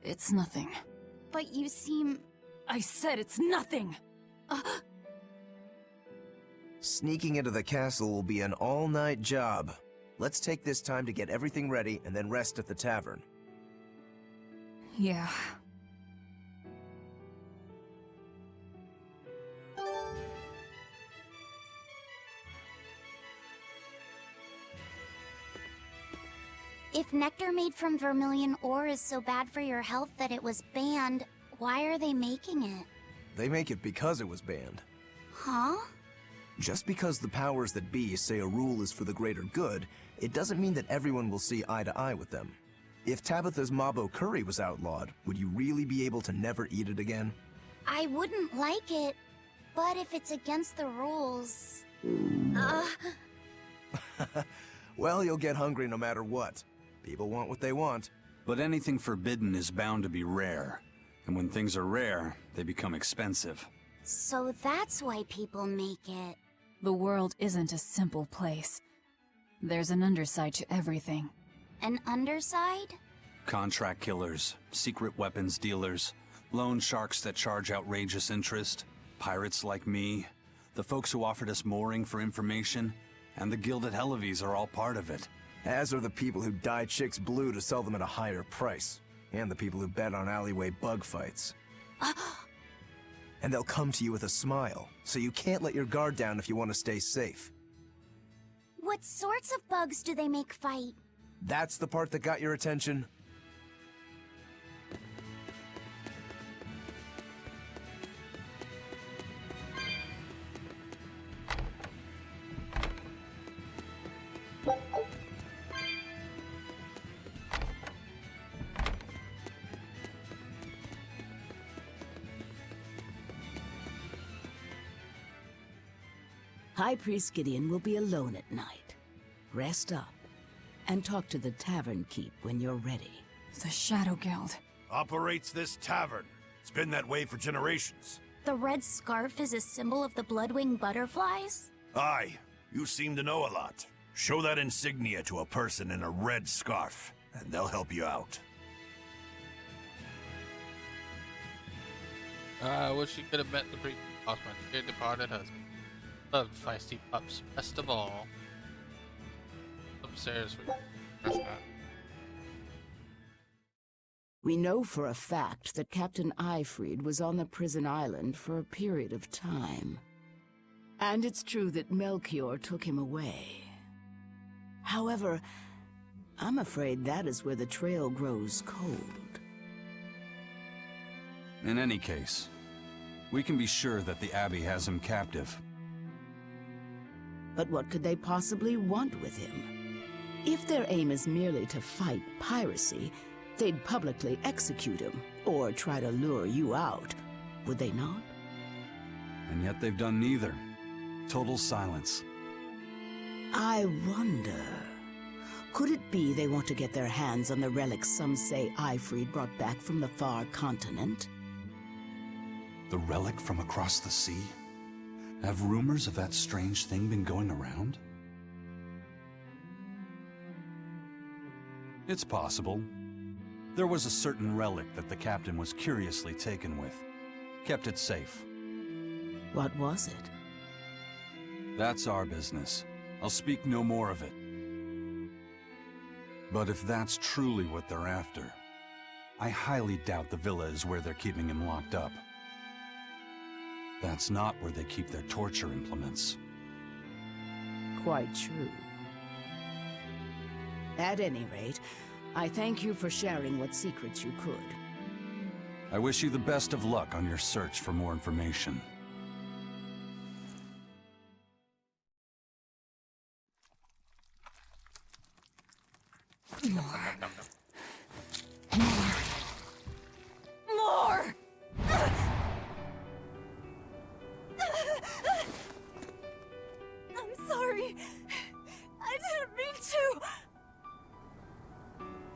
It's nothing. But you seem... I said it's nothing! Sneaking into the castle will be an all-night job. Let's take this time to get everything ready and then rest at the tavern. Yeah. If nectar made from vermilion ore is so bad for your health that it was banned, why are they making it? They make it because it was banned. Huh? Just because the powers that be say a rule is for the greater good, it doesn't mean that everyone will see eye to eye with them. If Tabitha's Mabo curry was outlawed, would you really be able to never eat it again? I wouldn't like it, but if it's against the rules... Well, you'll get hungry no matter what. People want what they want. But anything forbidden is bound to be rare. And when things are rare, they become expensive. So that's why people make it. The world isn't a simple place. There's an underside to everything. An underside? Contract killers, secret weapons dealers, loan sharks that charge outrageous interest, pirates like me, the folks who offered us mooring for information, and the guild at Helives are all part of it. As are the people who dye chicks blue to sell them at a higher price. And the people who bet on alleyway bug fights. And they'll come to you with a smile, so you can't let your guard down if you want to stay safe. What sorts of bugs do they make fight? That's the part that got your attention? High Priest Gideon will be alone at night. Rest up, and talk to the tavern keep when you're ready. The Shadow Guild operates this tavern. It's been that way for generations. The red scarf is a symbol of the Bloodwing butterflies? Aye, you seem to know a lot. Show that insignia to a person in a red scarf, and they'll help you out. I wish you could have met the previous boss, my dear departed husband. Loved feisty pups, best of all. Upstairs for you. We know for a fact that Captain Eyfried was on the prison island for a period of time. And it's true that Melchior took him away. However, I'm afraid that is where the trail grows cold. In any case, we can be sure that the Abbey has him captive. But what could they possibly want with him? If their aim is merely to fight piracy, they'd publicly execute him, or try to lure you out, would they not? And yet they've done neither. Total silence. I wonder... could it be they want to get their hands on the relics some say Eyfried brought back from the far continent? The relic from across the sea? Have rumors of that strange thing been going around? It's possible. There was a certain relic that the captain was curiously taken with. Kept it safe. What was it? That's our business. I'll speak no more of it. But if that's truly what they're after, I highly doubt the villa is where they're keeping him locked up. That's not where they keep their torture implements. Quite true. At any rate, I thank you for sharing what secrets you could. I wish you the best of luck on your search for more information. More! I'm sorry. I didn't mean to.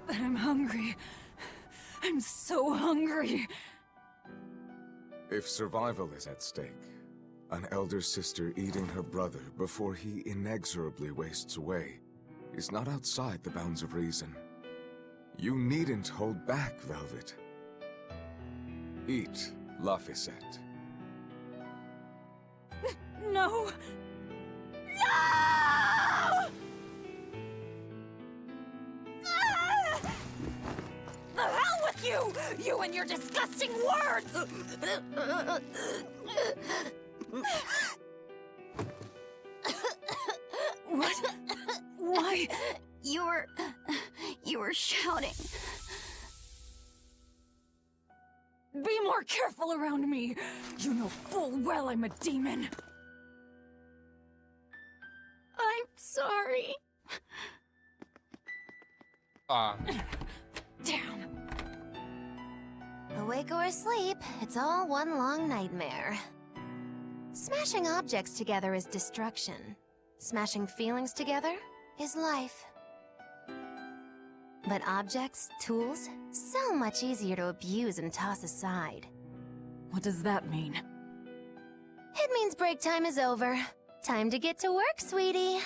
But I'm hungry. I'm so hungry. If survival is at stake, an elder sister eating her brother before he inexorably wastes away is not outside the bounds of reason. You needn't hold back, Velvet. Eat, Laphicet. No! No! The hell with you! You and your disgusting words! What? Why? You were shouting. Be more careful around me! You know full well I'm a demon! I'm sorry. Damn. Awake or asleep, it's all one long nightmare. Smashing objects together is destruction. Smashing feelings together is life. But objects, tools, so much easier to abuse and toss aside. What does that mean? It means break time is over. Time to get to work, sweetie.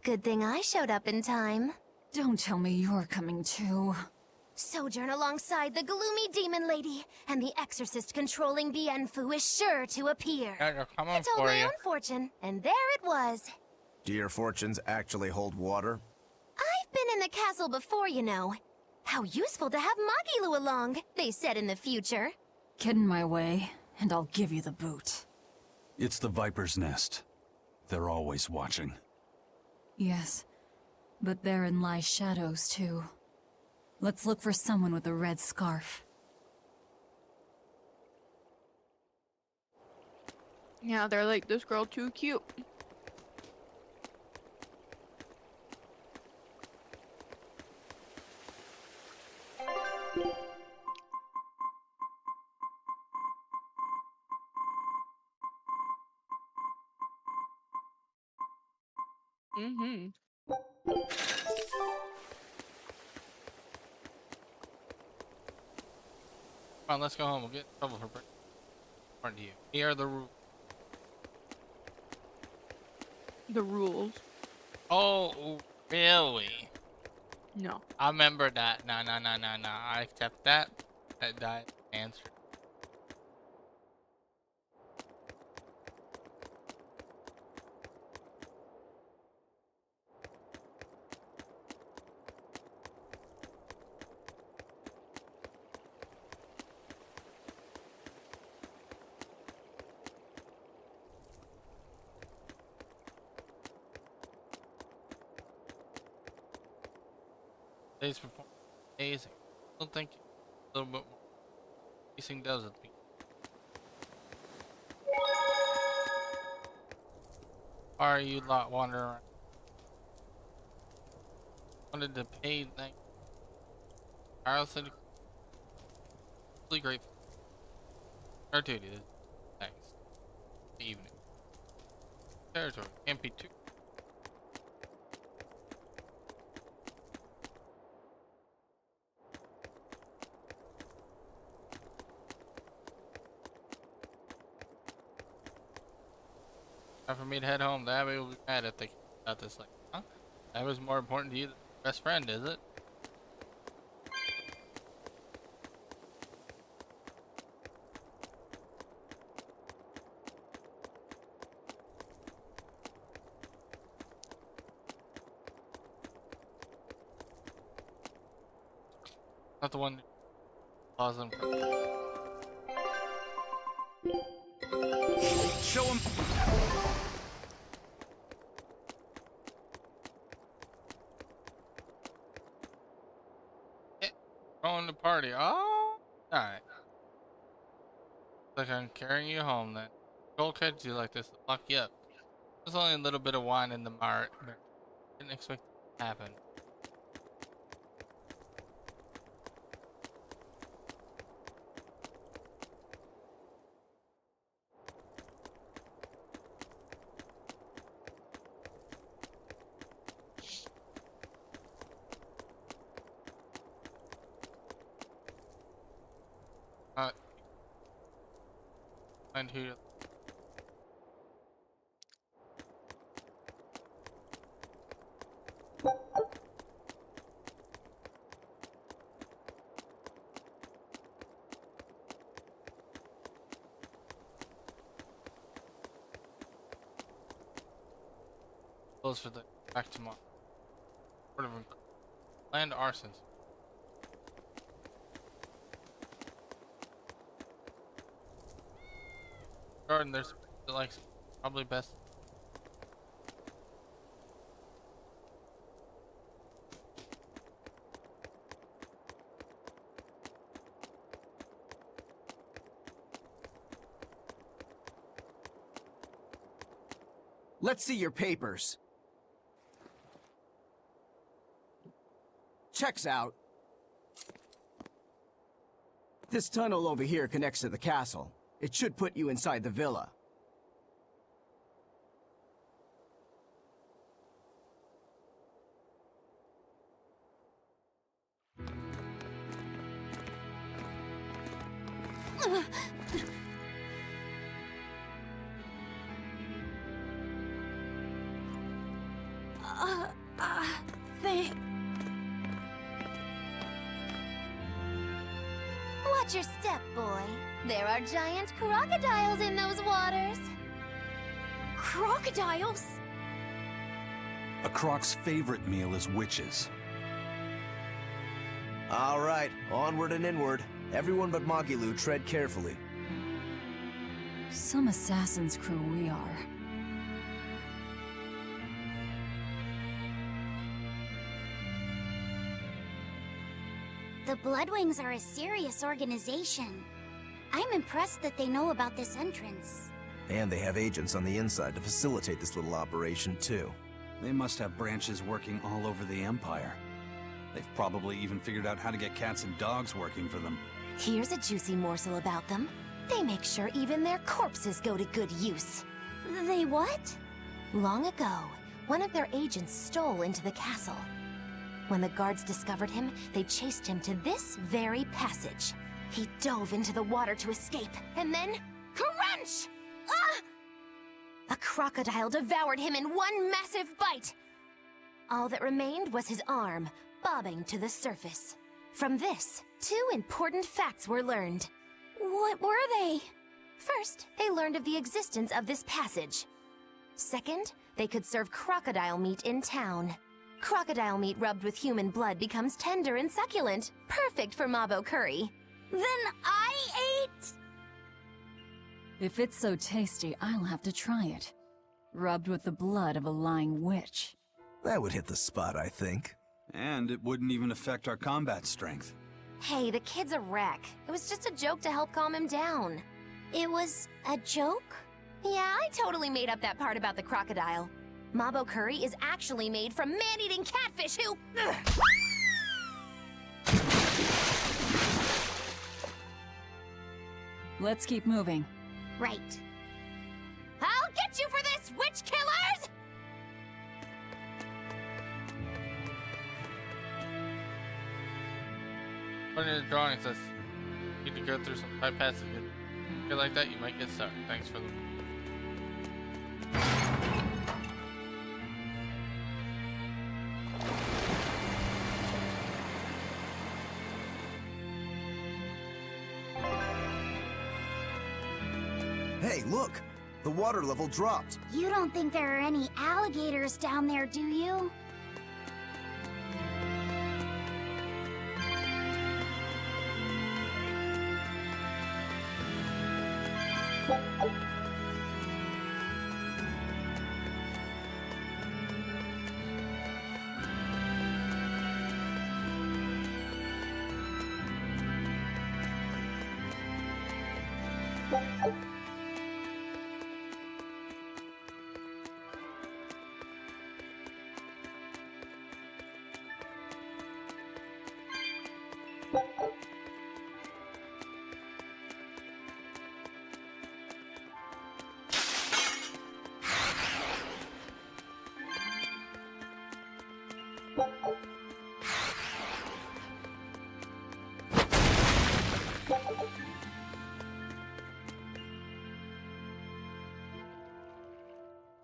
Good thing I showed up in time. Don't tell me you're coming too. Sojourn alongside the gloomy demon lady, and the exorcist controlling Bienfu is sure to appear. They're coming I told for my you. own fortune, and there it was. Do your fortunes actually hold water? I've been in the castle before, you know. How useful to have Magilu along, they said in the future. Get in my way, and I'll give you the boot. It's the Viper's Nest. They're always watching. Yes, but therein lie shadows too. Let's look for someone with a red scarf. Yeah, they're like, this girl too cute. Mm-hmm. Come on, let's go home. We'll get in trouble for breaking to you. Here are the rules. The rules. Oh, really? No. I remember that. No. I accept that. That answer. Today's performance amazing. I don't think a little bit more. Pacing does it. Are you lot wandering around? Wanted to pay thank tirelessly really grateful. Our duty is thanks. The evening. Territory can't be too. Time for me to head home. The Abbey will be mad if they got this. Like, huh? That was more important to you than your best friend, is it? Not the one who calls them. Show him. Going to party. Oh, alright. Like I'm carrying you home then. Gold catches you like this to lock you up. There's only a little bit of wine in the mart. Didn't expect it to happen. Find who. Close for the back tomorrow. Sort of planned arsons. Garden, there's like probably best. Let's see your papers. checks out. This tunnel over here connects to the castle. It should put you inside the villa. Thank... Watch your step, boy. There are giant crocodiles in those waters. Crocodiles? A croc's favorite meal is witches. All right, onward and inward. Everyone but Magilu, tread carefully. Some assassin's crew we are. The Bloodwings are a serious organization. I'm impressed that they know about this entrance. And they have agents on the inside to facilitate this little operation, too. They must have branches working all over the Empire. They've probably even figured out how to get cats and dogs working for them. Here's a juicy morsel about them. They make sure even their corpses go to good use. They what? Long ago, one of their agents stole into the castle. When the guards discovered him, they chased him to this very passage. He dove into the water to escape, and then... crunch! Ah! A crocodile devoured him in one massive bite. All that remained was his arm, bobbing to the surface. From this, 2 important facts were learned. What were they? First, they learned of the existence of this passage. Second, they could serve crocodile meat in town. Crocodile meat rubbed with human blood becomes tender and succulent, perfect for Mabo curry. Then I ate... If it's so tasty, I'll have to try it. Rubbed with the blood of a lying witch. That would hit the spot, I think. And it wouldn't even affect our combat strength. Hey, the kid's a wreck. It was just a joke to help calm him down. It was a joke? Yeah, I totally made up that part about the crocodile. Mabo curry is actually made from man-eating catfish who... Let's keep moving. Right. I'll get you for this, witch killers! On your drawing it says you need to go through some pipe passages. If you're like that, you might get stuck. Thanks for the... Hey, look! The water level dropped. You don't think there are any alligators down there, do you?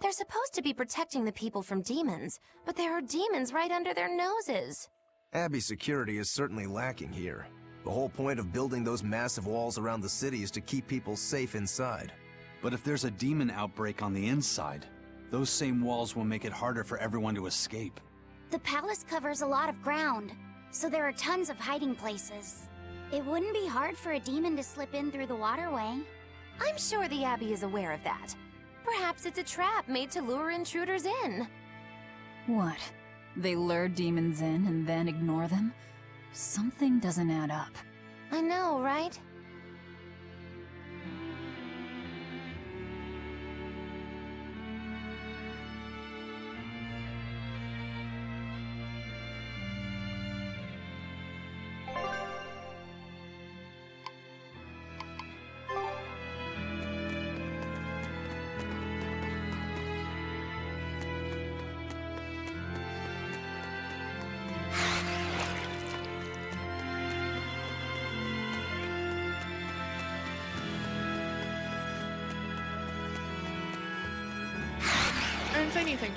They're supposed to be protecting the people from demons, but there are demons right under their noses. Abbey security is certainly lacking here. The whole point of building those massive walls around the city is to keep people safe inside. But if there's a demon outbreak on the inside, those same walls will make it harder for everyone to escape. The palace covers a lot of ground, so there are tons of hiding places. It wouldn't be hard for a demon to slip in through the waterway. I'm sure the Abbey is aware of that. Perhaps it's a trap made to lure intruders in. What? They lure demons in and then ignore them? Something doesn't add up. I know, right? say anything.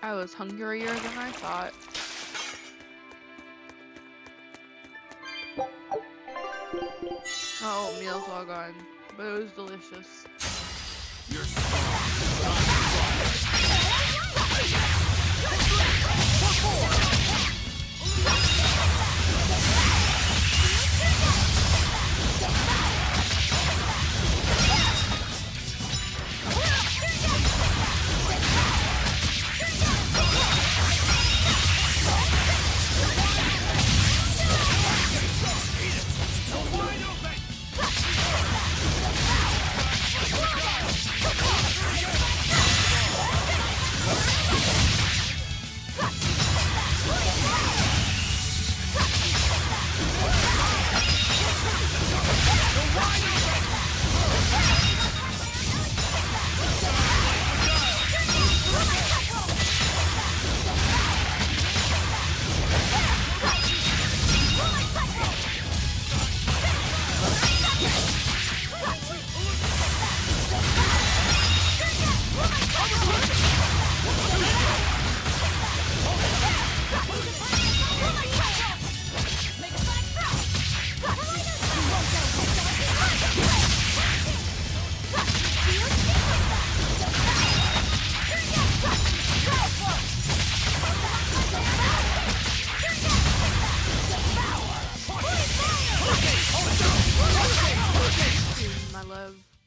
I was hungrier than I thought. Oh, meal's all gone, but it was delicious. You're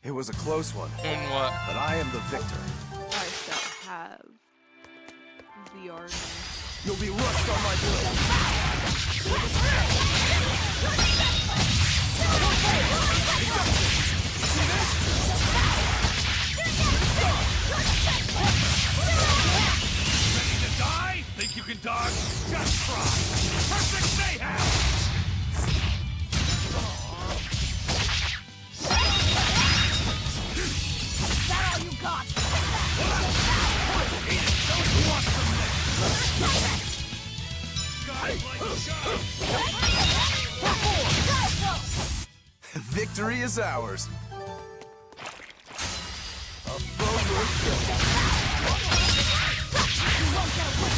It was a close one. In what? But I am the victor. I shall have the army. You'll be rust on my blade. Ready to die? Think you can dodge? Just try. Perfect mayhem! Is that all you got? Victory is ours. A foe worth killing. You won't get away.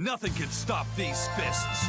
Nothing can stop these fists.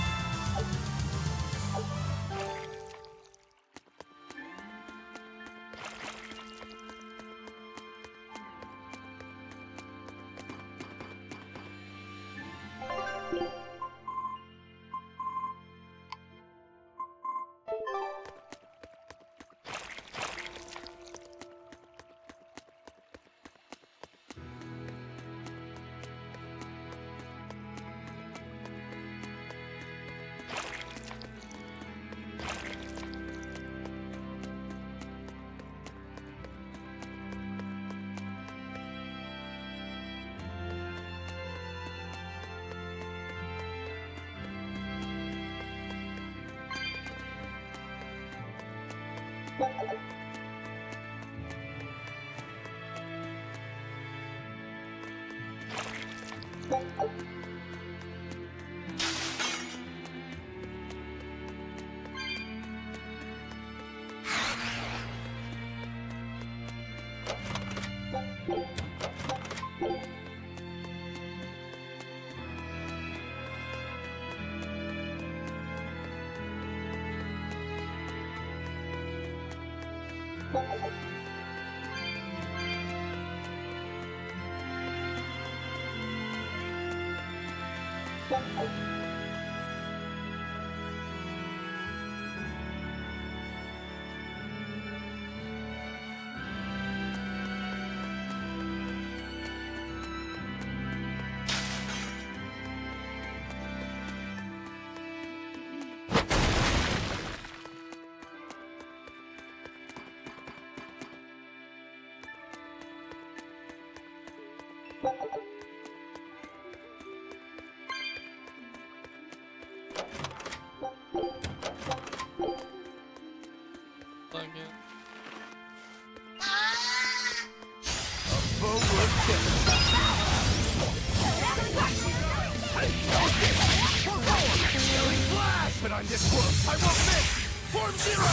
But I'm this close, I won't miss! Form zero!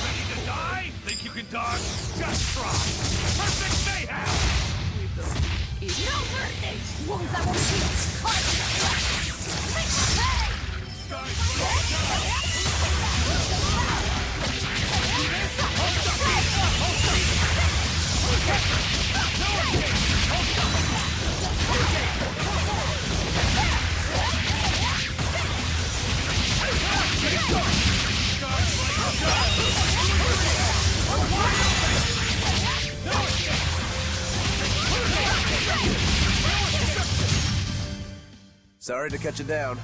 Ready to die? Think you can dodge? Just try! Perfect mayhem! No mercy! Wounds that will heal! Carve in the flesh! Make my pay! Sorry to cut you down.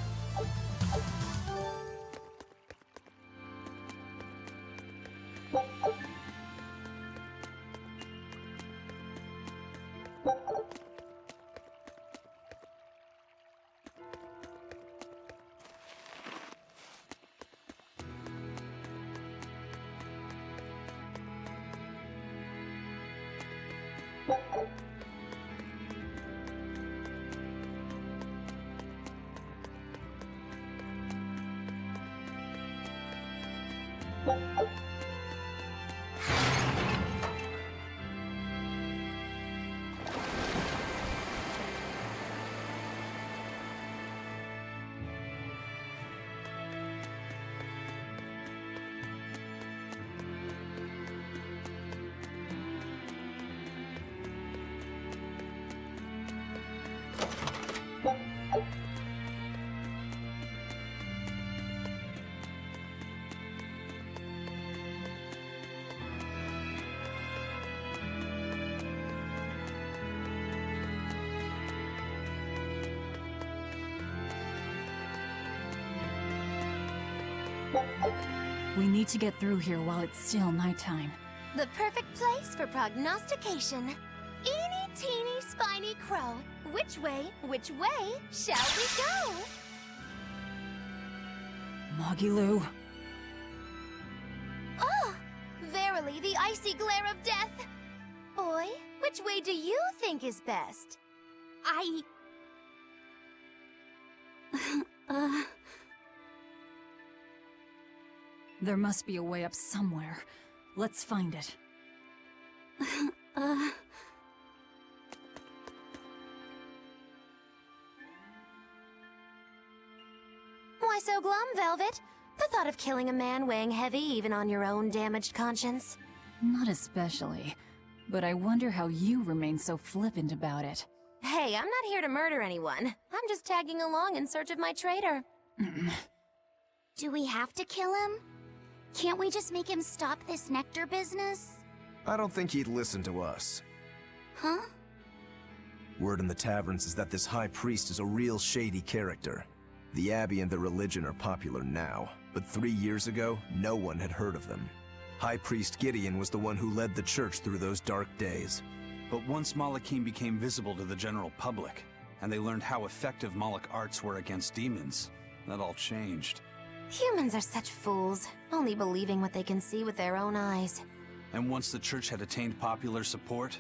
We need to get through here while it's still nighttime. The perfect place for prognostication. Eeny, teeny, spiny crow. Which way shall we go? Moggy-Loo. Oh, verily the icy glare of death. Boy, which way do you think is best? There must be a way up somewhere. Let's find it. Why so glum, Velvet? The thought of killing a man weighing heavy even on your own damaged conscience? Not especially. But I wonder how you remain so flippant about it. Hey, I'm not here to murder anyone. I'm just tagging along in search of my traitor. Do we have to kill him? Can't we just make him stop this nectar business? I don't think he'd listen to us. Huh? Word in the taverns is that this high priest is a real shady character. The Abbey and their religion are popular now, but 3 years ago, no one had heard of them. High Priest Gideon was the one who led the church through those dark days. But once Malachim became visible to the general public, and they learned how effective Moloch arts were against demons, that all changed. Humans are such fools, only believing what they can see with their own eyes. And once the church had attained popular support,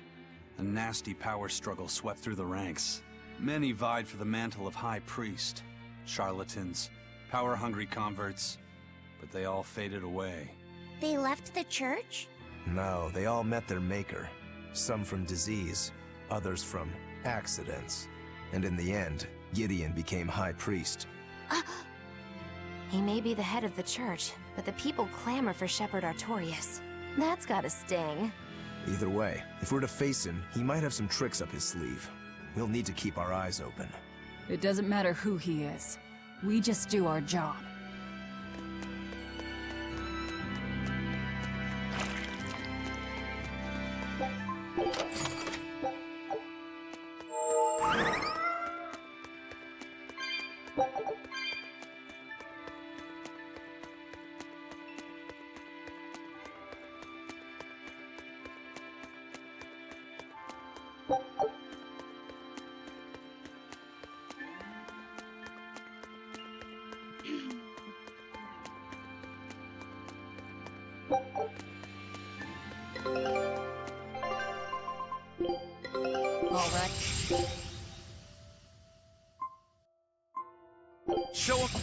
a nasty power struggle swept through the ranks. Many vied for the mantle of High Priest. Charlatans, power-hungry converts, but they all faded away. They left the church? No, they all met their maker. Some from disease, others from accidents. And in the end, Gideon became High Priest. He may be the head of the church, but the people clamor for Shepherd Artorius. That's gotta sting. Either way, if we're to face him, he might have some tricks up his sleeve. We'll need to keep our eyes open. It doesn't matter who he is. We just do our job. All right. Show him.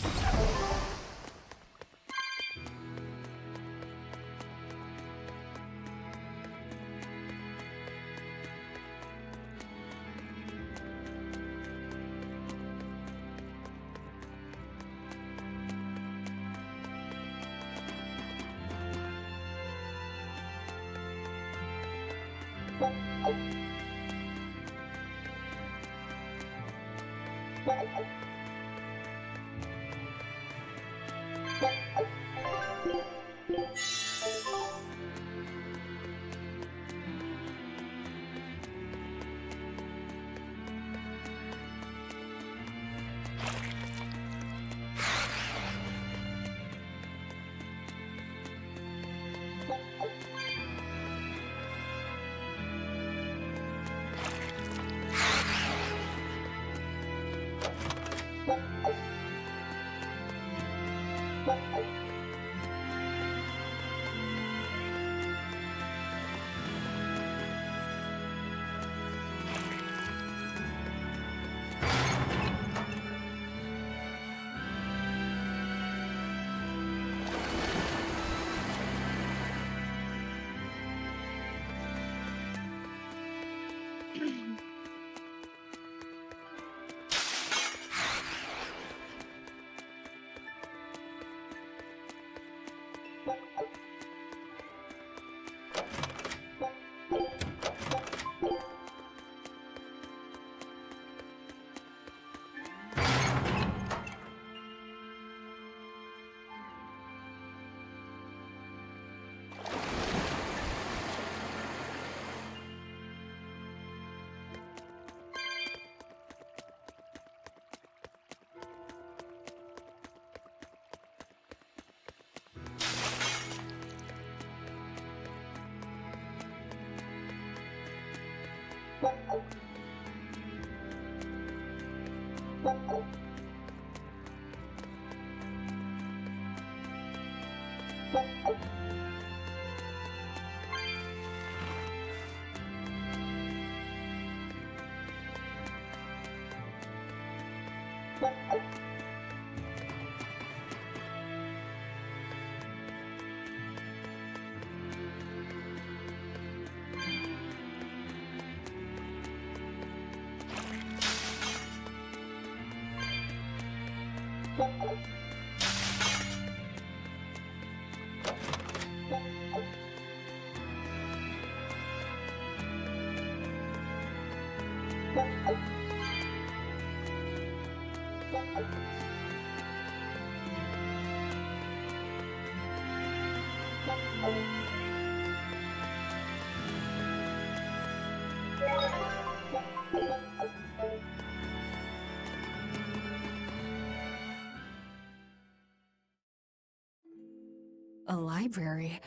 A library?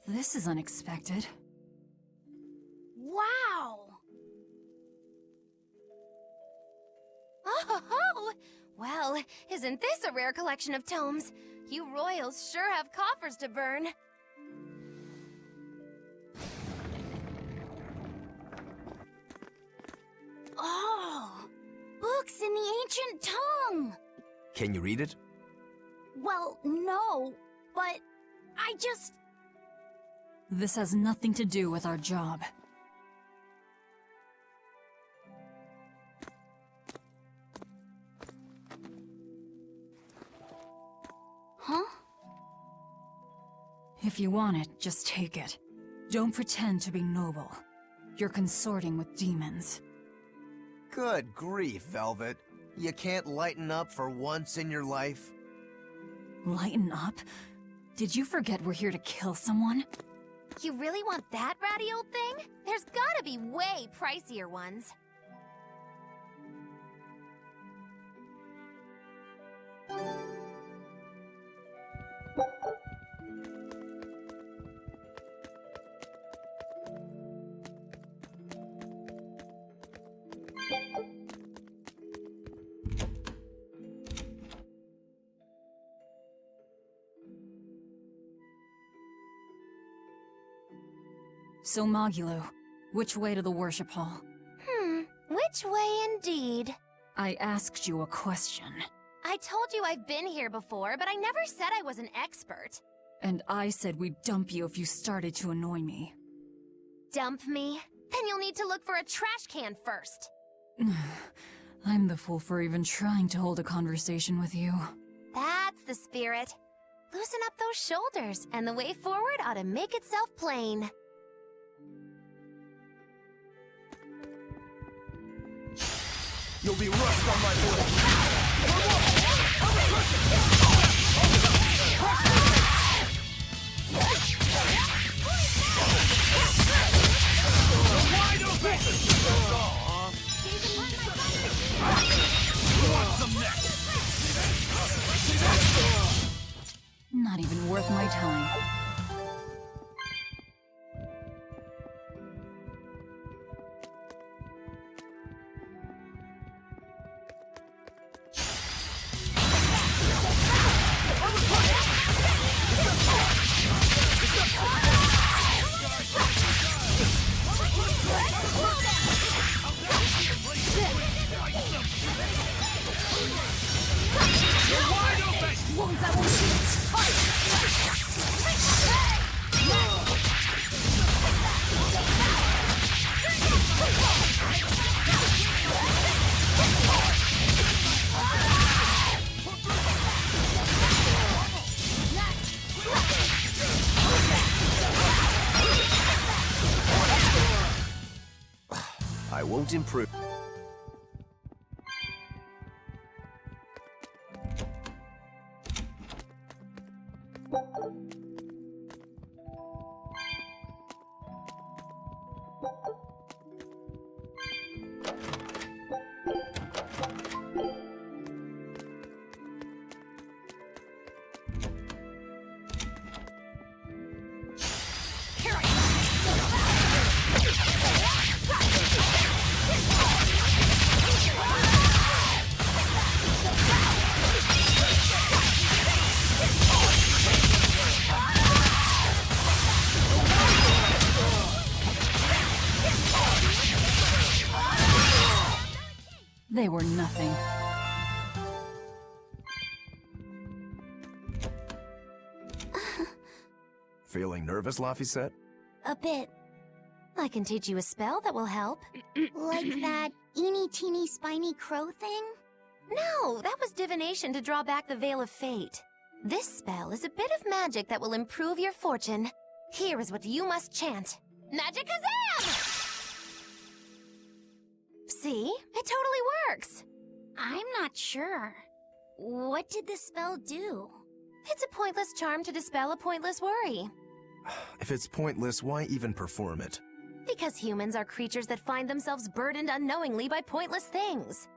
This is unexpected. Wow! Oh, well, isn't this a rare collection of tomes? You royals sure have coffers to burn. Oh! Books in the ancient tongue! Can you read it? Well, no, but I just... This has nothing to do with our job. Huh? If you want it, just take it. Don't pretend to be noble. You're consorting with demons. Good grief, Velvet. You can't lighten up for once in your life? Lighten up? Did you forget we're here to kill someone? You really want that ratty old thing? There's gotta be way pricier ones. So Magilo, which way to the worship hall? Which way indeed? I asked you a question. I told you I've been here before, but I never said I was an expert. And I said we'd dump you if you started to annoy me. Dump me? Then you'll need to look for a trash can first. I'm the fool for even trying to hold a conversation with you. That's the spirit. Loosen up those shoulders, and the way forward ought to make itself plain. You'll be rushed on my blade. Wide open! Who wants them next? Not even worth my time. I won't improve. They were nothing. Feeling nervous, Laphicet? A bit. I can teach you a spell that will help. Like that eeny-teeny spiny crow thing? No, that was divination to draw back the Veil of Fate. This spell is a bit of magic that will improve your fortune. Here is what you must chant. Magicazam! See? It totally works. I'm not sure. What did the spell do? It's a pointless charm to dispel a pointless worry. If it's pointless, why even perform it? Because humans are creatures that find themselves burdened unknowingly by pointless things.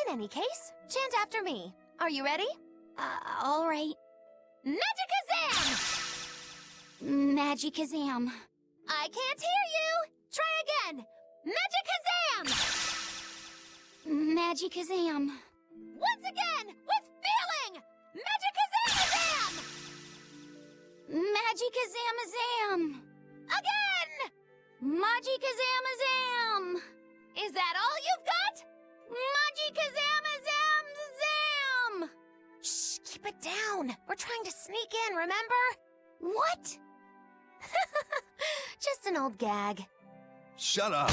In any case, chant after me. Are you ready? All right. Magicazam! Magicazam. I can't hear you! Try again! Magicazam! Magicazam. Once again, with feeling! Magicazamazam! Magicazamazam! Again! Magicazamazam! Is that all you've got? Magicazamazam! Shh, keep it down. We're trying to sneak in, remember? What? Just an old gag. Shut up!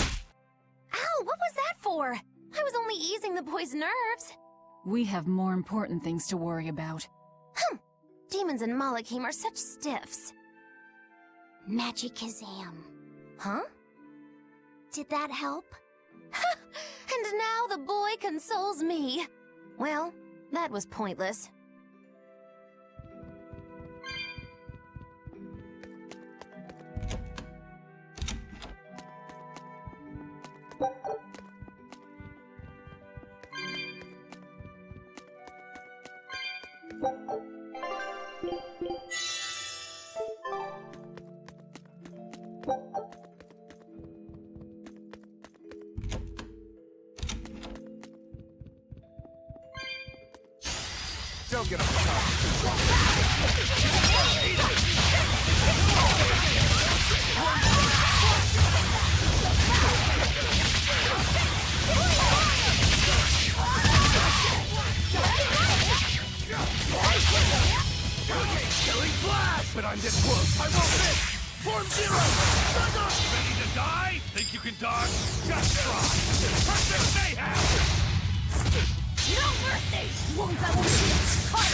Ow, what was that for? I was only easing the boy's nerves. We have more important things to worry about. Demons and Malachim are such stiffs. Magikazam. Huh? Did that help? And now the boy consoles me. Well, that was pointless. Don't get up. Killing flash! But I'm this close, I won't miss! Form zero! Strike up! Ready to die? Think you can dodge? Just try! Perfect mayhem! No mercy! Wounds that will be caught.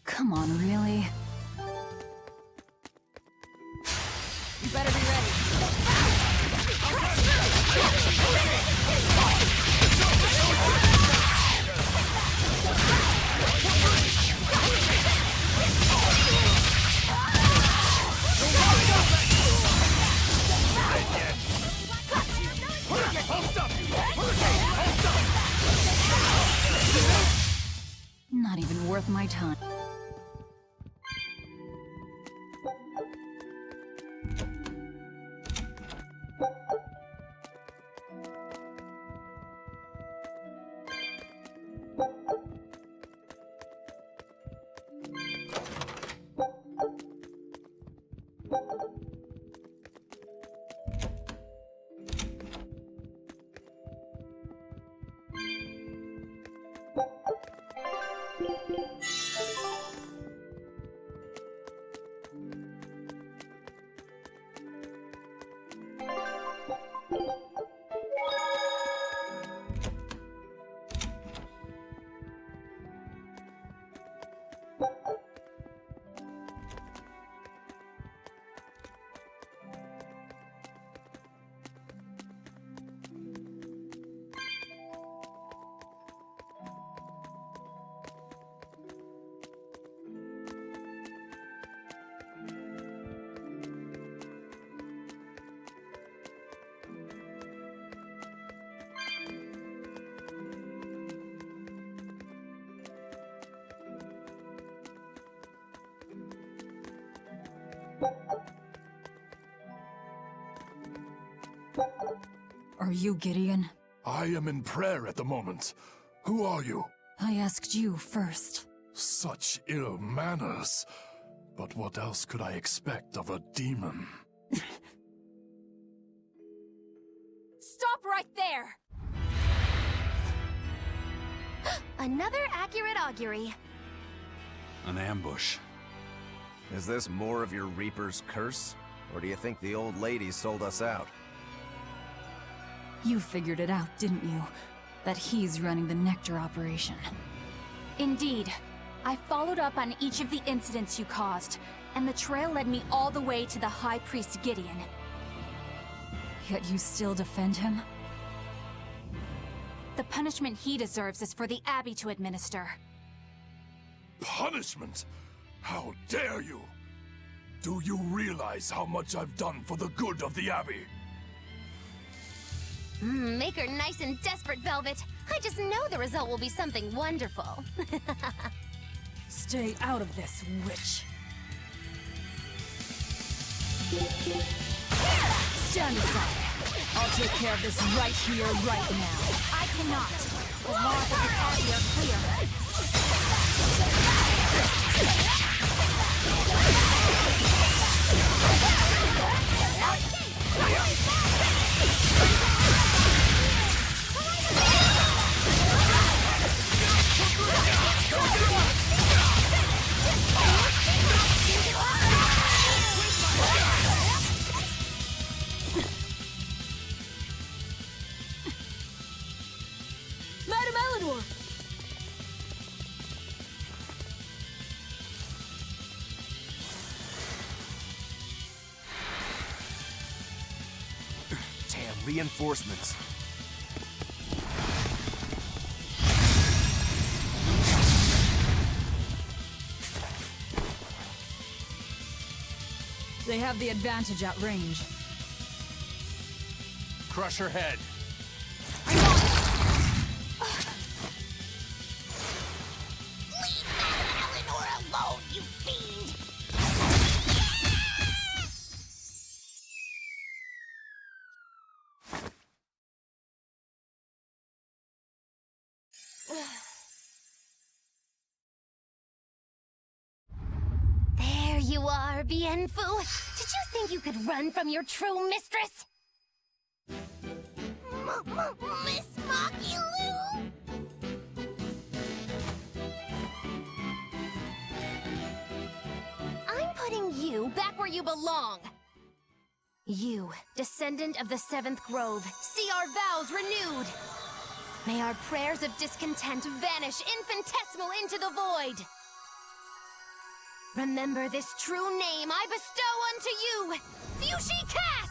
Come on, really? You better be ready. Not even worth my time. Are you Gideon? I am in prayer at the moment. Who are you? I asked you first. Such ill manners. But what else could I expect of a demon? Stop right there! Another accurate augury. An ambush. Is this more of your Reaper's curse? Or do you think the old lady sold us out? You figured it out, didn't you? That he's running the Nectar operation. Indeed. I followed up on each of the incidents you caused, and the trail led me all the way to the High Priest Gideon. Yet you still defend him? The punishment he deserves is for the Abbey to administer. Punishment? How dare you? Do you realize how much I've done for the good of the Abbey? Make her nice and desperate, Velvet. I just know the result will be something wonderful. Stay out of this, witch. Stand aside. I'll take care of this right here, right now. I cannot. The laws of the Abbey are clear. reinforcements. They have the advantage at range. Crush her head. Leave Eleanor alone, you fiend! There you are, Bienfu. Did you think you could run from your true mistress? Miss Mocky Lou? I'm putting you back where you belong. You, descendant of the Seventh Grove, see our vows renewed. May our prayers of discontent vanish infinitesimal into the void. Remember this true name I bestow unto you, Fushi Cass!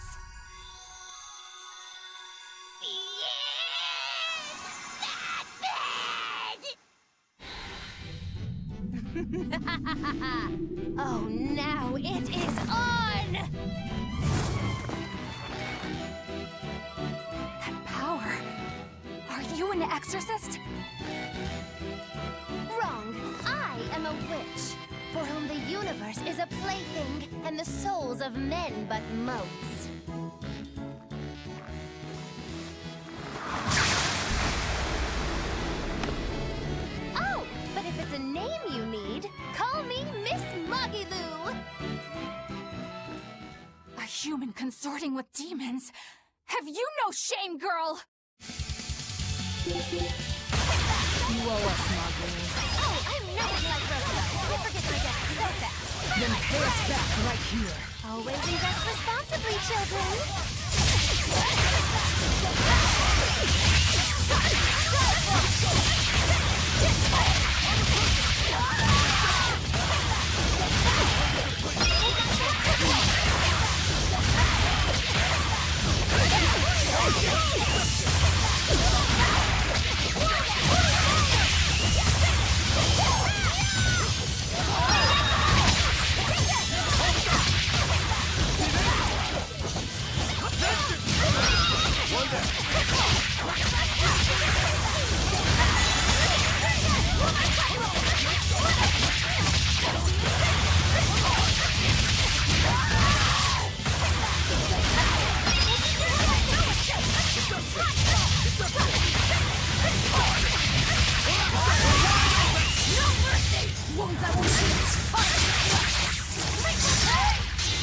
Oh, now it is on! That power. Are you an exorcist? Wrong. I am a witch, for whom the universe is a plaything, and the souls of men but motes. Oh, but if it's a name you need, call me Miss Moggy-Loo. A human consorting with demons? Have you no shame, girl? You owe us, Margaret. Oh, I'm nothing like Rosebud. I forget my death so fast. Then pay us back right here. Always invest responsibly, children.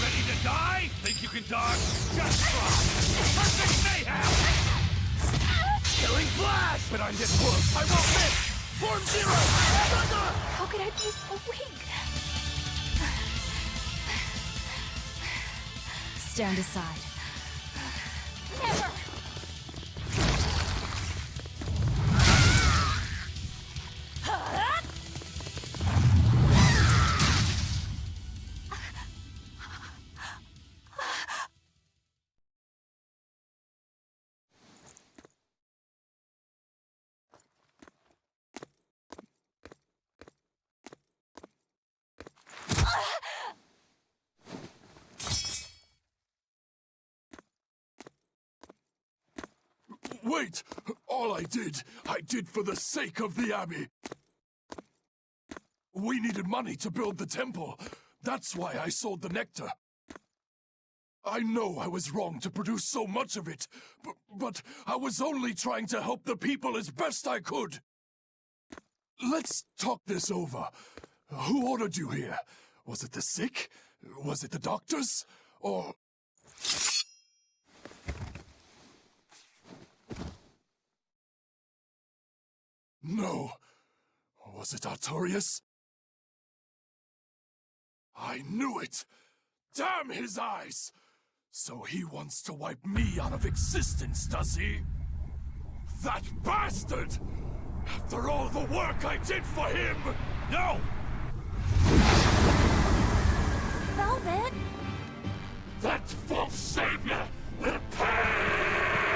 Ready to die? Think you can dodge? Just try! Perfect mayhem! Killing flash! But I'm this close! I won't miss! Form zero! How could I be so weak? Stand aside. Never! Wait! All I did for the sake of the Abbey. We needed money to build the temple. That's why I sold the nectar. I know I was wrong to produce so much of it, but I was only trying to help the people as best I could. Let's talk this over. Who ordered you here? Was it the sick? Was it the doctors? Or... No. Was it Artorias? I knew it! Damn his eyes! So he wants to wipe me out of existence, does he? That bastard! After all the work I did for him! No! Velvet? That false savior will pay!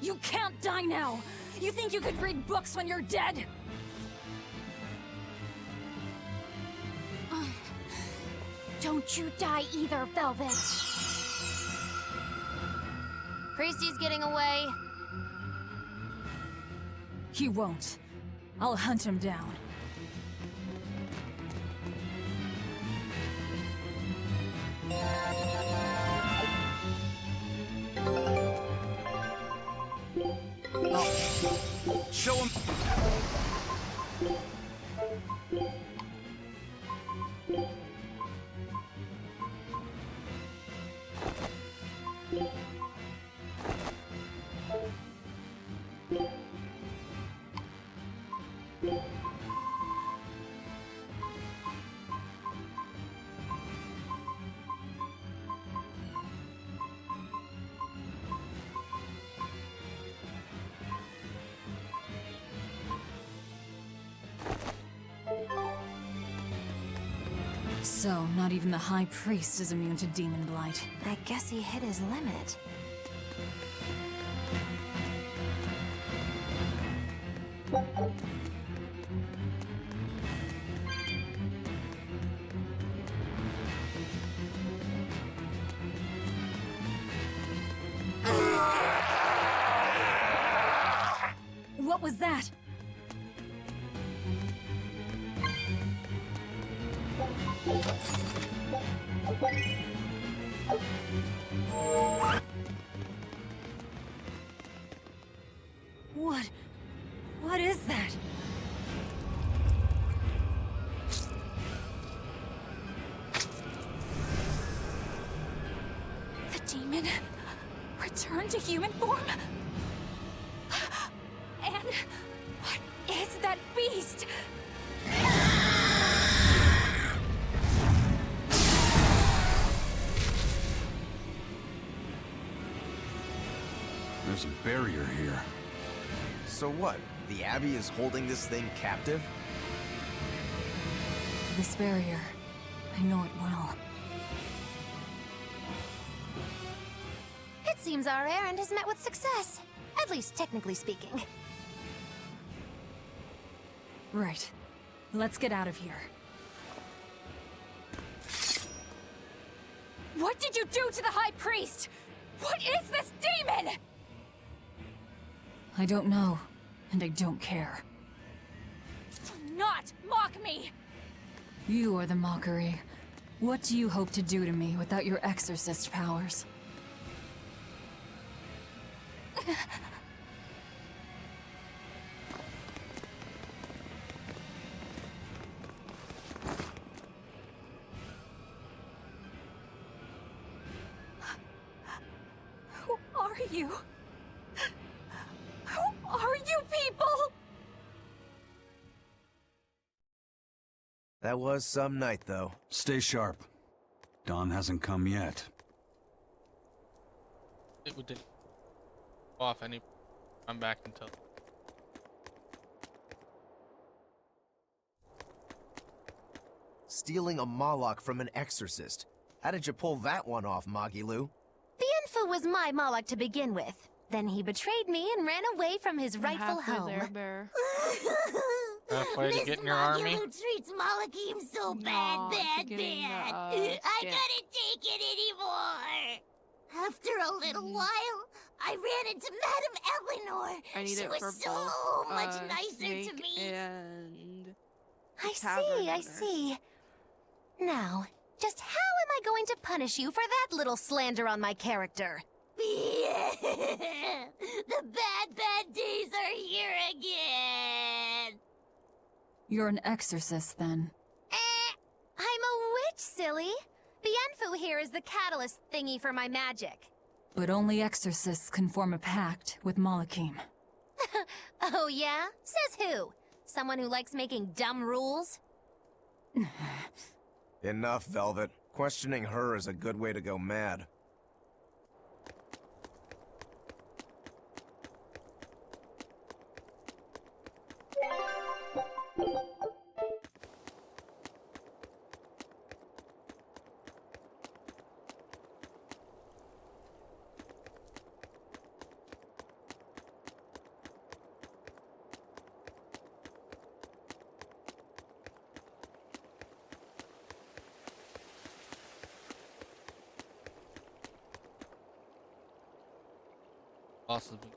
You can't die now! You think you could read books when you're dead? Don't you die either, Velvet. Priesty's getting away. He won't. I'll hunt him down. Show him. So, not even the High Priest is immune to demon blight. I guess he hit his limit. What was that? What is that? The demon returned to human form? And what is that beast? There's a barrier here. So what? The Abbey is holding this thing captive? This barrier. I know it well. It seems our errand has met with success. At least technically speaking. Right. Let's get out of here. What did you do to the High Priest? What is this demon? I don't know, and I don't care. Do not mock me! You are the mockery. What do you hope to do to me without your exorcist powers? Who are you? Who are you people? That was some night, though. Stay sharp. Dawn hasn't come yet. It would didn't go off any. I'm back until. Stealing a Moloch from an exorcist. How did you pull that one off, Magilu? Bienfu was my Moloch to begin with. Then he betrayed me and ran away from his rightful home. Halfway to getting your army? treats Malakim so bad. I couldn't take it anymore. After a little while, I ran into Madame Eleanor. I need she it was for so both, much nicer Snake to me. And I see. Now, just how am I going to punish you for that little slander on my character? The bad days are here again. You're an exorcist, then. I'm a witch, silly. Bienfu here is the catalyst thingy for my magic. But only exorcists can form a pact with Malakim. Oh yeah? Says who? Someone who likes making dumb rules? Enough, Velvet. Questioning her is a good way to go mad. Possibly.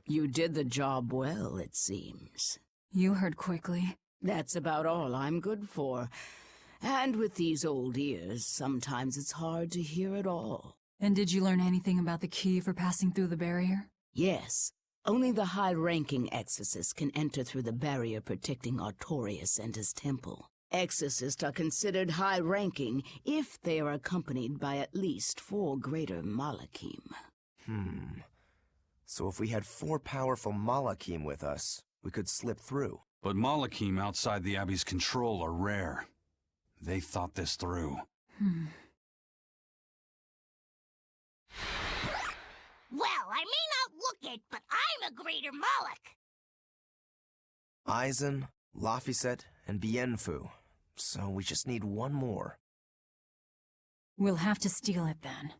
You did the job well, it seems. You heard quickly. That's about all I'm good for. And with these old ears, sometimes it's hard to hear it all. And did you learn anything about the key for passing through the barrier? Yes. Only the high-ranking exorcists can enter through the barrier protecting Artorias and his temple. Exorcists are considered high-ranking if they are accompanied by at least 4 greater Malachim. So if we had 4 powerful Malachim with us, we could slip through. But Malachim outside the Abbey's control are rare. They thought this through. Well, I may not look it, but I'm a greater Moloch. Aizen, Laphicet, and Bienfu. So we just need one more. We'll have to steal it then.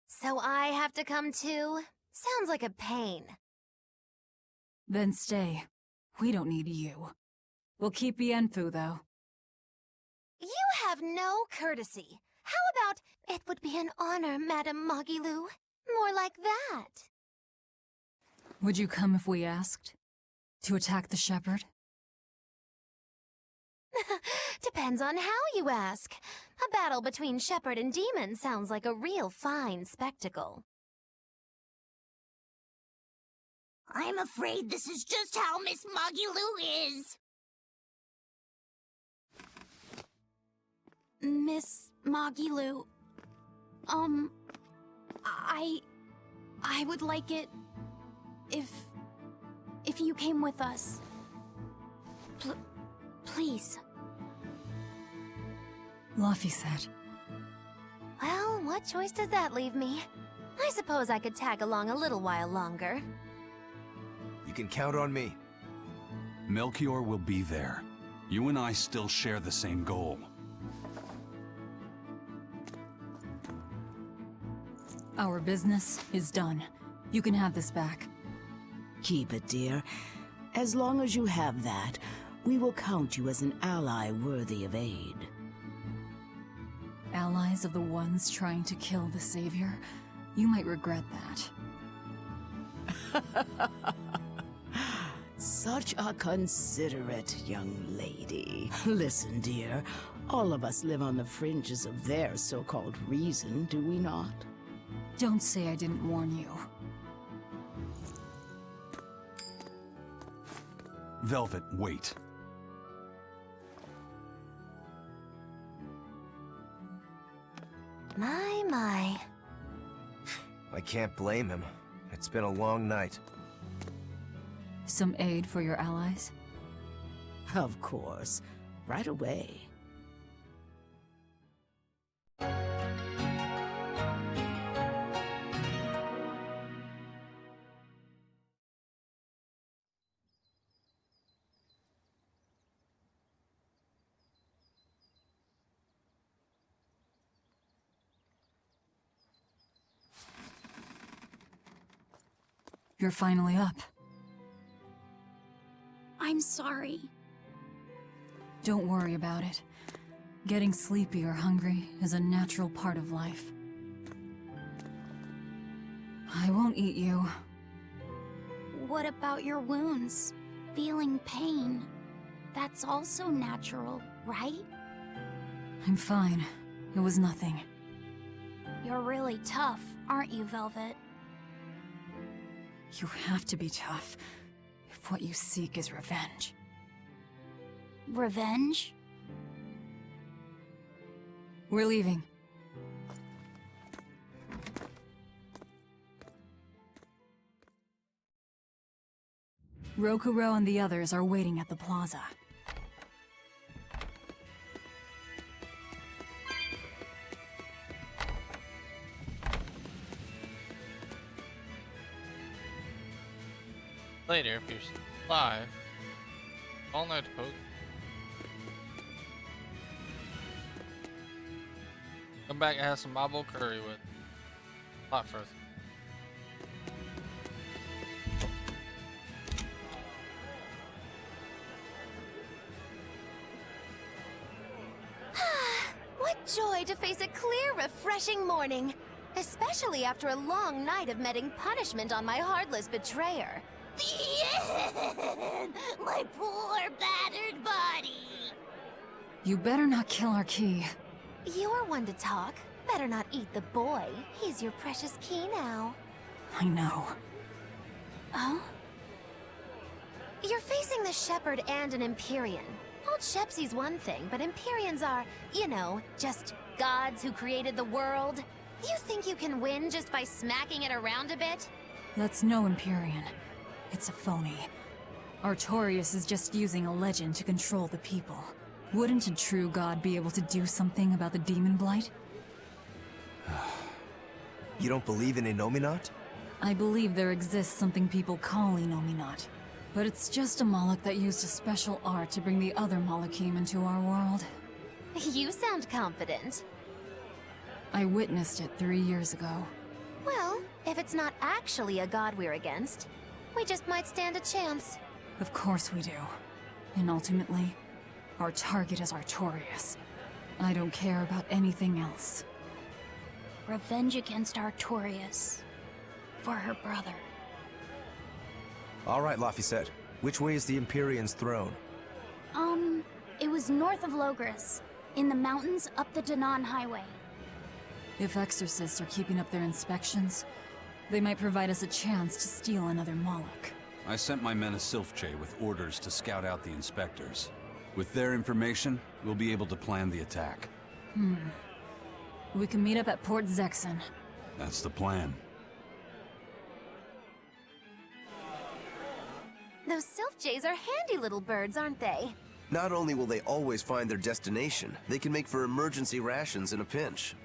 So I have to come too? Sounds like a pain. Then stay. We don't need you. We'll keep Bienfu, though. You have no courtesy. How about, it would be an honor, Madame Magilu? More like that. Would you come if we asked? To attack the shepherd? Depends on how you ask. A battle between shepherd and demon sounds like a real fine spectacle. I'm afraid this is just how Miss Magilu is. Miss Magilu, I would like it if you came with us. Please. Laphicet. Well, what choice does that leave me? I suppose I could tag along a little while longer. You can count on me. Melchior will be there. You and I still share the same goal. Our business is done. You can have this back. Keep it, dear. As long as you have that, we will count you as an ally worthy of aid. Allies of the ones trying to kill the Savior? You might regret that. Such a considerate young lady. Listen, dear, all of us live on the fringes of their so-called reason, do we not? Don't say I didn't warn you. Velvet, wait. My. I can't blame him. It's been a long night. Some aid for your allies? Of course. Right away. You're finally up. I'm sorry. Don't worry about it. Getting sleepy or hungry is a natural part of life. I won't eat you. What about your wounds? Feeling pain? That's also natural, right? I'm fine. It was nothing. You're really tough, aren't you, Velvet? You have to be tough, if what you seek is revenge. Revenge? We're leaving. Rokuro and the others are waiting at the plaza. Later, if you're alive, all night poke. Come back and have some mabo curry with hot frozen. What joy to face a clear, refreshing morning. Especially after a long night of meting punishment on my heartless betrayer. My poor, battered body. You better not kill our key. You're one to talk. Better not eat the boy. He's your precious key now. I know. Oh? You're facing the Shepherd and an Empyrean. Old Shepsy's one thing, but Empyreans are, you know, just gods who created the world. You think you can win just by smacking it around a bit? That's no Empyrean. It's a phony. Artorias is just using a legend to control the people. Wouldn't a true god be able to do something about the demon blight? You don't believe in Innominat? I believe there exists something people call Innominat. But it's just a Moloch that used a special art to bring the other Molochim into our world. You sound confident. I witnessed it 3 years ago. Well, if it's not actually a god we're against, we just might stand a chance. Of course we do. And ultimately, our target is Artorias. I don't care about anything else. Revenge against Artorias. For her brother. All right, Laphicet. Which way is the Empyrean's throne? It was north of Logris. In the mountains up the Danan Highway. If exorcists are keeping up their inspections, they might provide us a chance to steal another Moloch. I sent my men to Silfche with orders to scout out the inspectors. With their information, we'll be able to plan the attack. We can meet up at Port Zexen. That's the plan. Those Silfjays are handy little birds, aren't they? Not only will they always find their destination, they can make for emergency rations in a pinch.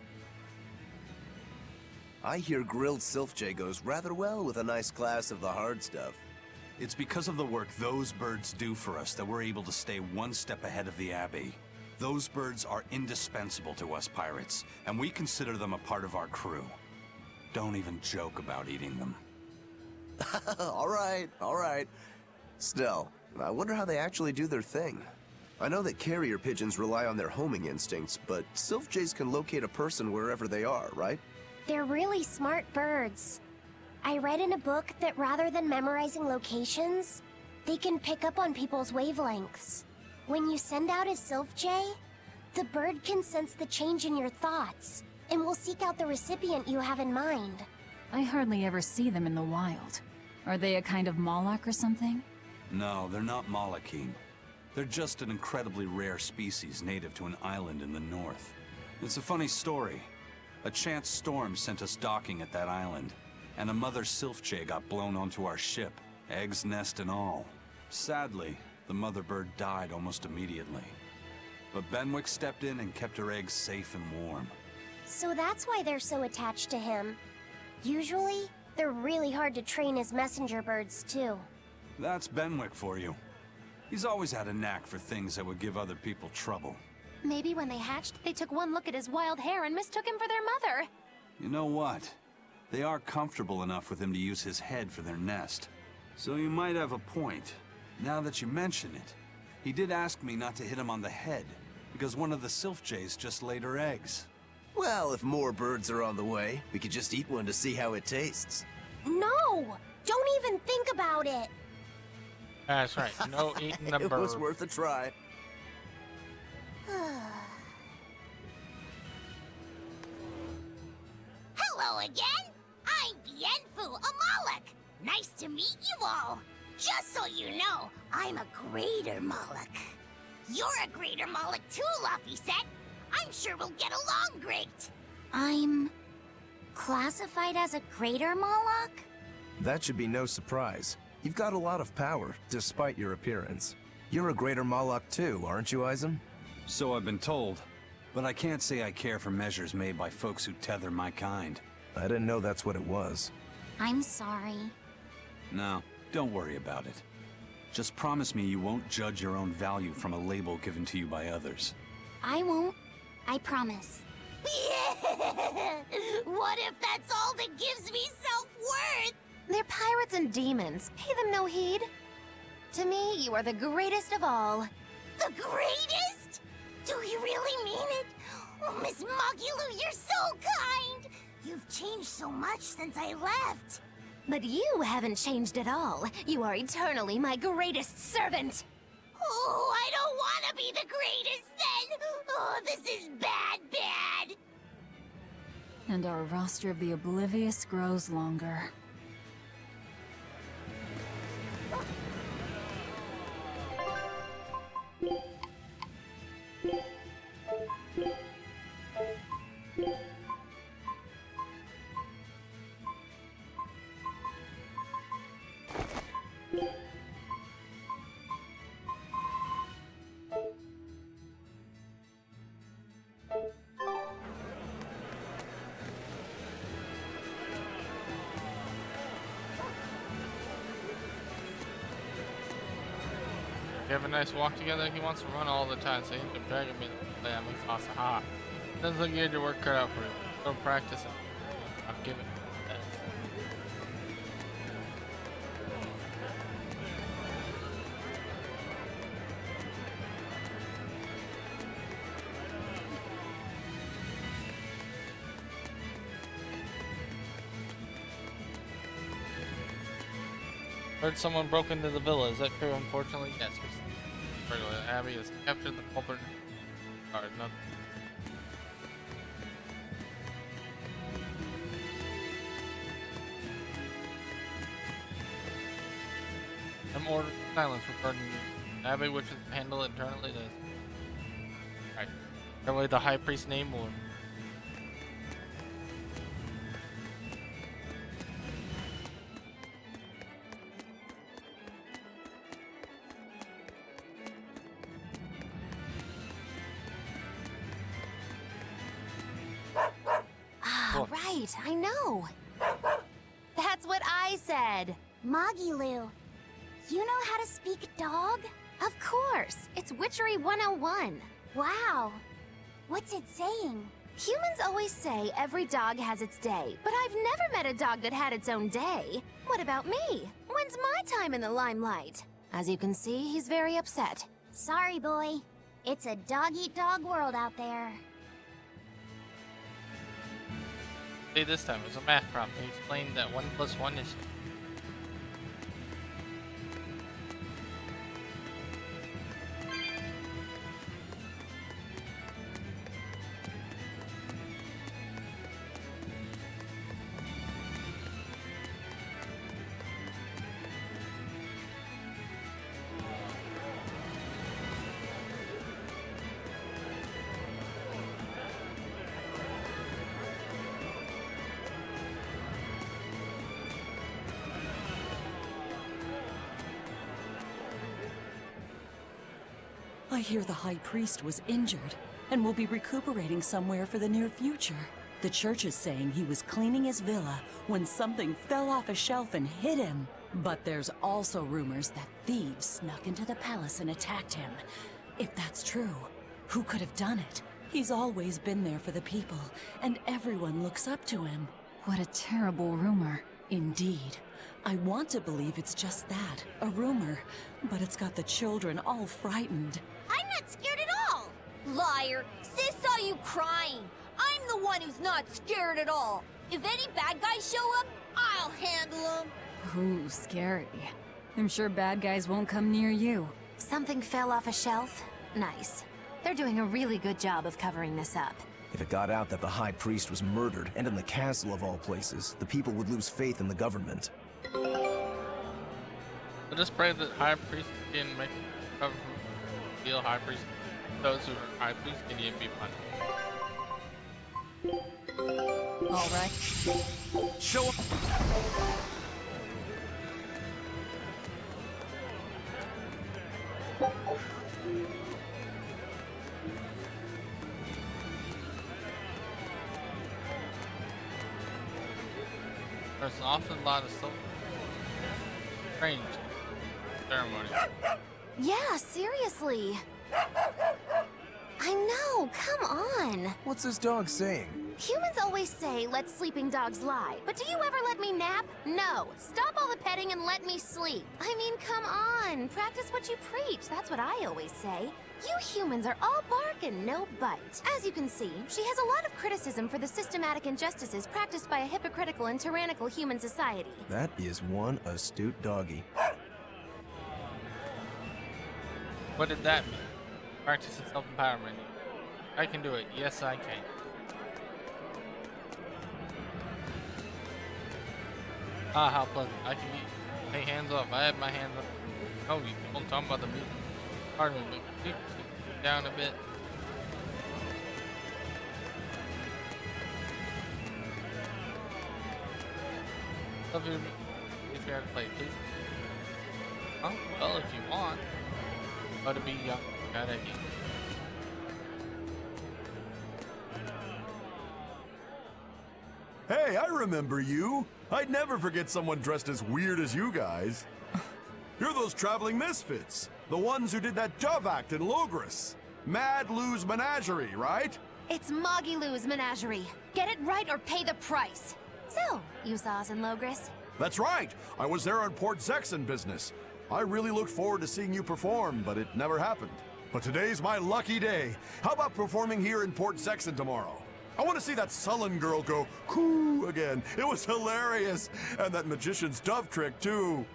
I hear grilled Silfjay goes rather well with a nice glass of the hard stuff. It's because of the work those birds do for us that we're able to stay one step ahead of the Abbey. Those birds are indispensable to us pirates, and we consider them a part of our crew. Don't even joke about eating them. All right. Still, I wonder how they actually do their thing. I know that carrier pigeons rely on their homing instincts, but Silfjays can locate a person wherever they are, right? They're really smart birds. I read in a book that rather than memorizing locations, they can pick up on people's wavelengths. When you send out a Silfjay, the bird can sense the change in your thoughts, and will seek out the recipient you have in mind. I hardly ever see them in the wild. Are they a kind of Moloch or something? No, they're not Molochim. They're just an incredibly rare species native to an island in the north. It's a funny story. A chance storm sent us docking at that island, and a mother Silfjay got blown onto our ship, eggs, nest, and all. Sadly, the mother bird died almost immediately. But Benwick stepped in and kept her eggs safe and warm. So that's why they're so attached to him. Usually, they're really hard to train as messenger birds, too. That's Benwick for you. He's always had a knack for things that would give other people trouble. Maybe when they hatched, they took one look at his wild hair and mistook him for their mother. You know what? They are comfortable enough with him to use his head for their nest. So you might have a point. Now that you mention it, He did ask me not to hit him on the head, because one of the sylph jays just laid her eggs. Well, if more birds are on the way, we could just eat one to see how it tastes. No! Don't even think about it! That's right. No eating the bird. It was worth a try. Hello again! I'm Bienfu Amalek! Nice to meet you all! Just so you know, I'm a Greater Moloch. You're a Greater Moloch too, Laphicet! I'm sure we'll get along great! I'm classified as a Greater Moloch? That should be no surprise. You've got a lot of power, despite your appearance. You're a Greater Moloch too, aren't you, Eisen? So I've been told, but I can't say I care for measures made by folks who tether my kind. I didn't know that's what it was. I'm sorry. No, don't worry about it. Just promise me you won't judge your own value from a label given to you by others. I won't. I promise. What if that's all that gives me self-worth? They're pirates and demons. Pay them no heed. To me, you are the greatest of all. The greatest? Do you really mean it? Oh, Miss Magilou, you're so kind! You've changed so much since I left. But you haven't changed at all. You are eternally my greatest servant. Oh, I don't want to be the greatest then! Oh, this is bad. And our roster of the oblivious grows longer. We have a nice walk together. He wants to run all the time, so he's been dragging me to play. That makes awesome hot. Doesn't look you had your work cut out for you. Go practice it. I'll give it. Heard someone broke into the villa. Is that true? Unfortunately, yes. Abby has captured the culprit. Alright, no. I'm ordering silence regarding Abby, which is handled internally. Alright. Apparently the High Priest name will. Right, I know. That's what I said. Magilou, you know how to speak dog? Of course. It's Witchery 101. Wow. What's it saying? Humans always say every dog has its day, but I've never met a dog that had its own day. What about me? When's my time in the limelight? As you can see, he's very upset. Sorry, boy. It's a dog-eat-dog world out there. See, this time it was a math problem. He explained that 1 + 1 is. I hear the High Priest was injured and will be recuperating somewhere for the near future. The church is saying he was cleaning his villa when something fell off a shelf and hit him. But there's also rumors that thieves snuck into the palace and attacked him. If that's true, who could have done it? He's always been there for the people, and everyone looks up to him. What a terrible rumor. Indeed. I want to believe it's just that, a rumor, but it's got the children all frightened. I'm not scared at all! Liar! Sis saw you crying! I'm the one who's not scared at all! If any bad guys show up, I'll handle them! Ooh, scary. I'm sure bad guys won't come near you. Something fell off a shelf? Nice. They're doing a really good job of covering this up. If it got out that the High Priest was murdered, and in the castle of all places, the people would lose faith in the government. I just pray that High Priest can make it cover from deal High Priest. Those who are High Priest can even be punished. Alright. Show up. There's often a lot of so strange ceremonies. Yeah, seriously. I know, come on. What's this dog saying? Humans always say, let sleeping dogs lie. But do you ever let me nap? No. Stop all the petting and let me sleep. I mean, come on. Practice what you preach. That's what I always say. You humans are all bark and no bite. As you can see, she has a lot of criticism for the systematic injustices practiced by a hypocritical and tyrannical human society. That is one astute doggy. What did that mean? Practice of self-empowerment. I can do it. Yes, I can. Ah, how pleasant. I can eat. Hey, hands off. I have my hands up. Oh, you don't talk about the meat. Pardon me, but keep down a bit. Love your meat. If you're at play, please. Oh, well, if you want. But to be young, gotta eat. Hey, I remember you. I'd never forget someone dressed as weird as you guys. You're those traveling misfits. The ones who did that Dove act in Logris. Mad Lou's Menagerie, right? It's Moggy Lou's Menagerie. Get it right or pay the price. So, you saw us in Logris? That's right. I was there on Port Zexon business. I really looked forward to seeing you perform, but it never happened. But today's my lucky day. How about performing here in Port Zexon tomorrow? I want to see that sullen girl go coo again. It was hilarious. And that magician's dove trick, too.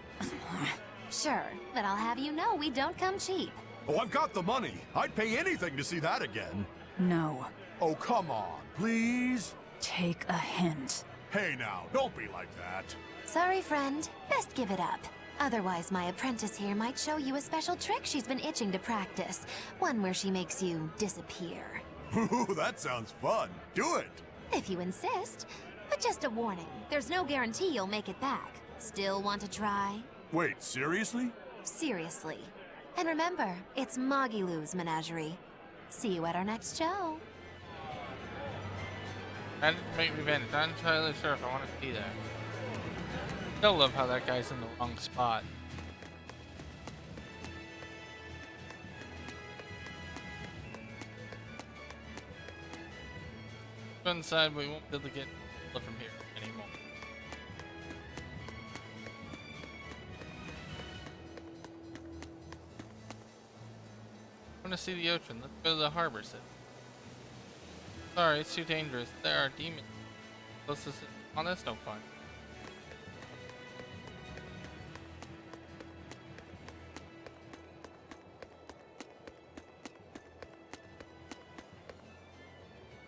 Sure, but I'll have you know we don't come cheap. Oh, I've got the money. I'd pay anything to see that again. No. Oh, come on, please? Take a hint. Hey now, don't be like that. Sorry, friend. Best give it up. Otherwise, my apprentice here might show you a special trick she's been itching to practice. One where she makes you disappear. Ooh, that sounds fun. Do it. If you insist. But just a warning, there's no guarantee you'll make it back. Still want to try? Wait, seriously? Seriously. And remember, it's Moggy Lou's Menagerie. See you at our next show. That didn't make me vanish. I'm not entirely sure if I want to see that. Still love how that guy's in the wrong spot. Go inside, we won't be able to get from here anymore. I want to see the ocean. Let's go to the harbor city. Sorry, it's too dangerous. There are demons. Closest. Oh, that's no fun.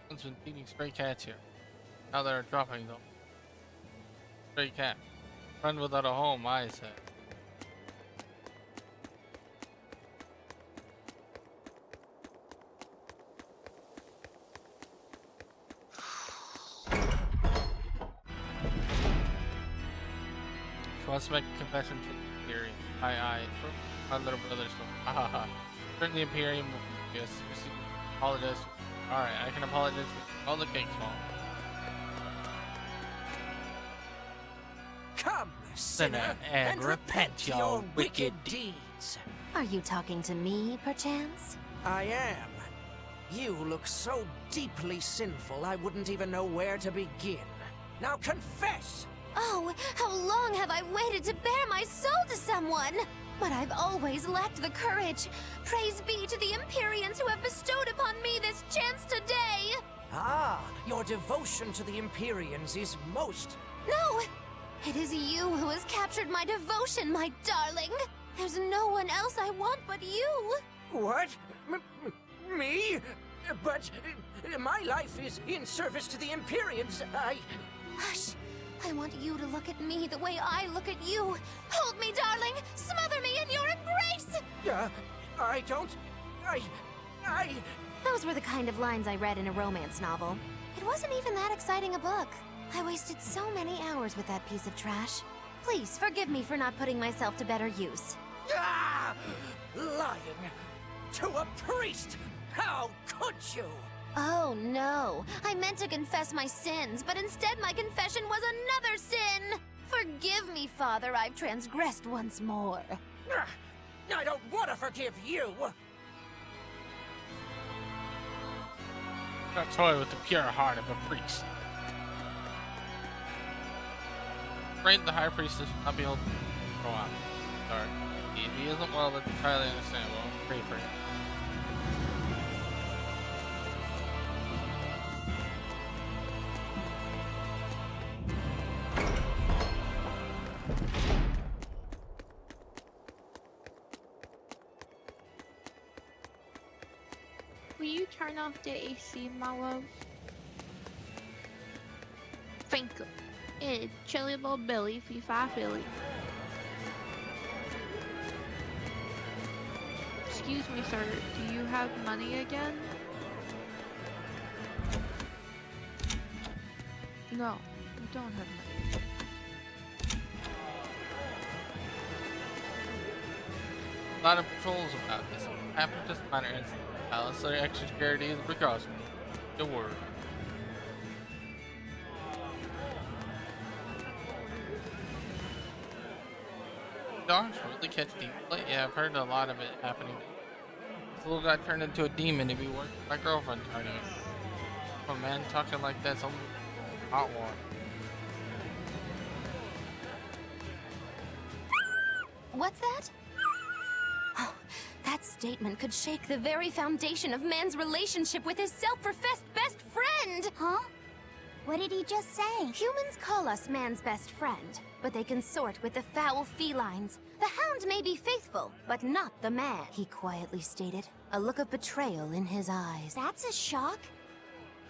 Someone's been feeding stray cats here. Now they're dropping them. Stray cat. Friend without a home, I said. Let's make a confession to the Imperium. My little brother's ha ha ha. Certainly the Imperium will yes, apologize. Alright, I can apologize for all the cake small. Come, sinner, and repent your wicked deeds. Are you talking to me, perchance? I am. You look so deeply sinful I wouldn't even know where to begin. Now confess! Oh, how long have I waited to bare my soul to someone? But I've always lacked the courage. Praise be to the Empyreans who have bestowed upon me this chance today! Ah, your devotion to the Empyreans is most... No! It is you who has captured my devotion, my darling! There's no one else I want but you! What? Me? But my life is in service to the Empyreans. Hush! I want you to look at me the way I look at you! Hold me, darling! Smother me in your embrace! I don't... Those were the kind of lines I read in a romance novel. It wasn't even that exciting a book. I wasted so many hours with that piece of trash. Please, forgive me for not putting myself to better use. Ah! Lying! To a priest! How could you? Oh no, I meant to confess my sins, but instead my confession was another sin! Forgive me, Father, I've transgressed once more. I don't want to forgive you! Not toy with the pure heart of a priest. Afraid the high priestess will not be able to go on. Sorry. If he isn't well, that's entirely understandable. Pray for him. Will you turn off the AC, my love? Thank you. Chilly little Billy, fee fi Philly. Excuse me, sir. Do you have money again? No, you don't have money. A lot of patrols about this. Happen just minor incidents. Palace, so extra security is a precaution. Don't worry. Dogs really catch demons. Yeah, I've heard a lot of it happening. This little guy turned into a demon to be working with my girlfriend turning it. Oh man, talking like that's some hot one. What's that? Oh, that statement could shake the very foundation of man's relationship with his self-professed best friend! Huh? What did he just say? Humans call us man's best friend, but they consort with the foul felines. The hound may be faithful, but not the man, he quietly stated, a look of betrayal in his eyes. That's a shock.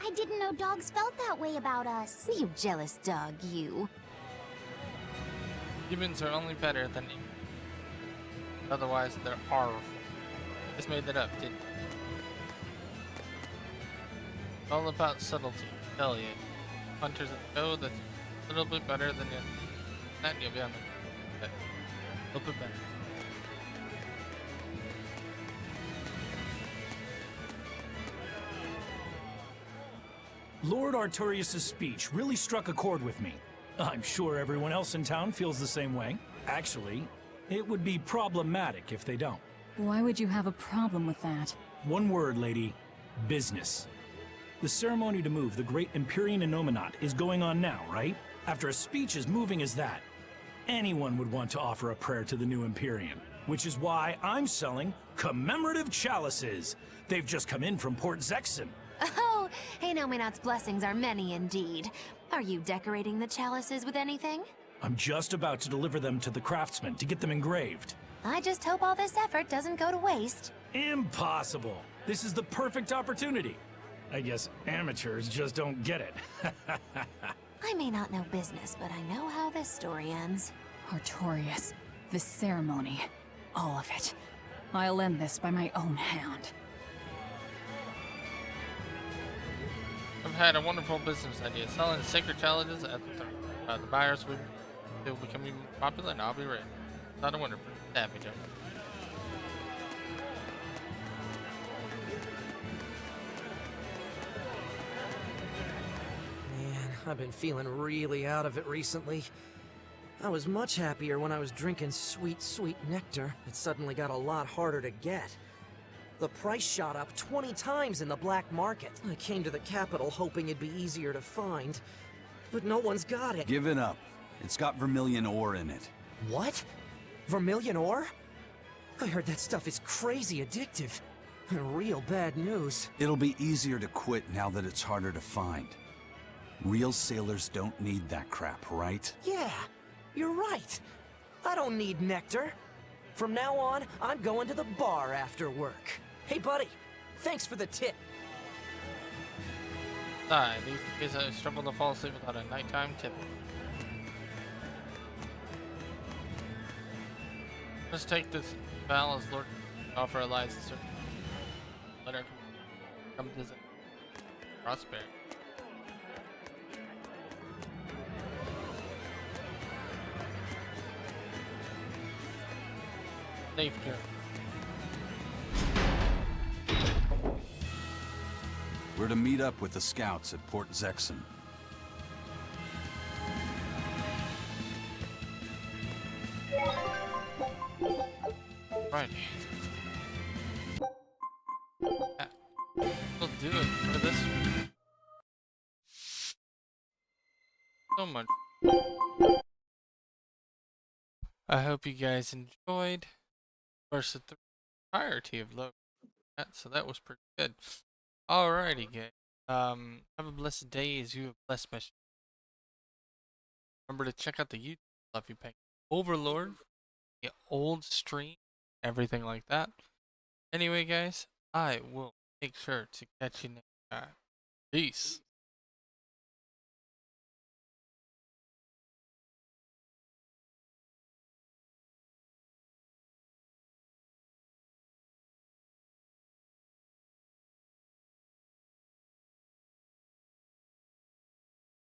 I didn't know dogs felt that way about us. You jealous dog, you. Humans are only better than humans. Otherwise, they're horrible. Just made that up, didn't you? It's all about subtlety, tell you. Hunters that go that's a little bit better than you. That you'll be on the a little bit better. Lord Artorias' speech really struck a chord with me. I'm sure everyone else in town feels the same way. Actually, it would be problematic if they don't. Why would you have a problem with that? One word, lady. Business. The ceremony to move the great Empyrean Enominat is going on now, right? After a speech as moving as that, anyone would want to offer a prayer to the new Empyrean, which is why I'm selling commemorative chalices. They've just come in from Port Zexon. Oh, Enominat's blessings are many indeed. Are you decorating the chalices with anything? I'm just about to deliver them to the craftsman to get them engraved. I just hope all this effort doesn't go to waste. Impossible! This is the perfect opportunity. I guess amateurs just don't get it. I may not know business, but I know how this story ends. Artorias, this ceremony, all of it. I'll end this by my own hand. I've had a wonderful business idea, selling sacred challenges at the turn. The buyers will become even popular, and I'll be ready. Not a wonder, happy Joe. Man, I've been feeling really out of it recently. I was much happier when I was drinking sweet, sweet nectar. It suddenly got a lot harder to get. The price shot up 20 times in the black market. I came to the capital hoping it'd be easier to find, but no one's got it. Give it up. It's got vermilion ore in it. What? Vermilion ore? I heard that stuff is crazy addictive. Real bad news. It'll be easier to quit now that it's harder to find. Real sailors don't need that crap, right? Yeah, you're right. I don't need nectar. From now on, I'm going to the bar after work. Hey, buddy, thanks for the tip. These kids struggle to fall asleep without a nighttime tip. Let's take this vow as Lord offer Eliza service. Let her come visit. Prosperity. Safe journey. We're to meet up with the scouts at Port Zexon. Right. We'll do it for this one. So much. I hope you guys enjoyed versus the entirety of Logan. So that was pretty good. Alrighty, guys. Have a blessed day as you have blessed mission. Remember to check out the YouTube stuff you pay. Overlord, the old stream, everything like that. Anyway, guys, I will make sure to catch you next time. Peace.